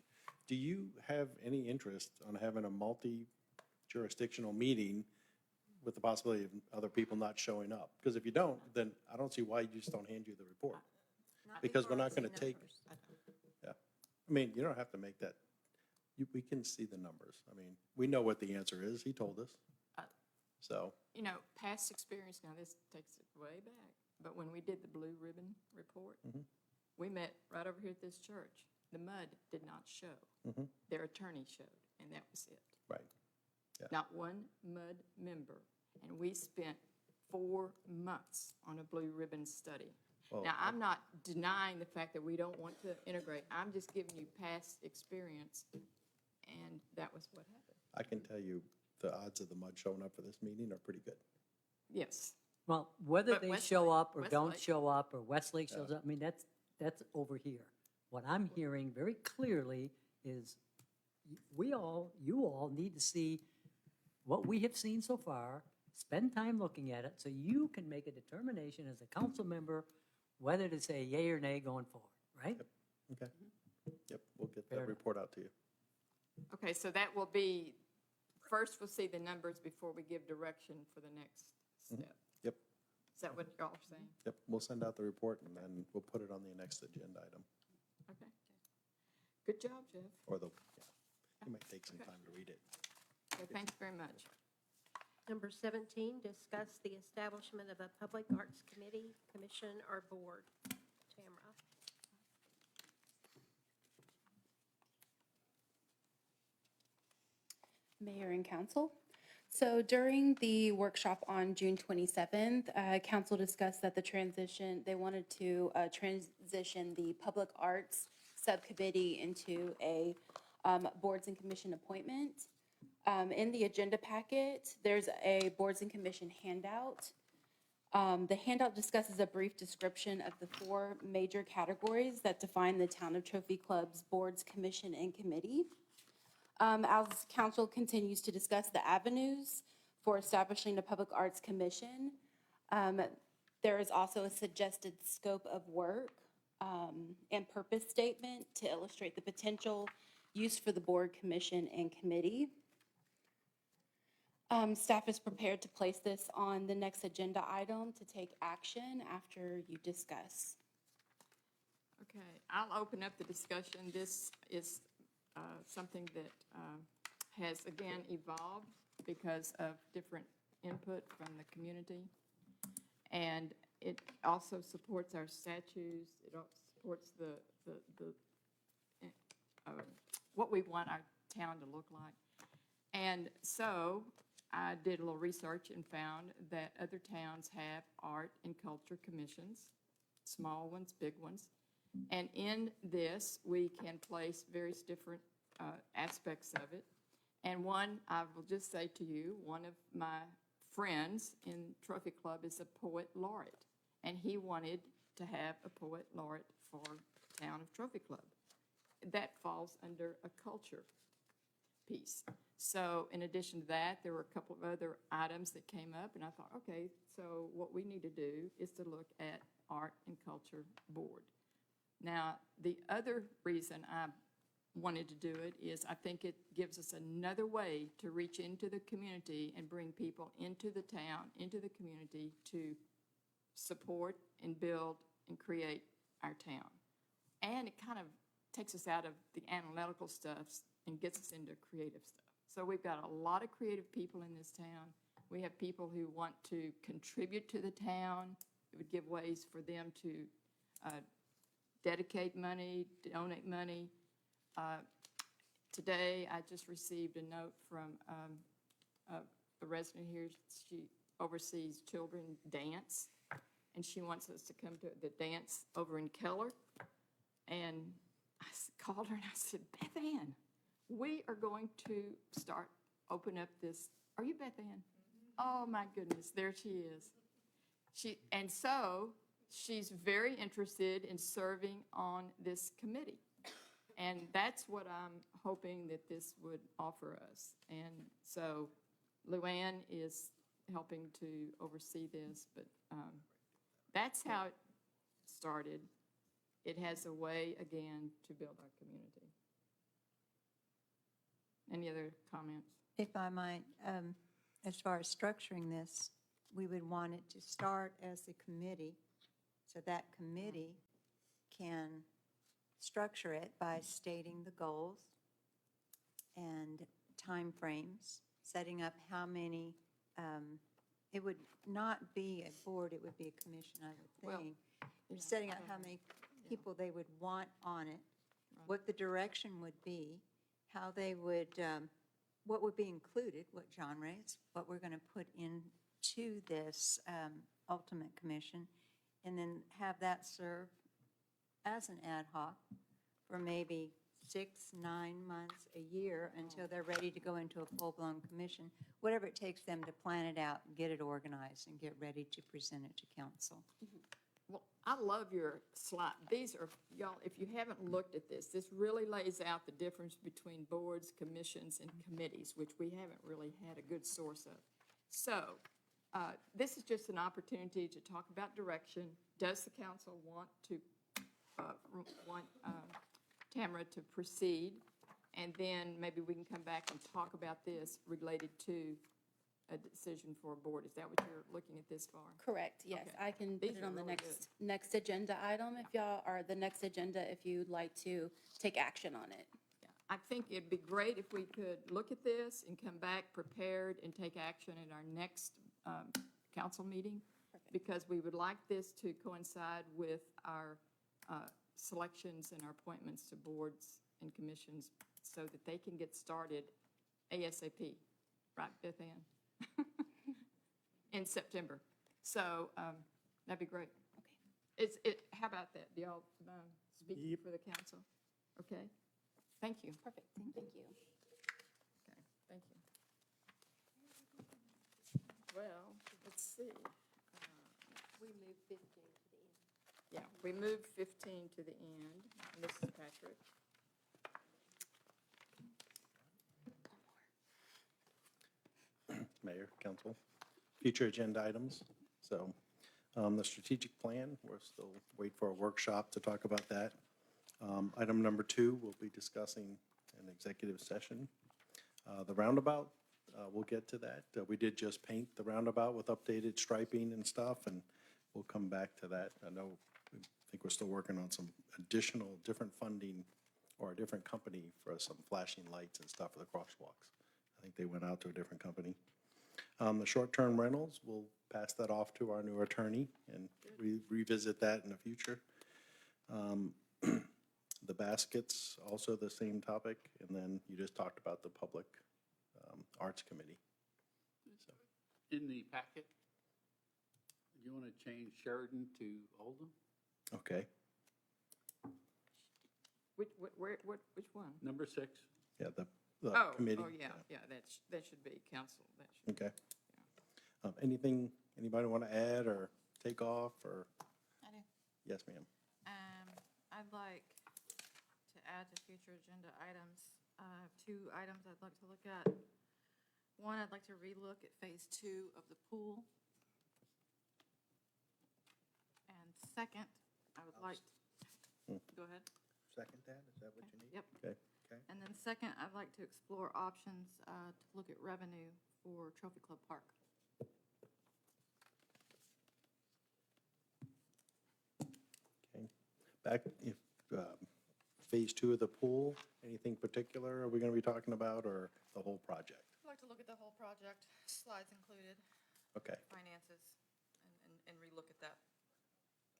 Do you have any interest on having a multi-jurisdictional meeting with the possibility of other people not showing up? Because if you don't, then I don't see why you just don't hand you the report. Because we're not going to take, yeah. I mean, you don't have to make that, we can see the numbers. I mean, we know what the answer is. He told us. So. You know, past experience, now this takes it way back, but when we did the Blue Ribbon Report, we met right over here at this church. The mud did not show. Their attorney showed, and that was it. Right. Yeah. Not one mud member. And we spent 4 months on a Blue Ribbon study. Well, now, I'm not denying the fact that we don't want to integrate. I'm just giving you past experience, and that was what happened. I can tell you the odds of the mud showing up for this meeting are pretty good. Yes. Well, whether But they Westlake- show up or don't Westlake- show up, or Westlake shows up, I mean, that's over here. What I'm hearing very clearly is you all need to see what we have seen so far, spend time looking at it, so you can make a determination as a council member whether to say yay or nay going forward, right? Okay. Yep, we'll get Fair that enough. report out to you. Okay, so that will be, first we'll see the numbers before we give direction for the next step. Yep, Is that what y'all are saying? yep, we'll send out the report and then we'll put it on the next agenda item. Okay. Good job, Jeff. Or you might take some time to read it. Okay, thanks very much. Number 17, discuss the establishment of a public arts committee, commission, or board. Tamara. Mayor and council. So during the workshop on June 27th, council discussed that they wanted to transition the public arts subcommittee into a boards and commission appointment. In the agenda packet, there's a boards and commission handout. The handout discusses a brief description of the 4 major categories that define the Town of Trophy Club's boards, commission, and committee. As council continues to discuss the avenues for establishing a public arts commission, there is also a suggested scope of work and purpose statement to illustrate the potential use for the board, commission, and committee. Staff is prepared to place this on the next agenda item to take action after you discuss. Okay, I'll open up the discussion. This is something that has, again, evolved because of different input from the community. And it also supports our statutes. It also supports what we want our town to look like. And so I did a little research and found that other towns have art and culture commissions, small ones, big ones. And in this, we can place various different aspects of it. And one, I will just say to you, one of my friends in Trophy Club is a poet laureate. And he wanted to have a poet laureate for the town of Trophy Club. That falls under a culture piece. So in addition to that, there were a couple of other items that came up, and I thought, okay, so what we need to do is to look at Art and Culture Board. Now, the other reason I wanted to do it is I think it gives us another way to reach into the community and bring people into the town, into the community to support and build and create our town. And it kind of takes us out of the analytical stuff and gets us into creative stuff. So we've got a lot of creative people in this town. We have people who want to contribute to the town. It would give ways for them to dedicate money, donate money. Today, I just received a note from a resident here. She oversees children dance, and she wants us to come to the dance over in Keller. And I called her and I said, Beth Ann, we are going to open up this. Are you Beth Ann? Oh my goodness, there she is. And so she's very interested in serving on this committee. And that's what I'm hoping that this would offer us. And so Luann is helping to oversee this, but that's how it started. It has a way, again, to build our community. Any other comments? If I might, as far as structuring this, we would want it to start as a committee, so that committee can structure it by stating the goals and timeframes, setting up how many, it would not be a board, it would be a commission, I would think. Yeah, setting out how many people they would want on it, what the direction would be, how they would, what would be included, what genres, what we're going to put into this ultimate commission, and then have that serve as an ad hoc for maybe 6, 9 months, a year, until they're ready to go into a full-blown commission, whatever it takes them to plan it out, get it organized, and get ready to present it to council. Well, I love your slide. These are, y'all, if you haven't looked at this, this really lays out the difference between boards, commissions, and committees, which we haven't really had a good source of. So this is just an opportunity to talk about direction. Does the council want Tamara to proceed? And then maybe we can come back and talk about this related to a decision for a board. Is that what you're looking at this for? Correct, yes. Okay. I can put These it are on the really next agenda item if y'all, or the next agenda if you'd like to take action on it. Yeah. I think it'd be great if we could look at this and come back prepared and take action at our next council meeting. Perfect. Because we would like this to coincide with our selections and our appointments to boards and commissions so that they can get started ASAP. Right, Beth Ann? In September. So that'd be great. Okay. How about that? Do y'all speak for the council? Okay. Thank you. Perfect, thank you. Okay, thank you. Well, let's see. We moved 15 to the end. Yeah, we moved 15 to the end. And this is Patrick. Mayor, council, future agenda items. So the strategic plan, we're still waiting for a workshop to talk about that. Item number 2, we'll be discussing an executive session. The roundabout, we'll get to that. We did just paint the roundabout with updated striping and stuff, and we'll come back to that. I think we're still working on some additional, different funding or a different company for some flashing lights and stuff for the crosswalks. I think they went out to a different company. The short-term rentals, we'll pass that off to our new attorney and revisit that in the future. The baskets, also the same topic, and then you just talked about the Public Arts Committee. So, In the packet, you want to change Sheridan to Oldham? okay, Which one? Number 6. yeah, the Oh, committee. oh, yeah, that should be council, that should. Okay. Anything, anybody want to add or take off, or? I do. Yes, ma'am. I'd like to add to future agenda items, 2 items I'd like to look at. One, I'd like to relook at phase 2 of the pool. And second, I would like, go ahead. Second that, is that what you need? Yep. Okay. Okay. And then second, I'd like to explore options to look at revenue for Trophy Club Park. Okay. Back, if, phase 2 of the pool, anything particular are we going to be talking about, or the whole project? I'd like to look at the whole project, slides included, Okay, finances, and relook at that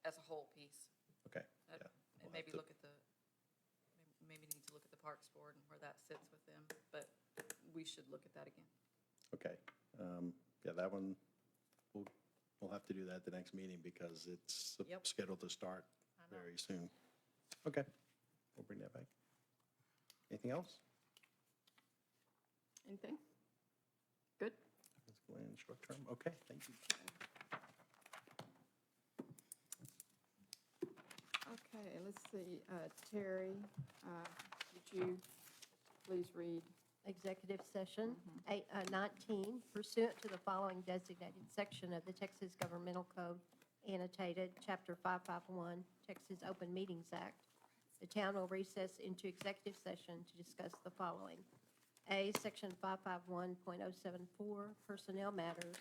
as a whole piece. okay, And yeah. and we'll maybe have to- look at maybe need to look at the Parks Board and where that sits with them, but we should look at that again. Okay, yeah, that one, we'll have to do that the next meeting because it's Yep. scheduled to start I know. very soon. Okay, we'll bring that back. Anything else? Anything? Good? Let's go in short term. Okay, thank you. Okay, let's see, Terry, would you please read? Executive session, 19, pursuant to the following designated section of the Texas Governmental Code, annotated Chapter 551, Texas Open Meetings Act, the town will recess into executive session to discuss the following. A, Section 551.074, personnel matters,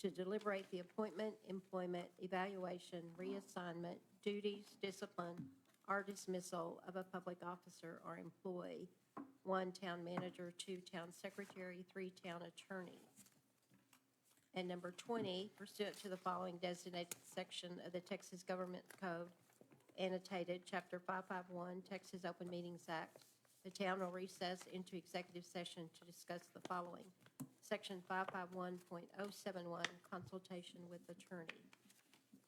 to deliberate the appointment, employment, evaluation, reassignment, duties, discipline, or dismissal of a public officer or employee. 1, town manager, 2, town secretary, 3, town attorney. And number 20, pursuant to the following designated section of the Texas Government Code, annotated Chapter 551, Texas Open Meetings Act, the town will recess into executive session to discuss the following. Section 551.071, consultation with attorney.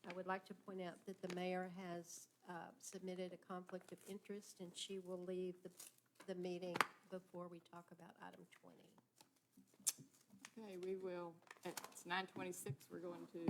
I would like to point out that the mayor has submitted a conflict of interest, and she will leave the meeting before we talk about item 20. Okay, we will, it's 9:26, we're going to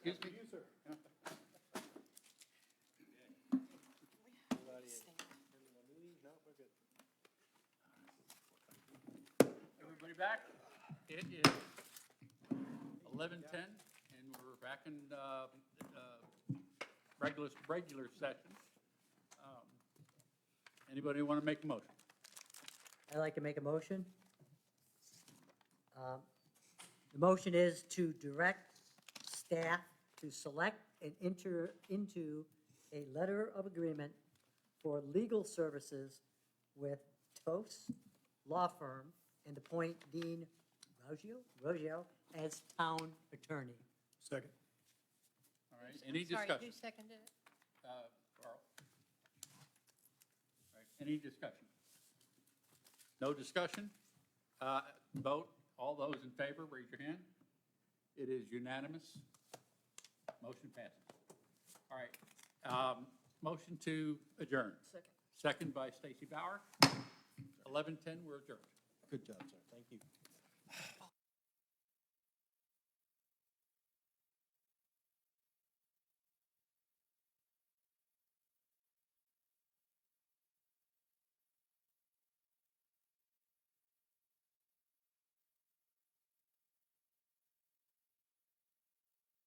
Excuse me? Everybody back? It is 11:10, and we're back in regular session. Anybody want to make a motion? I'd like to make a motion. The motion is to direct staff to select and enter into a letter of agreement for legal services with TOS Law Firm and appoint Dean Roggio as town attorney. Second. All right, any Sorry, discussion? who seconded it? Carl. All right, any discussion? No discussion? Vote. All those in favor, raise your hand. It is unanimous. Motion passes. All right. Motion to adjourn. Second by Stacy Bauer. 11:10, we're adjourned. Good job, sir. Thank you.